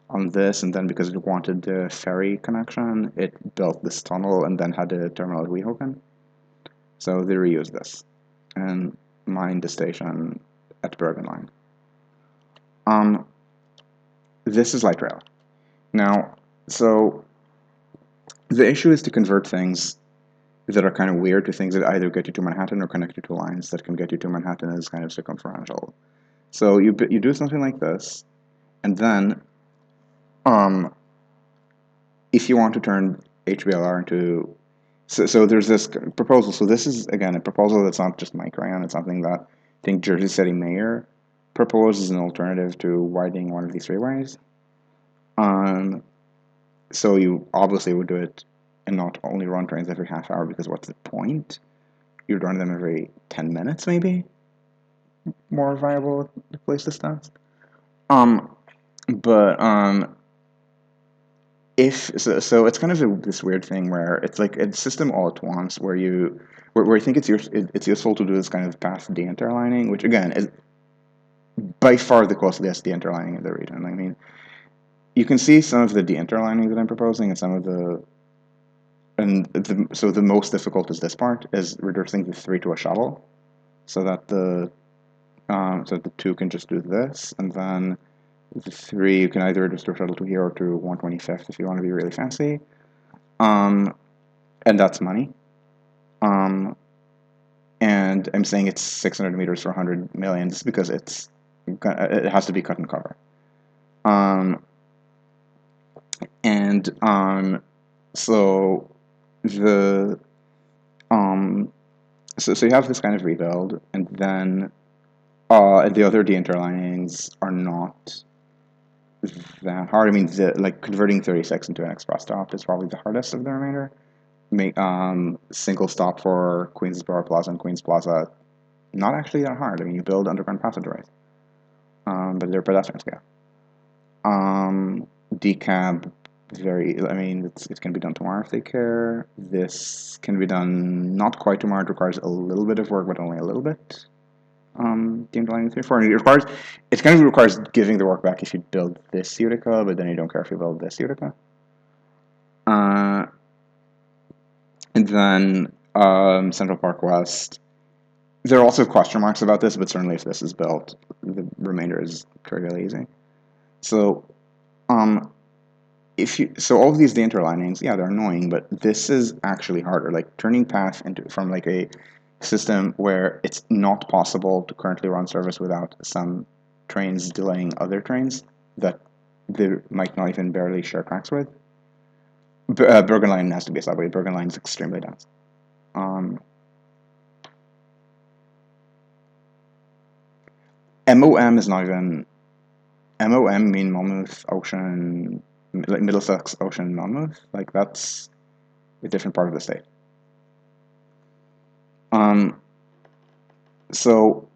on this, and then because it wanted the ferry connection, it built this tunnel and then had a terminal at Weehawken. So they reused this and mined the station at Bergen Line. This is light rail. Now, so the issue is to convert things that are kind of weird to things that either get you to Manhattan or connect you to lines that can get you to Manhattan as kind of circumferential. So you do something like this, and then if you want to turn HBLR into so there's this proposal. So this is again a proposal that's not just Mike Ryan. It's something that I think Jersey City Mayor proposes an alternative to widening one of these freeways. So you obviously would do it and not only run trains every half hour because what's the point? You'd run them every 10 minutes maybe. More viable place to start. But if so it's kind of this weird thing where it's like a system all at once where I think it's useful to do this kind of path de-interlining, which again is by far the costliest de-interlining in the region. I mean, you can see some of the de-interlining that I'm proposing and some of so the most difficult is this part, is reducing the 3 to a shuttle, so that the 2 can just do this, and then the 3 you can either reduce to a shuttle to here or to 1/25 if you want to be really fancy. And that's money. And I'm saying it's 600 meters for 100 million just because it has to be cut and cover. So the so you have this kind of rebuild, and then the other de-interlinings are not that hard. I mean, like converting 36 into an express stop is probably the hardest of the remainder. Make single stop for Queensboro Plaza and Queens Plaza, not actually that hard. I mean, you build underground passageways, but they're pedestrian scale. Decab, I mean, it can be done tomorrow if they care. This can be done not quite tomorrow. It requires a little bit of work, but only a little bit. The underlying 3-4, and it kind of requires giving the work back if you build this Utica, but then you don't care if you build this Utica. And then Central Park West. There are also question marks about this, but certainly if this is built, the remainder is trivially easy. So, all of these de-interlinings, yeah, they're annoying, but this is actually harder. Like turning path from like a system where it's not possible to currently run service without some trains delaying other trains that they might not even barely share tracks with. Bergen Line has to be a subway. Bergen Line is extremely dense. MOM is not even... MOM mean Monmouth, Ocean, like Middlesex, Ocean, Monmouth. Like that's a different part of the state. So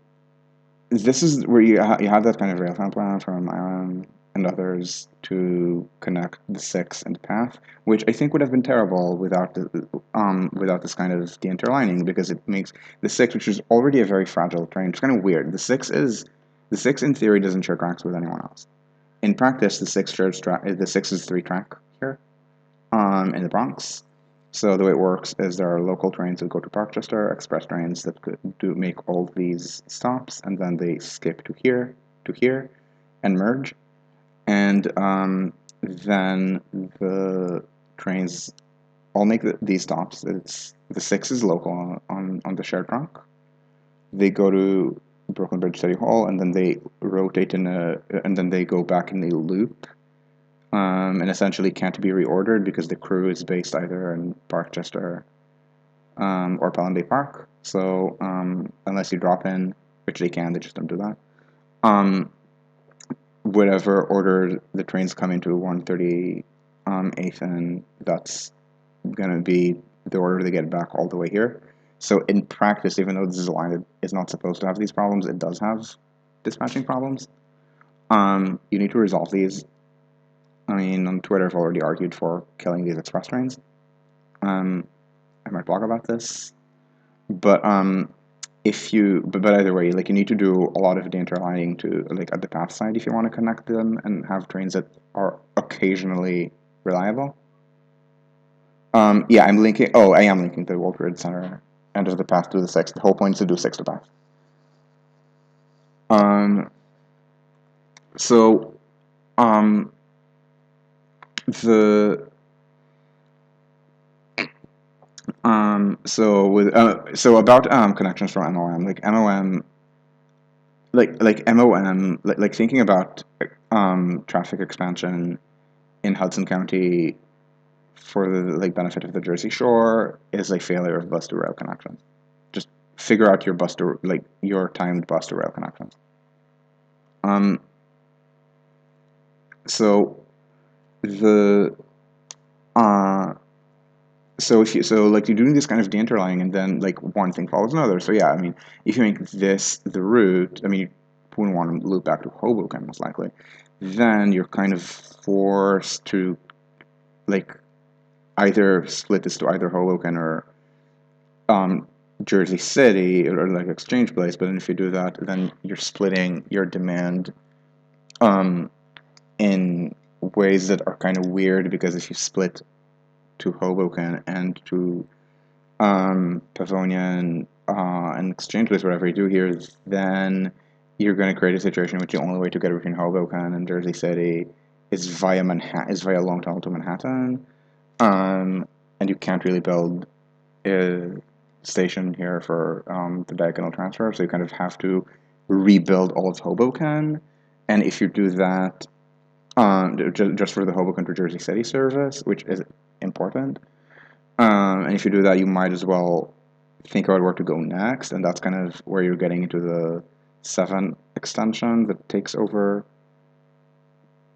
this is where you have that kind of railtown plan from IRM and others to connect the 6 and the path, which I think would have been terrible without this kind of de-interlining, because it makes the 6, which is already a very fragile train, it's kind of weird. The 6 in theory doesn't share tracks with anyone else. In practice, the 6 is 3-track here in the Bronx. So the way it works is there are local trains that go to Parkchester, express trains that do make all these stops, and then they skip to here, and merge. And then the trains all make these stops. The 6 is local on the shared trunk. They go to Brooklyn Bridge City Hall, and then they rotate and then they go back in a loop. And essentially can't be reordered because the crew is based either in Parkchester or Pelham Bay Park. So unless you drop in, which they can, they just don't do that. Whatever order the trains come into 138th, and that's going to be the order they get back all the way here. So in practice, even though this is a line that is not supposed to have these problems, it does have dispatching problems. You need to resolve these. I mean, on Twitter, I've already argued for killing these express trains. I might blog about this, but but either way, like you need to do a lot of de-interlining to like at the path side if you want to connect them and have trains that are occasionally reliable. Yeah, I'm linking. Oh, I am linking the World Trade Center end of the path to the 6. The whole point is to do 6 to path. So, the so about connections from MOM, like MOM, like thinking about traffic expansion in Hudson County for the like benefit of the Jersey Shore is a failure of bus to rail connections. Just figure out your timed bus to rail connections. So the so like you're doing this kind of de-interlining, and then like one thing follows another. So yeah, I mean, if you make this the route, I mean, you wouldn't want to loop back to Hoboken most likely. Then you're kind of forced to like either split this to either Hoboken or um, Jersey City or like Exchange Place. But then if you do that, then you're splitting your demand um, in ways that are kind of weird, because if you split to Hoboken and to Pavonia and Exchange Place, whatever you do here, then you're going to create a situation in which the only way to get between Hoboken and Jersey City is via Manhattan, is via long tunnel to Manhattan, and you can't really build a station here for the diagonal transfer, so you kind of have to rebuild all of Hoboken, and if you do that, just for the Hoboken to Jersey City service, which is important. And if you do that, you might as well think about where to go next, and that's kind of where you're getting into the 7 extension that takes over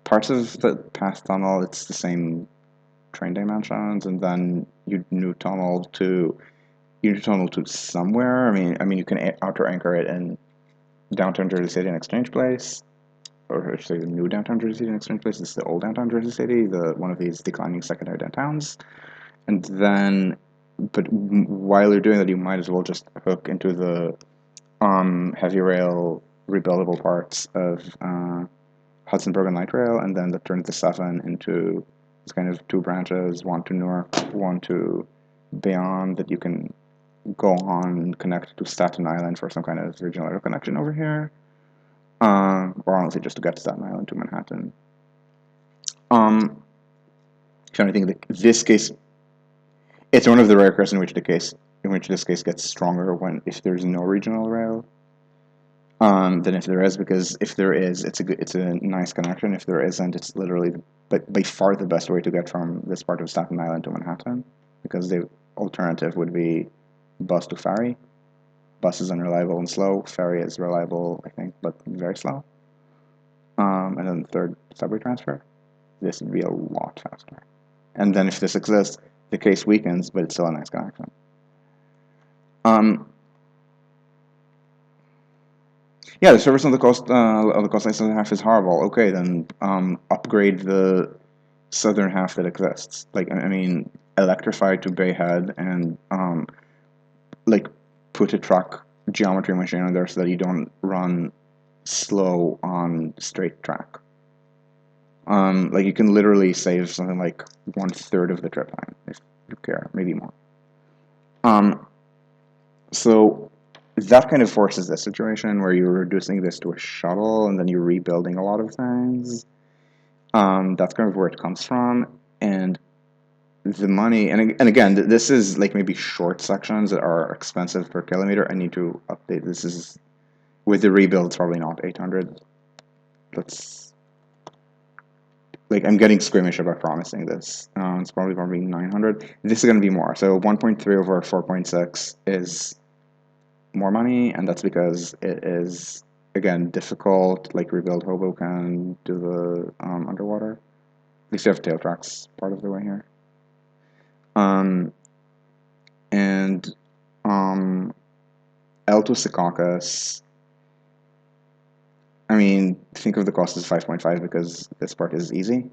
parts of the past tunnel. It's the same train dimensions, and then you new tunnel to somewhere. I mean, you can outer anchor it in downtown Jersey City and Exchange Place, or actually the new downtown Jersey City and Exchange Place. This is the old downtown Jersey City, the one of these declining secondary downtowns. And then, but while you're doing that, you might as well just hook into the heavy rail rebuildable parts of Hudson Bergen Light Rail, and then that turns the 7 into this kind of 2 branches, one to Newark, one to Bayonne, that you can go on and connect to Staten Island for some kind of regional air connection over here, or honestly just to get to Staten Island to Manhattan. Trying to think, this case, it's one of the rare cases in which this case gets stronger if there's no regional rail than if there is, because if there is, it's a nice connection. If there isn't, it's literally by far the best way to get from this part of Staten Island to Manhattan, because the alternative would be bus to ferry. Bus is unreliable and slow. Ferry is reliable, I think, but very slow. And then the third, subway transfer. This would be a lot faster. And then if this exists, the case weakens, but it's still a nice connection. Yeah, the service on the coastline southern half is horrible. Okay, then upgrade the southern half that exists. Like, I mean, electrify to Bayhead and like put a truck geometry machine on there so that you don't run slow on straight track. Like you can literally save something like 1/3 of the trip time if you care, maybe more. So that kind of forces this situation where you're reducing this to a shuttle and then you're rebuilding a lot of things. That's kind of where it comes from, and the money, and again, this is like maybe short sections that are expensive per kilometer. I need to update. This is with the rebuild, it's probably not 800. That's like I'm getting squeamish about promising this. It's probably 900. This is going to be more. So 1.3 over 4.6 is more money, and that's because it is, again, difficult. Like rebuild Hoboken, do the underwater. At least you have tail tracks part of the way here. And L to Secaucus. I mean, think of the cost as 5.5 because this part is easy.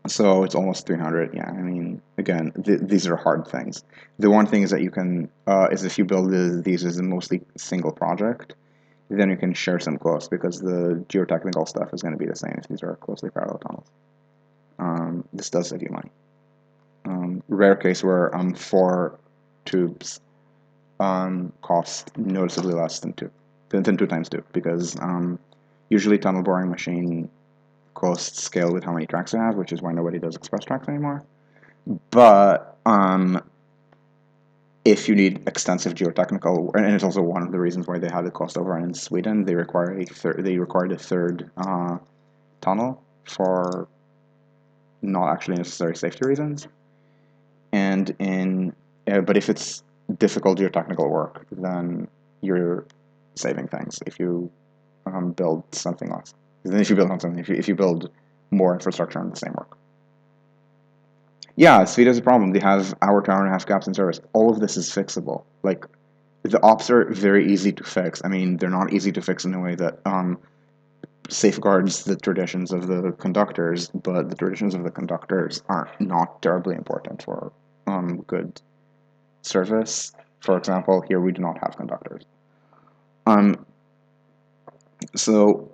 So it's almost 300. Yeah, I mean, again, these are hard things. The one thing is that you can, is if you build these as a mostly single project, then you can share some costs because the geotechnical stuff is going to be the same if these are closely parallel tunnels. This does save you money. Rare case where 4 tubes cost noticeably less than 2 times 2, because usually tunnel boring machine costs scale with how many tracks you have, which is why nobody does express tracks anymore. But if you need extensive geotechnical, and it's also one of the reasons why they had the cost overrun in Sweden, they required a third tunnel for not actually necessary safety reasons. And but if it's difficult geotechnical work, then you're saving things if you build something less. Then if you build something, if you build more infrastructure on the same work. Yeah, speed is a problem. They have hour to hour and a half gaps in service. All of this is fixable. Like, the ops are very easy to fix. I mean, they're not easy to fix in a way that safeguards the traditions of the conductors, but the traditions of the conductors are not terribly important for good service. For example, here we do not have conductors. Um, so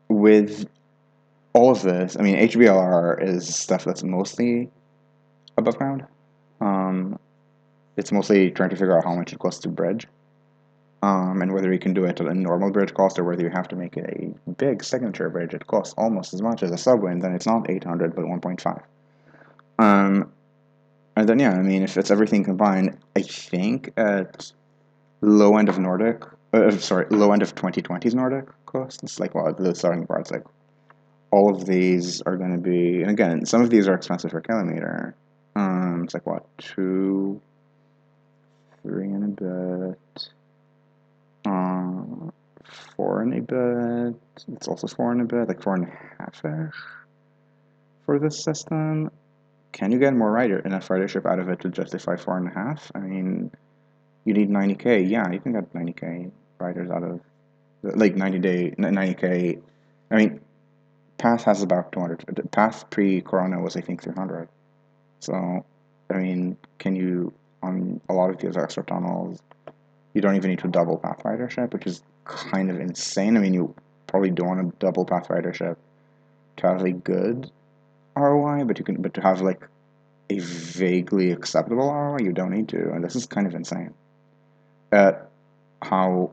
with all of this, I mean, HBLR is stuff that's mostly above ground. Um, it's mostly trying to figure out how much it costs to bridge, and whether you can do it at a normal bridge cost or whether you have to make it a big signature bridge. It costs almost as much as a subway, and then it's not 800 but 1.5. Um, and then yeah, I mean, if it's everything combined, I think at low end of Nordic, low end of 2020's Nordic cost, it's like well, the starting parts like all of these are going to be, and again, some of these are expensive per kilometer. It's like what, 2, 3 and a bit, 4 and a bit. It's also 4 and a bit, like 4.5ish for this system. Can you get more enough ridership out of it to justify 4.5? I mean, you need 90k. Yeah, you can get 90k riders out of like 90k. I mean, Path has about 200. Path pre-Corona was I think 300. So, I mean, can you on a lot of these extra tunnels? You don't even need to double path ridership, which is kind of insane. I mean, you probably don't want to double path ridership to have a good ROI, but to have like a vaguely acceptable ROI, you don't need to, and this is kind of insane. At how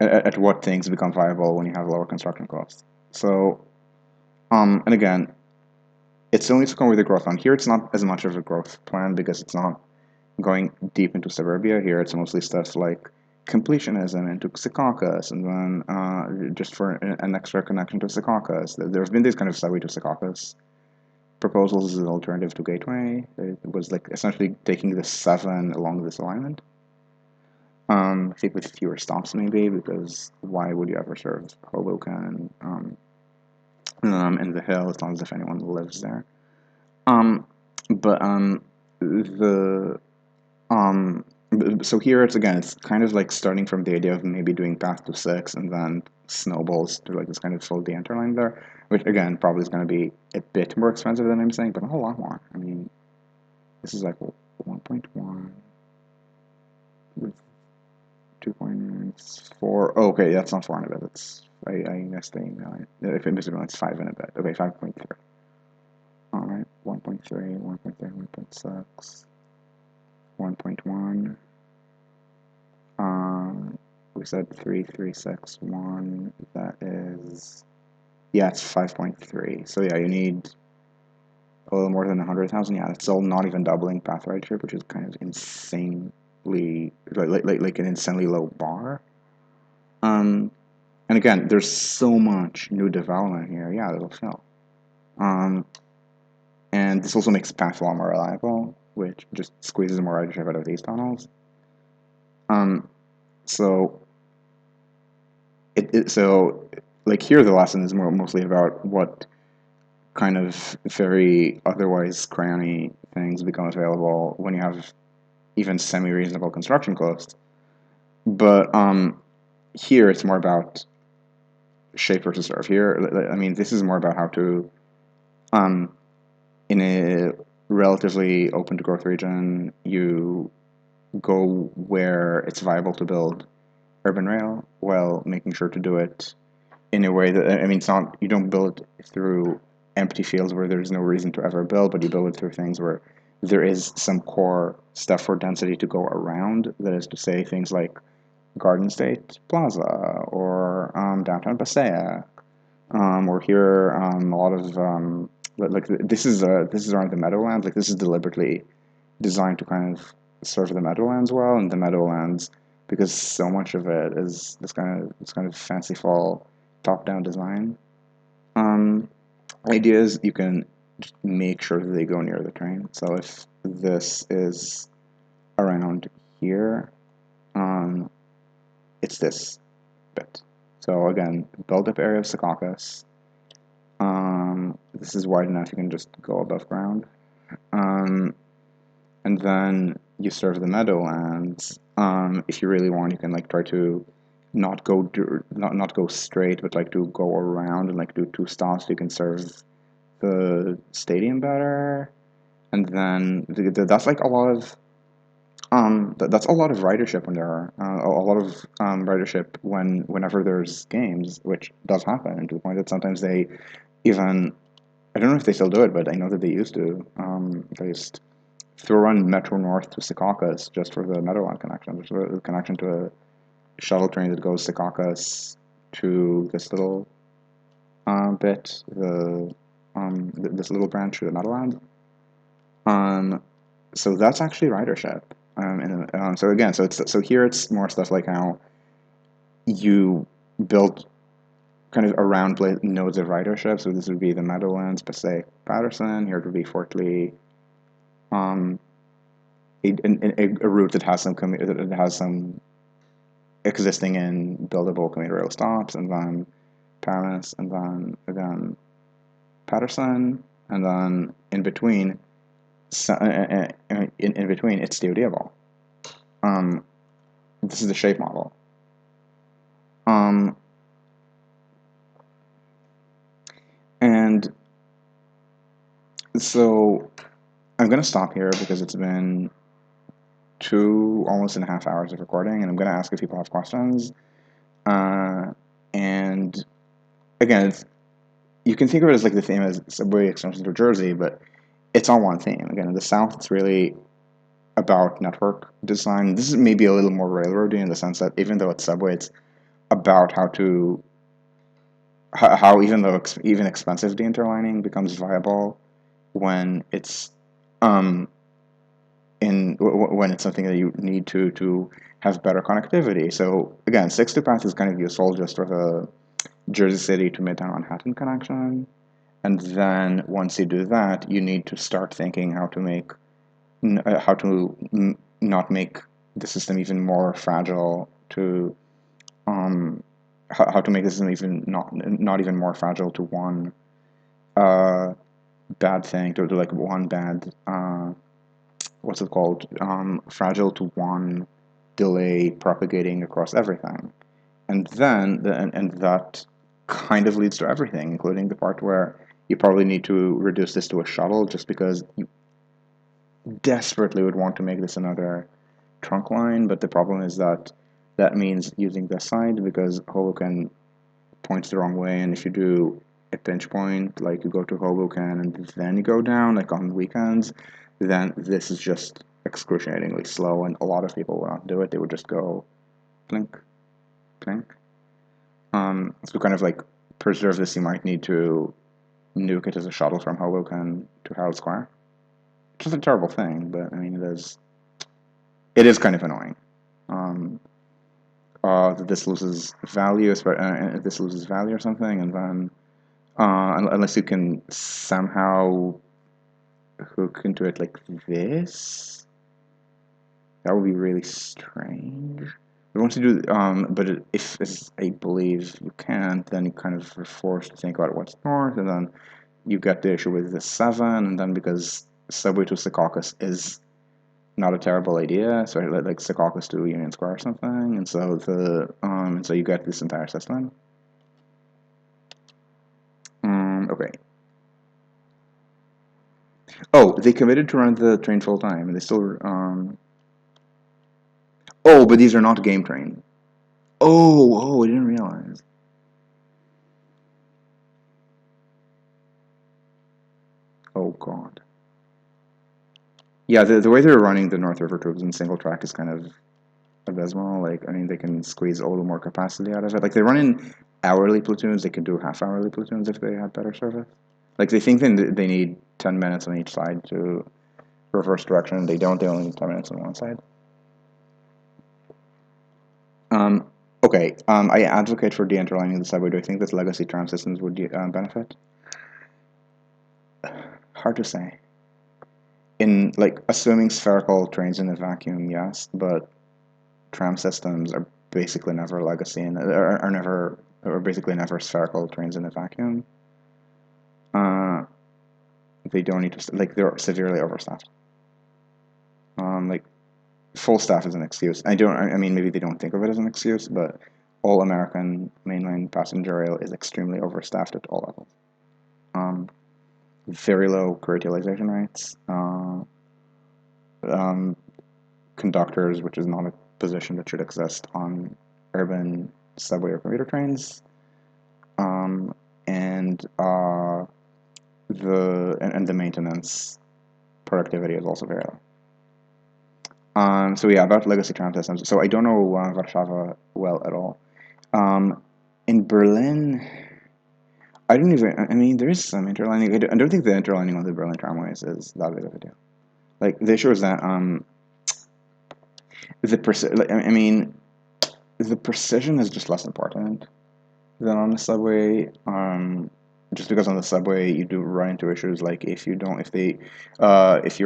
at what things become viable when you have lower construction costs. So, and again, it still needs to come with a growth plan. Here, it's not as much of a growth plan because it's not going deep into suburbia. Here, it's mostly stuff like completionism into Secaucus, and then just for an extra connection to Secaucus. There have been these kind of subway to Secaucus proposals as an alternative to Gateway. It was like essentially taking the 7 along this alignment. I think with fewer stops maybe, because why would you ever serve Hoboken and the Hill? It's not as if anyone lives there. But the so here it's kind of like starting from the idea of maybe doing path to 6 and then snowballs to like this kind of full de-enter line there, which again probably is going to be a bit more expensive than I'm saying, but not a lot more. I mean, this is like 1.1 with 2.4. Oh, okay, that's not 4 and a bit. That's I guess if it misses it's 5 and a bit. Okay, 5.3. All right, 1.3, 1.3, 1.6. 1.1. We said 3.361. That is, yeah, it's 5.3. So yeah, you need a little more than 100,000. Yeah, it's still not even doubling path ridership, which is kind of insanely like an insanely low bar. And again, there's so much new development here. Yeah, it'll fill. And this also makes path a lot more reliable, which just squeezes more ridership out of these tunnels. So so like here the lesson is mostly about what kind of very otherwise crayony things become available when you have even semi-reasonable construction costs. But here it's more about shape versus serve. Here, I mean, this is more about how to, in a relatively open to growth region, you go where it's viable to build urban rail while making sure to do it in a way that, I mean, it's not, you don't build it through empty fields where there's no reason to ever build, but you build it through things where there is some core stuff for density to go around. That is to say, things like Garden State Plaza or downtown Passaic, or here a lot of like this is around the Meadowlands. Like this is deliberately designed to kind of serve the Meadowlands well, and the Meadowlands, because so much of it is this kind of fanciful top-down design ideas. You can just make sure that they go near the train. So if this is around here, it's this bit. So again, build-up area of Secaucus. This is wide enough you can just go above ground. And then you serve the Meadowlands. If you really want, you can like try to not go straight, but like to go around and like do two stops. You can serve the stadium better, and then that's like a lot of that's a lot of ridership when there are a lot of ridership whenever there's games, which does happen, and to the point that sometimes they even I don't know if they still do it, but I know that they used to. They used to run Metro North to Secaucus just for the Meadowland connection, just for the connection to a shuttle train that goes Secaucus to this little bit, this little branch of the Meadowland. Um, so that's actually ridership. So again, so here it's more stuff like how you build kind of around nodes of ridership. So this would be the Meadowlands, Passaic, Patterson. Here it would be Fort Lee. Um, a route that has some existing and buildable commuter rail stops, and then Paris, and then again Patterson, and then in between, in between, it's Deodable. Um, this is the shape model. Um, and so I'm going to stop here because it's been almost and a half hours of recording, and I'm going to ask if people have questions. And again, you can think of it as like the theme as subway extension to Jersey, but it's all one theme. Again, in the South, it's really about network design. This is maybe a little more railroady in the sense that even though it's subway, it's about how even though even expensive deinterlining becomes viable when it's when it's something that you need to have better connectivity. So again, 6 path is kind of useful just for the Jersey City to Midtown Manhattan connection. And then once you do that, you need to start thinking how to not make the system even more fragile to how to make the system even not even more fragile to one bad thing to like one bad what's it called fragile to one delay propagating across everything, and then and that kind of leads to everything, including the part where you probably need to reduce this to a shuttle just because you desperately would want to make this another trunk line, but the problem is that that means using this side because Hoboken points the wrong way, and if you do a pinch point, like you go to Hoboken and then you go down, like on weekends, then this is just excruciatingly slow, and a lot of people would not do it. They would just go blink, blink. So kind of like preserve this, you might need to nuke it as a shuttle from Hoboken to Herald Square. Which is a terrible thing, but I mean it is kind of annoying. That this loses value, this loses value or something, and then unless you can somehow hook into it like this, that would be really strange. But once you do, if as I believe you can't, then you kind of are forced to think about what's north, and then you get the issue with the 7, and then because subway to Secaucus is not a terrible idea, so like Secaucus to Union Square or something, and so you get this entire system. Okay. Oh, they committed to run the train full time, and they still. Oh, but these are not game train. Oh, I didn't realize. Oh God. Yeah, the way they're running the North River troops in single track is kind of abysmal. Like, I mean, they can squeeze a little more capacity out of it. Like, they run in hourly platoons. They could do half-hourly platoons if they had better service. Like, they think they need 10 minutes on each side to reverse direction. They don't. They only need 10 minutes on one side. Okay. I advocate for de-interlining the subway. Do I think that legacy tram systems would benefit? Hard to say. In like assuming spherical trains in a vacuum, yes, but tram systems are basically never legacy and are basically never spherical trains in a vacuum. They don't need to like they're severely overstaffed. Like full staff is an excuse. I mean maybe they don't think of it as an excuse, but all American mainline passenger rail is extremely overstaffed at all levels. Um, Very low crew utilization rates. Um, Conductors, which is not a position that should exist on urban subway or commuter trains. Um, and the maintenance productivity is also very low. So yeah, about legacy tram systems. So I don't know Warszawa well at all. In Berlin, I don't even. I mean, there is some interlining. I don't think the interlining on the Berlin tramways is that big of a deal. Like the issue is that I mean, the precision is just less important than on the subway. Just because on the subway you do run into issues like if you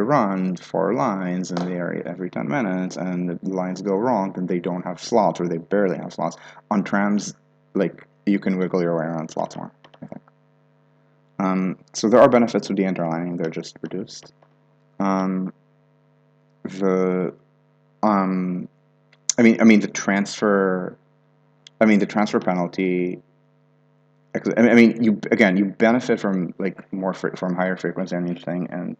run 4 lines and they are every 10 minutes and the lines go wrong, then they don't have slots or they barely have slots. On trams, like you can wiggle your way around slots more, I think. So there are benefits of the interlining; they're just reduced. Um, the I mean the transfer. I mean the transfer penalty. I mean, you benefit from like from higher frequency on each thing, and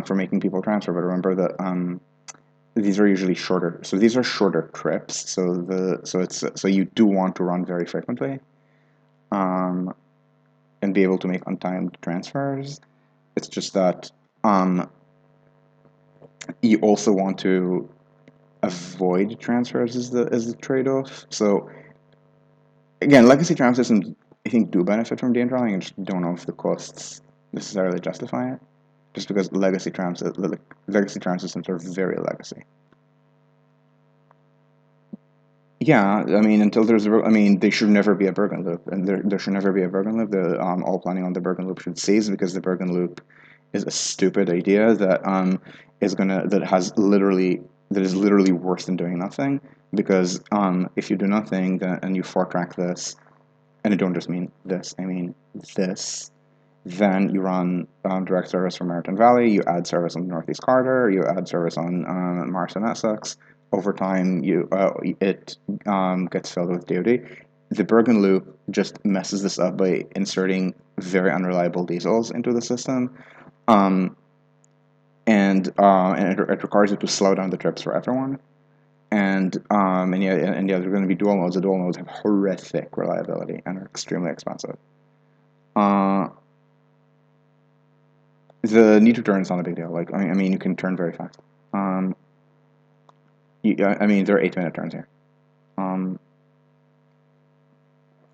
for making people transfer. But remember that these are usually shorter. So these are shorter trips. So you do want to run very frequently, um, and be able to make untimed transfers. It's just that you also want to avoid transfers is the trade off. So again, legacy tram systems I think do benefit from data drawing. I just don't know if the costs necessarily justify it. Just because legacy tram systems are very legacy. Yeah, I mean, I mean, they should never be a Bergen loop, and there should never be a Bergen loop. The all planning on the Bergen loop should cease because the Bergen loop is a stupid idea that that is literally worse than doing nothing. Because if you do nothing and you four track this, and I don't just mean this, I mean this, then you run direct service from Merton Valley, you add service on the Northeast Corridor, you add service on Mars and Essex. Over time, it gets filled with DoD. The Bergen Loop just messes this up by inserting very unreliable diesels into the system, and it requires you to slow down the trips for everyone. And yeah, there's going to be dual modes. The dual modes have horrific reliability and are extremely expensive. The need to turn is not a big deal. Like I mean, you can turn very fast. I mean, there are 8-minute turns here.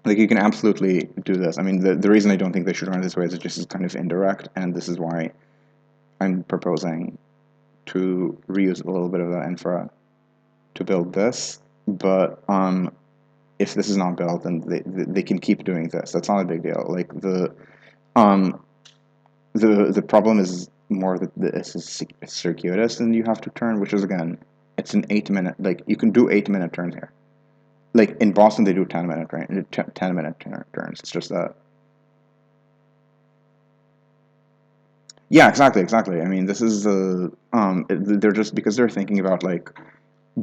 Like you can absolutely do this. I mean, the reason I don't think they should run this way is it just is kind of indirect, and this is why I'm proposing to reuse a little bit of that infra to build this. But if this is not built, then they can keep doing this. That's not a big deal. Like the problem is more that this is circuitous and you have to turn, which is again, it's an 8-minute. Like you can do 8-minute turns here. Like in Boston, they do 10-minute turns. It's just that. Yeah, exactly. I mean, this is they're just because they're thinking about like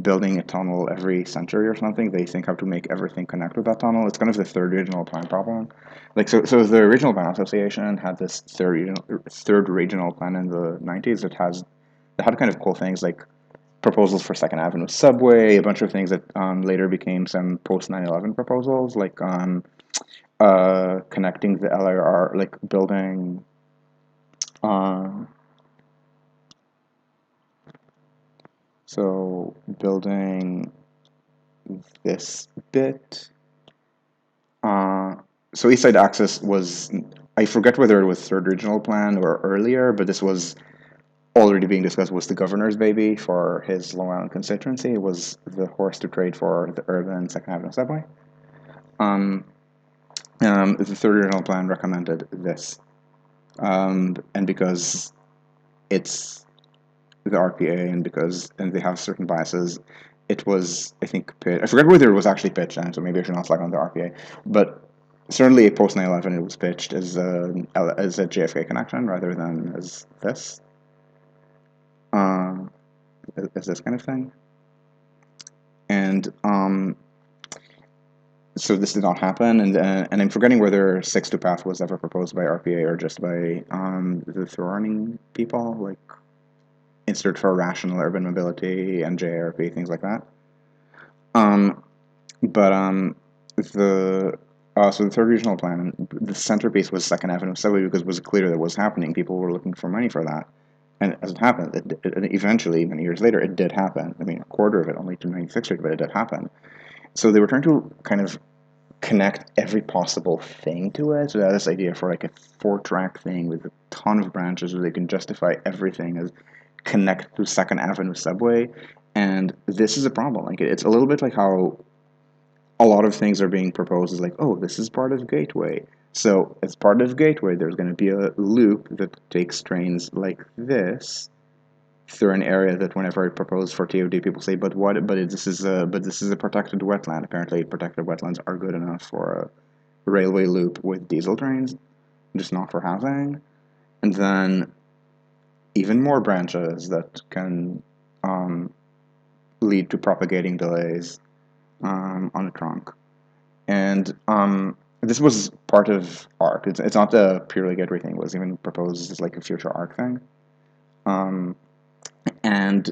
building a tunnel every century or something. They think how to make everything connect with that tunnel. It's kind of the third regional plan problem. Like so the Regional Plan Association had this third regional plan in the 90s. It had kind of cool things like proposals for Second Avenue subway, a bunch of things that later became some post 9/11 proposals, like connecting the LIR, like building. Um, so building this bit. So East Side Access was, I forget whether it was third regional plan or earlier, but this was already being discussed, was the governor's baby for his Long Island constituency. It was the horse to trade for the urban Second Avenue subway. The third regional plan recommended this. And because it's the RPA and they have certain biases, it was, I think, I forget whether it was actually pitched, and so maybe I should not slag on the RPA, but certainly post 9/11 it was pitched as a JFK connection rather than as this, as this kind of thing. And so this did not happen, and I'm forgetting whether 6-2 path was ever proposed by RPA or just by the Thorning people, like Institute for Rational Urban Mobility and JRP, things like that. Um, but the so the third regional plan, the centerpiece was Second Avenue subway because it was clear that was happening. People were looking for money for that, and as it happened, eventually, many years later, it did happen. I mean, a quarter of it only to 96th Street, but it did happen. So they were trying to kind of connect every possible thing to it. So they had this idea for like a 4-track thing with a ton of branches where they can justify everything as connect to Second Avenue subway. And this is a problem. Like it's a little bit like how a lot of things are being proposed as like, oh, this is part of Gateway. So as part of Gateway, there's going to be a loop that takes trains like this through an area that whenever I propose for TOD, people say, but what? But this is a protected wetland. Apparently, protected wetlands are good enough for a railway loop with diesel trains, just not for housing. And then even more branches that can lead to propagating delays on the trunk. And this was part of ARC. It's not a purely gateway thing. It was even proposed as like a future ARC thing. Um, and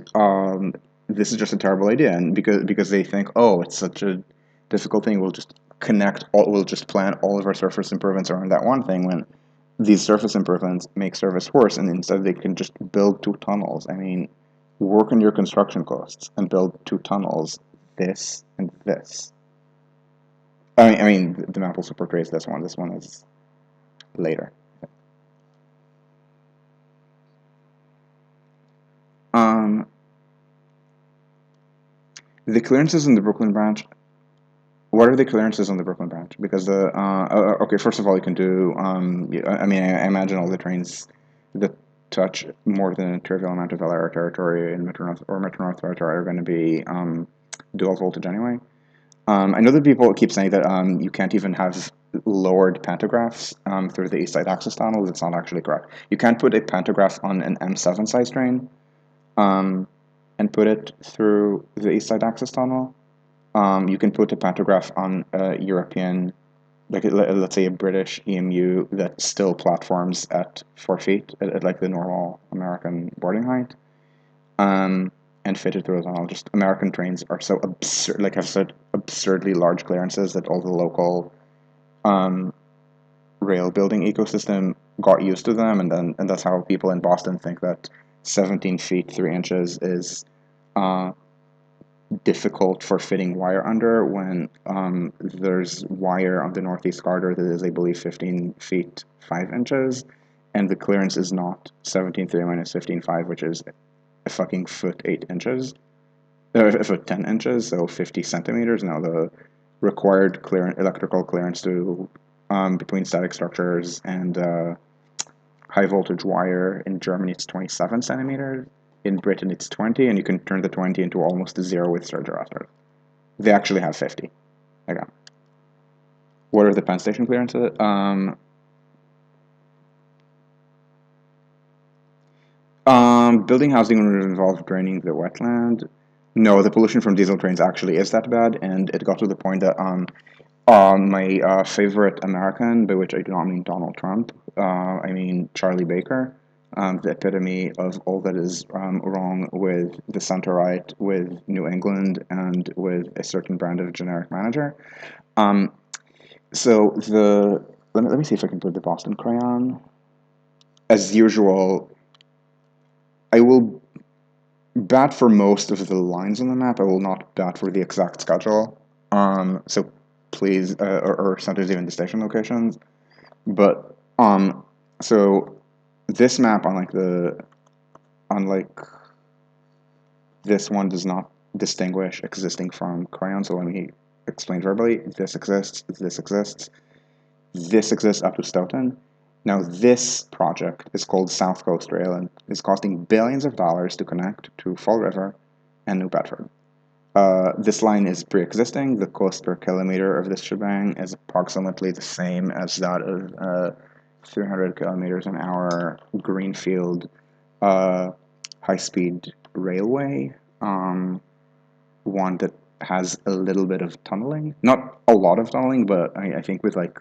this is just a terrible idea. And because they think, oh, it's such a difficult thing, we'll just plan all of our surface improvements around that one thing. When these surface improvements make service worse, and instead they can just build 2 tunnels. I mean, work on your construction costs and build 2 tunnels, this and this. I mean, the map also portrays this one. This one is later. Um, the clearances in the Brooklyn branch. What are the clearances on the Brooklyn branch? Because okay, first of all, you can do. I mean, I imagine all the trains that touch more than a trivial amount of LR territory in Metro North or Metro North territory are going to be dual voltage anyway. I know that people keep saying that you can't even have lowered pantographs through the East Side Access Tunnel. That's not actually correct. You can't put a pantograph on an M7 size train and put it through the East Side Access Tunnel. You can put a pantograph on a European, like let's say a British EMU that still platforms at 4 feet, at like the normal American boarding height. And fitted through a tunnel. Just American trains are so absurd, like have such absurdly large clearances that all the local rail building ecosystem got used to them, and that's how people in Boston think that 17 feet 3 inches is difficult for fitting wire under when there's wire on the northeast corridor that is, I believe, 15 feet 5 inches, and the clearance is not 17.3 minus 15.5, which is a fucking foot 8 inches. A foot 10 inches, so 50 centimeters. Now the required electrical clearance to between static structures and high voltage wire in Germany it's 27 centimeters. In Britain it's 20, and you can turn the 20 into almost a 0 with surge arresters. They actually have 50. Okay. What are the Penn Station clearances? Building housing would involve draining the wetland. No, the pollution from diesel trains actually is that bad, and it got to the point that my favorite American, by which I do not mean Donald Trump, I mean Charlie Baker, the epitome of all that is wrong with the center-right, with New England, and with a certain brand of generic manager. So let me see if I can put the Boston crayon. As usual, I will bat for most of the lines on the map. I will not bat for the exact schedule. So please, or sometimes even the station locations. But so this map, unlike this one, does not distinguish existing from crayon. So let me explain verbally. This exists. This exists. This exists up to Stoughton. Now, this project is called South Coast Rail and is costing billions of dollars to connect to Fall River and New Bedford. This line is pre-existing. The cost per kilometer of this shebang is approximately the same as that of 300 kilometers an hour greenfield high-speed railway, one that has a little bit of tunneling. Not a lot of tunneling, but I think with like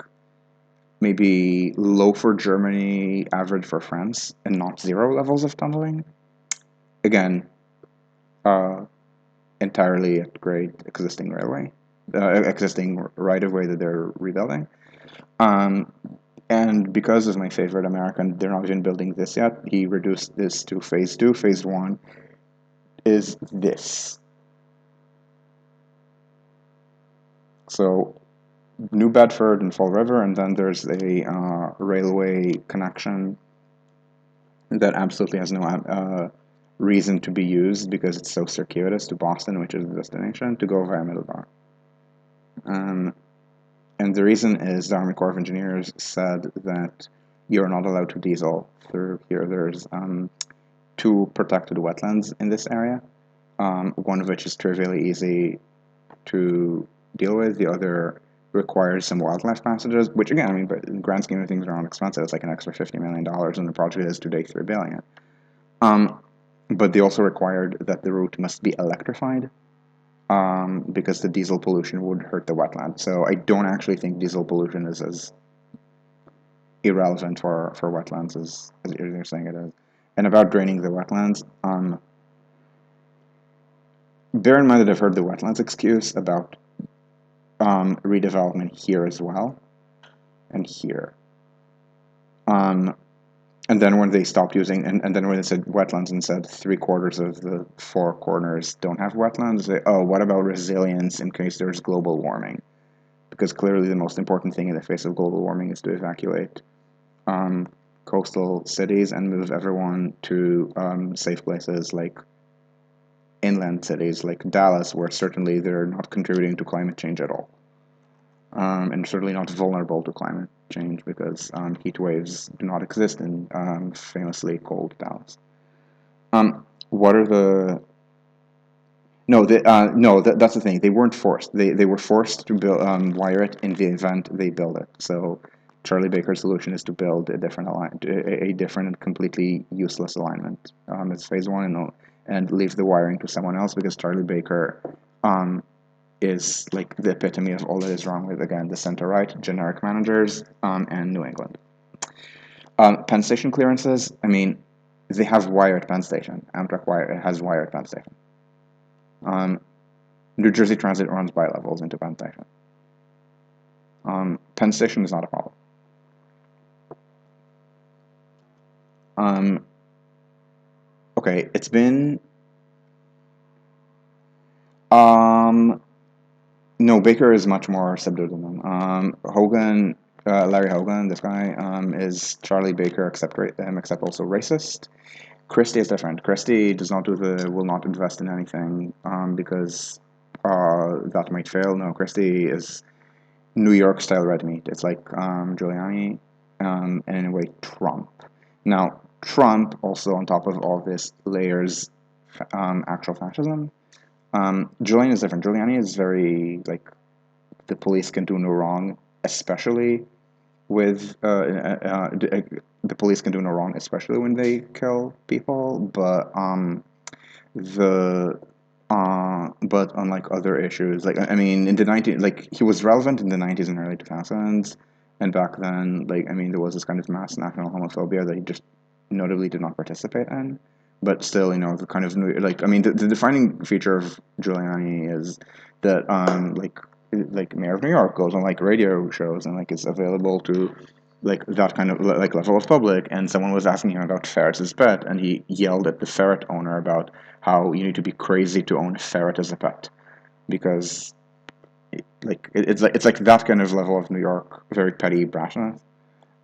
maybe low for Germany, average for France, and not zero levels of tunneling. Again, uh, entirely at grade existing railway, existing right of way that they're rebuilding. Um, and because of my favorite American, they're not even building this yet. He reduced this to phase two. Phase one is this. So New Bedford and Fall River, and then there's a railway connection that absolutely has no reason to be used because it's so circuitous to Boston, which is the destination, to go via Middleborough. Um, and the reason is the Army Corps of Engineers said that you're not allowed to diesel through here. There's two protected wetlands in this area, one of which is trivially easy to deal with. The other requires some wildlife passages, which again, I mean, but in the grand scheme of things, are not expensive. It's like an extra $50 million, and the project is today $3 billion. But they also required that the route must be electrified, because the diesel pollution would hurt the wetland. So I don't actually think diesel pollution is as irrelevant for wetlands as you're saying it is. And about draining the wetlands, bear in mind that I've heard the wetlands excuse about redevelopment here as well, and here. And then when they stopped using, and then when they said wetlands and said 3/4 of the four corners don't have wetlands, they, oh, what about resilience in case there's global warming? Because clearly the most important thing in the face of global warming is to evacuate coastal cities and move everyone to safe places like inland cities like Dallas, where certainly they're not contributing to climate change at all. And certainly not vulnerable to climate change because heat waves do not exist in famously cold Dallas. What are the no, that's the thing. They weren't forced. They were forced to build wire it in the event they build it. So Charlie Baker's solution is to build a different and completely useless alignment. It's phase one, and leave the wiring to someone else because Charlie Baker is like the epitome of all that is wrong with, again, the center-right, generic managers, and New England. Penn Station clearances, I mean, they have wire at Penn Station. Amtrak wire has wire at Penn Station. New Jersey Transit runs bi-levels into Penn Station. Penn Station is not a problem. Okay, it's been... no, Baker is much more subdued than them. Hogan, Larry Hogan, this guy, is Charlie Baker, except also racist. Christie is different. Christie will not invest in anything because that might fail. No, Christie is New York style red meat. It's like Giuliani, and in a way Trump. Now, Trump also, on top of all this, layers actual fascism. Giuliani is different. Giuliani is very like the police can do no wrong, especially with the police can do no wrong, especially when they kill people. But the but unlike other issues, like I mean, in the 90s, like he was relevant in the 90s and early 2000s, and back then, like I mean, there was this kind of mass national homophobia that he just notably did not participate in. But still, the kind of like I mean, the defining feature of Giuliani is that like Mayor of New York goes on like radio shows and like is available to like that kind of like level of public. And someone was asking him about ferrets pet, and he yelled at the ferret owner about how you need to be crazy to own a ferret as a pet, because it's like that kind of level of New York, very petty brashness,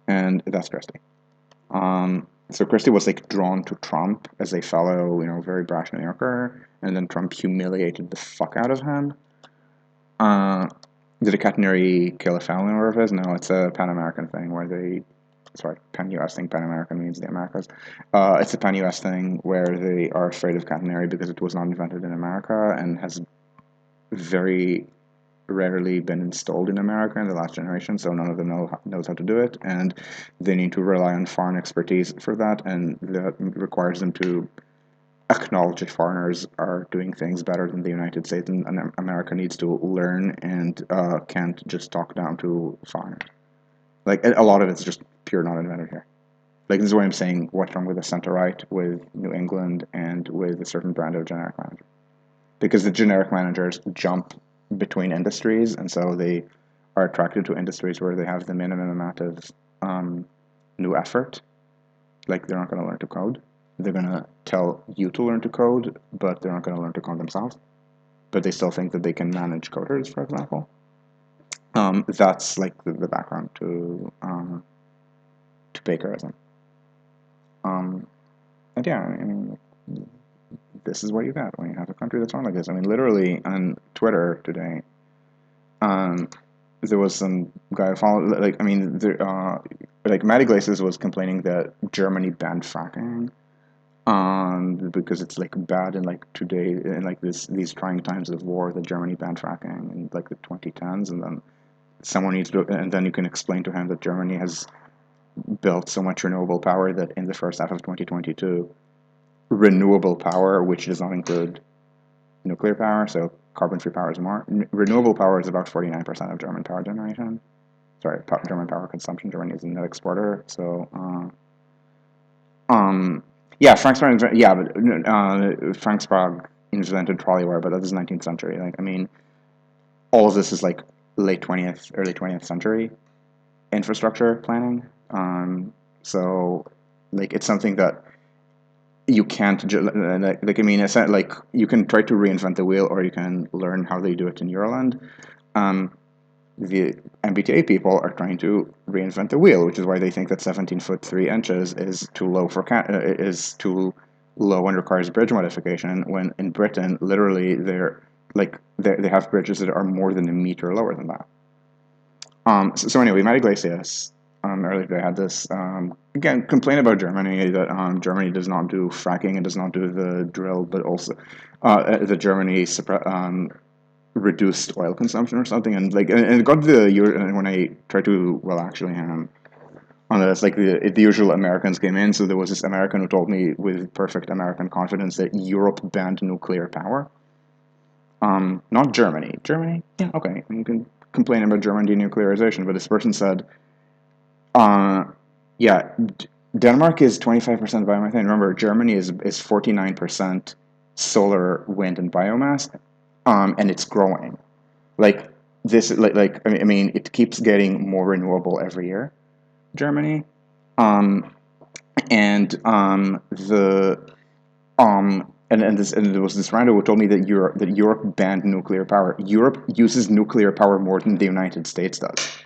and that's Christie. So Christie was like drawn to Trump as a fellow, very brash New Yorker, and then Trump humiliated the fuck out of him. Did a catenary kill a family member of his? No, it's a Pan American thing where Pan US thing. Pan American means the Americas. It's a Pan US thing where they are afraid of catenary because it was not invented in America and has very rarely been installed in America in the last generation, so none of them knows how to do it, and they need to rely on foreign expertise for that, and that requires them to acknowledge that foreigners are doing things better than the United States, and America needs to learn and can't just talk down to foreigners. Like a lot of it's just pure not invented here. Like this is why I'm saying what's wrong with the center right, with New England, and with a certain brand of generic manager, because the generic managers jump between industries, and so they are attracted to industries where they have the minimum amount of new effort. Like they're not going to learn to code. They're going to tell you to learn to code, but they're not going to learn to code themselves. But they still think that they can manage coders, for example. That's like the background to Bakerism. And yeah, I mean, this is what you get when you have a country that's run like this. I mean, literally on Twitter today, there was some guy followed. Like, I mean, like Maddie Glaces was complaining that Germany banned fracking, because it's like bad in like today in like these trying times of war that Germany banned fracking in like the 2010s, and then someone needs to, and then you can explain to him that Germany has built so much renewable power that in the first half of 2022, renewable power, which does not include nuclear power, so carbon-free power is more. Renewable power is about 49% of German power generation. Sorry, German power consumption. Germany is a net exporter, so yeah, Frank Sprague. Yeah, but Frank Sprague invented trolleyware, but that is 19th century. Like, I mean, all of this is like late 20th, early 20th century infrastructure planning. So, like, it's something that you can't like. I mean, it's not like you can try to reinvent the wheel, or you can learn how they do it in Euroland. The MBTA people are trying to reinvent the wheel, which is why they think that 17 foot 3 inches is too low is too low and requires bridge modification. When in Britain, literally, they have bridges that are more than a meter lower than that. So anyway, Matt Iglesias earlier today had this again complaint about Germany, that Germany does not do fracking and does not do the drill, but also that Germany reduced oil consumption or something, and like and it got when I tried to actually on this, like the usual Americans came in. So there was this American who told me with perfect American confidence that Europe banned nuclear power. Not Germany. Germany, yeah, okay, you can complain about German denuclearization, but this person said, yeah, Denmark is 25% biomethane. Remember, Germany is 49% solar, wind, and biomass, and it's growing. Like this, I mean, it keeps getting more renewable every year. Germany, and the and there was this rando who told me that Europe banned nuclear power. Europe uses nuclear power more than the United States does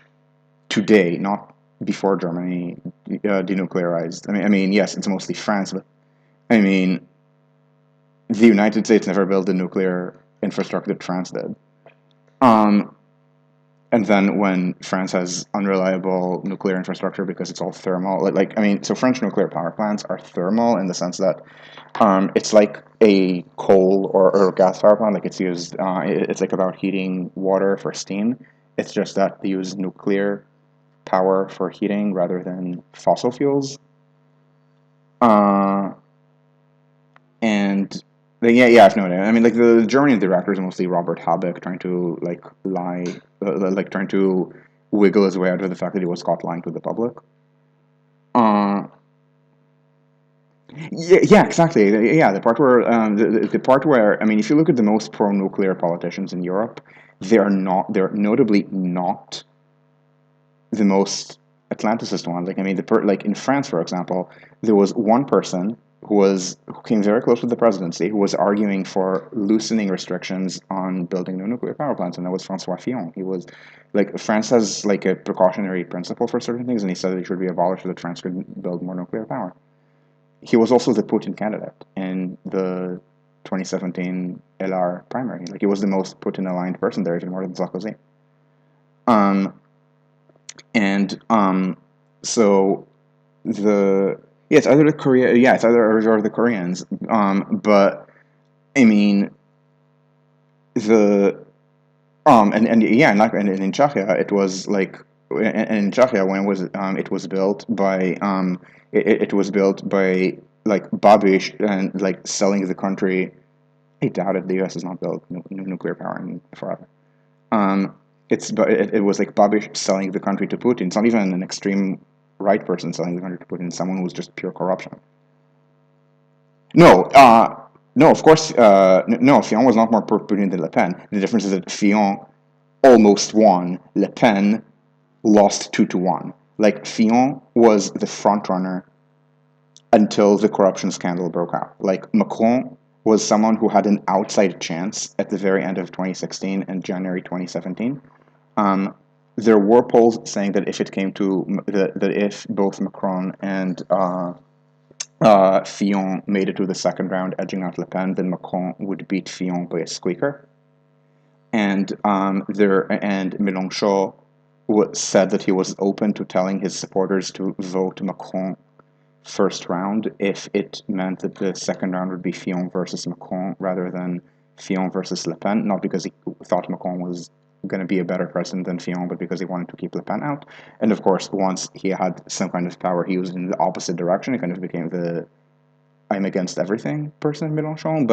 today, not before Germany denuclearized. I mean, yes, it's mostly France, but I mean, the United States never built the nuclear infrastructure that France did. And then when France has unreliable nuclear infrastructure because it's all thermal, I mean, so French nuclear power plants are thermal in the sense that it's like a coal or gas power plant. Like it's used, it's like about heating water for steam. It's just that they use nuclear power for heating rather than fossil fuels. And yeah, I've known it. I mean, like the Germany of the reactor is mostly Robert Habeck trying to like lie, trying to wiggle his way out of the fact that he was caught lying to the public. Yeah, exactly. Yeah, the part where the part where I mean, if you look at the most pro-nuclear politicians in Europe, they're notably not the most Atlanticist ones. Like I mean, like in France, for example, there was one person who came very close with the presidency, who was arguing for loosening restrictions on building new nuclear power plants, and that was François Fillon. He was like France has like a precautionary principle for certain things, and he said that it should be abolished so that France could build more nuclear power. He was also the Putin candidate in the 2017 LR primary. Like he was the most Putin-aligned person there, even more than Sarkozy. And so the yeah, it's either the Korea, yeah, it's either or the Koreans. But I mean the and yeah, and in Czechia it was like, and in Czechia when it was built by it was built by like Babish and like selling the country. I doubt it. The U.S. has not built nuclear power in forever. Um, it was like Babish selling the country to Putin. It's not even an extreme right person selling the country to Putin. It's someone who's just pure corruption. No, no. Of course, no. Fillon was not more pro-Putin than Le Pen. The difference is that Fillon almost won. Le Pen lost 2-1. Like Fillon was the front runner until the corruption scandal broke out. Like Macron was someone who had an outside chance at the very end of 2016 and January 2017. Um, there were polls saying that if it came to that if both Macron and Fillon made it to the second round, edging out Le Pen, then Macron would beat Fillon by a squeaker. And Mélenchon said that he was open to telling his supporters to vote Macron first round if it meant that the second round would be Fillon versus Macron rather than Fillon versus Le Pen, not because he thought Macron was going to be a better president than Fillon, but because he wanted to keep Le Pen out. And of course, once he had some kind of power, he was in the opposite direction. It kind of became the I'm against everything person, Mélenchon.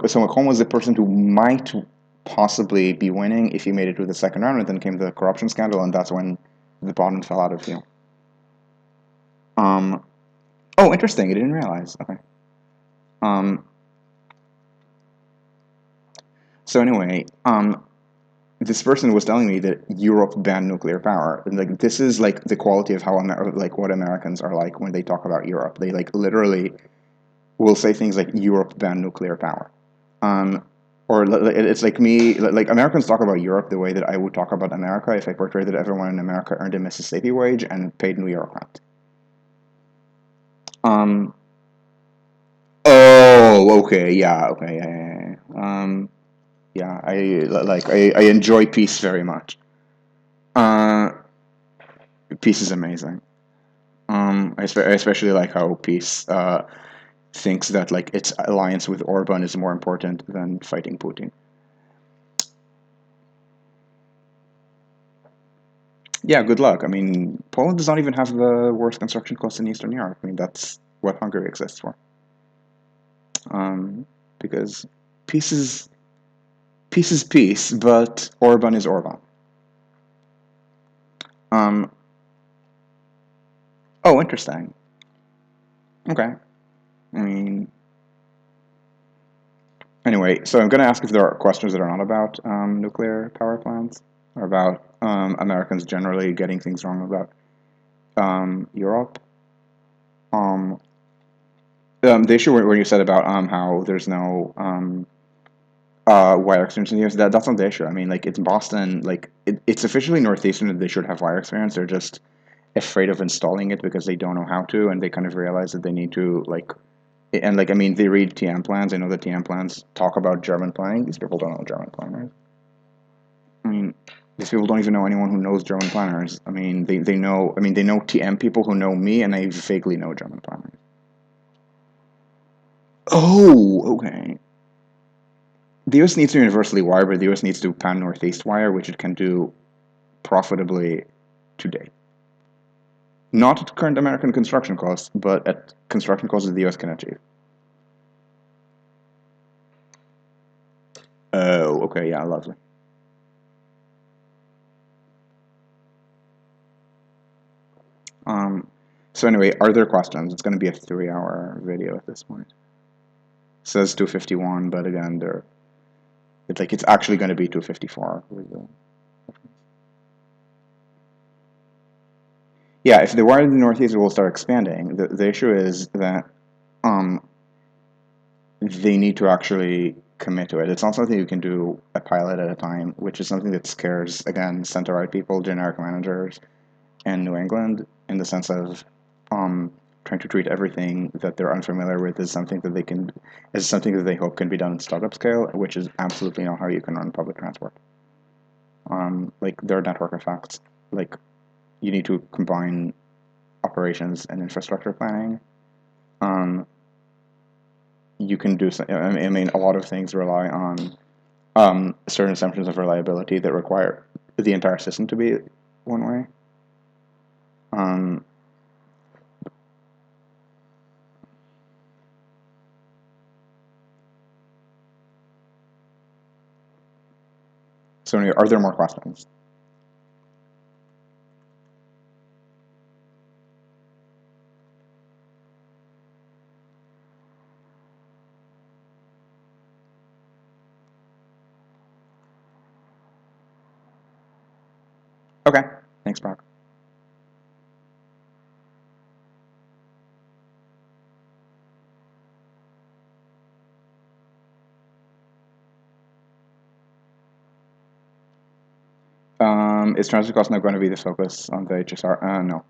So Macron was the person who might possibly be winning if he made it to the second round, and then came the corruption scandal, and that's when the bottom fell out of Fillon. Um, oh, interesting. I didn't realize. Okay. Um, so anyway, this person was telling me that Europe banned nuclear power. And like this is like the quality of how like what Americans are like when they talk about Europe. They like literally will say things like Europe banned nuclear power. Um, or it's like me, like Americans talk about Europe the way that I would talk about America if I portrayed that everyone in America earned a Mississippi wage and paid New York rent. Um, oh, okay, yeah, okay, yeah. I enjoy peace very much. Uh, Peace is amazing. I especially like how peace thinks that like its alliance with Orban is more important than fighting Putin. Yeah, good luck. I mean, Poland does not even have the worst construction costs in Eastern Europe. I mean, that's what Hungary exists for. Um, because peace is peace, but Orban is Orban. Um, oh, interesting. Okay. I mean, anyway, so I'm going to ask if there are questions that are not about nuclear power plants or about Americans generally getting things wrong about Europe. Um, the issue where you said about how there's no wire experience in the US, that's not the issue. I mean, like it's Boston, like it's officially Northeastern that they should have wire experience. They're just afraid of installing it because they don't know how to, and they kind of realize that they need to like, and like I mean, they read TM plans. I know that TM plans talk about German planning. These people don't know German planners. I mean, these people don't even know anyone who knows German planners. I mean, they know. I mean, they know TM people who know me, and I vaguely know German planners. Oh, okay. The US needs to universally wire, but the US needs to do pan northeast wire, which it can do profitably today. Not at current American construction costs, but at construction costs that the US can achieve. Oh, okay, yeah, lovely. Um, so anyway, are there questions? It's going to be a 3-hour video at this point. It says 251, but again, it's actually going to be 254 with the. Yeah, if the wire in the Northeast will start expanding, the issue is that um, they need to actually commit to it. It's not something you can do a pilot at a time, which is something that scares, again, center-right people, generic managers in New England, in the sense of trying to treat everything that they're unfamiliar with as something that they hope can be done in startup scale, which is absolutely not how you can run public transport. Like there are network effects. Like you need to combine operations and infrastructure planning. Um, you can do. I mean, a lot of things rely on certain assumptions of reliability that require the entire system to be one way. Um, So anyway, are there more questions? Okay, thanks, Brock. Is transit cost not going to be the focus on the HSR? No.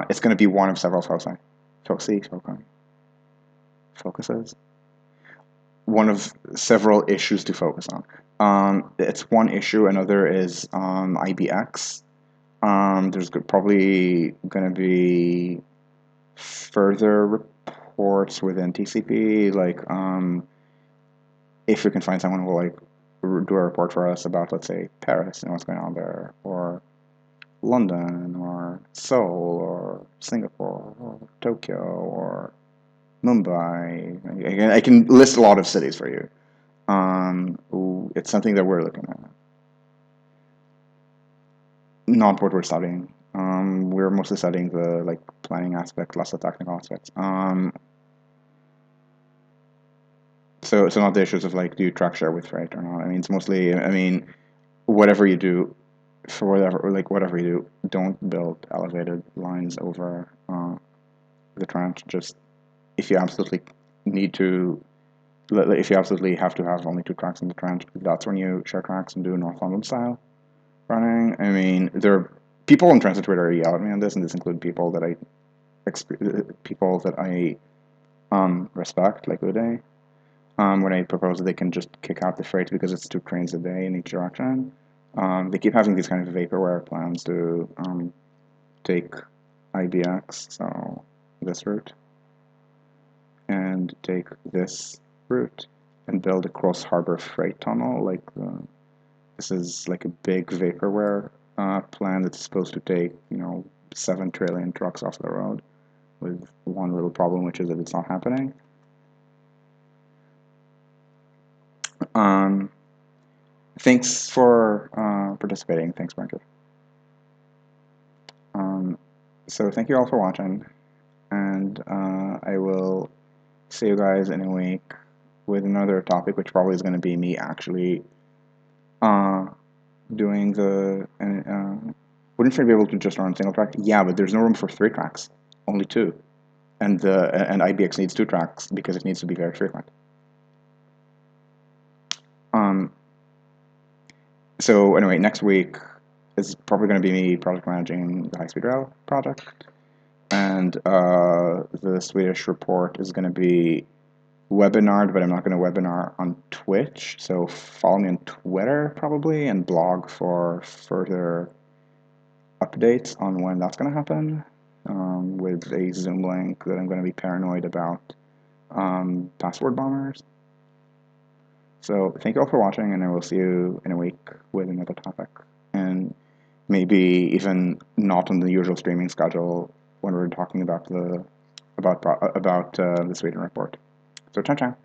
It's going to be one of several focuses. One of several issues to focus on. It's one issue. Another is IBX. There's probably going to be further reports within TCP, like if we can find someone who will like do a report for us about, let's say, Paris and what's going on there, or London, or Seoul, or Singapore, or Tokyo, or Mumbai. I can list a lot of cities for you. It's something that we're looking at. Not what we're studying. We're mostly studying the like planning aspect, less the technical aspects. So not the issues of like, do you track share with freight or not? I mean, it's mostly, I mean, whatever you do, for whatever you do, don't build elevated lines over the trench. Just if you absolutely need to, if you absolutely have to have only 2 tracks in the trench, that's when you share tracks and do North London style running. I mean, there are people on transit Twitter yell at me on this, and this include people that I respect, like Uday. When I propose that they can just kick out the freight because it's 2 trains a day in each direction. They keep having these kind of vaporware plans to take IBX, so this route, and take this route and build a cross-harbor freight tunnel. Like this is like a big vaporware plan that's supposed to take 7 trillion trucks off the road, with one little problem, which is that it's not happening. Thanks for participating. Thanks, Blanket. So thank you all for watching, and I will see you guys in a week with another topic, which probably is going to be me actually doing the. Wouldn't Fred be able to just run single track? Yeah, but there's no room for 3 tracks, only 2, and IBX needs 2 tracks because it needs to be very frequent. So anyway, next week is probably going to be me project managing the high-speed rail project, and the Swedish report is going to be webinared, but I'm not going to webinar on Twitch. So follow me on Twitter probably, and blog for further updates on when that's going to happen, with a Zoom link that I'm going to be paranoid about password bombers. So thank you all for watching, and I will see you in a week with another topic, and maybe even not on the usual streaming schedule when we're talking about the Sweden report. So ciao ciao.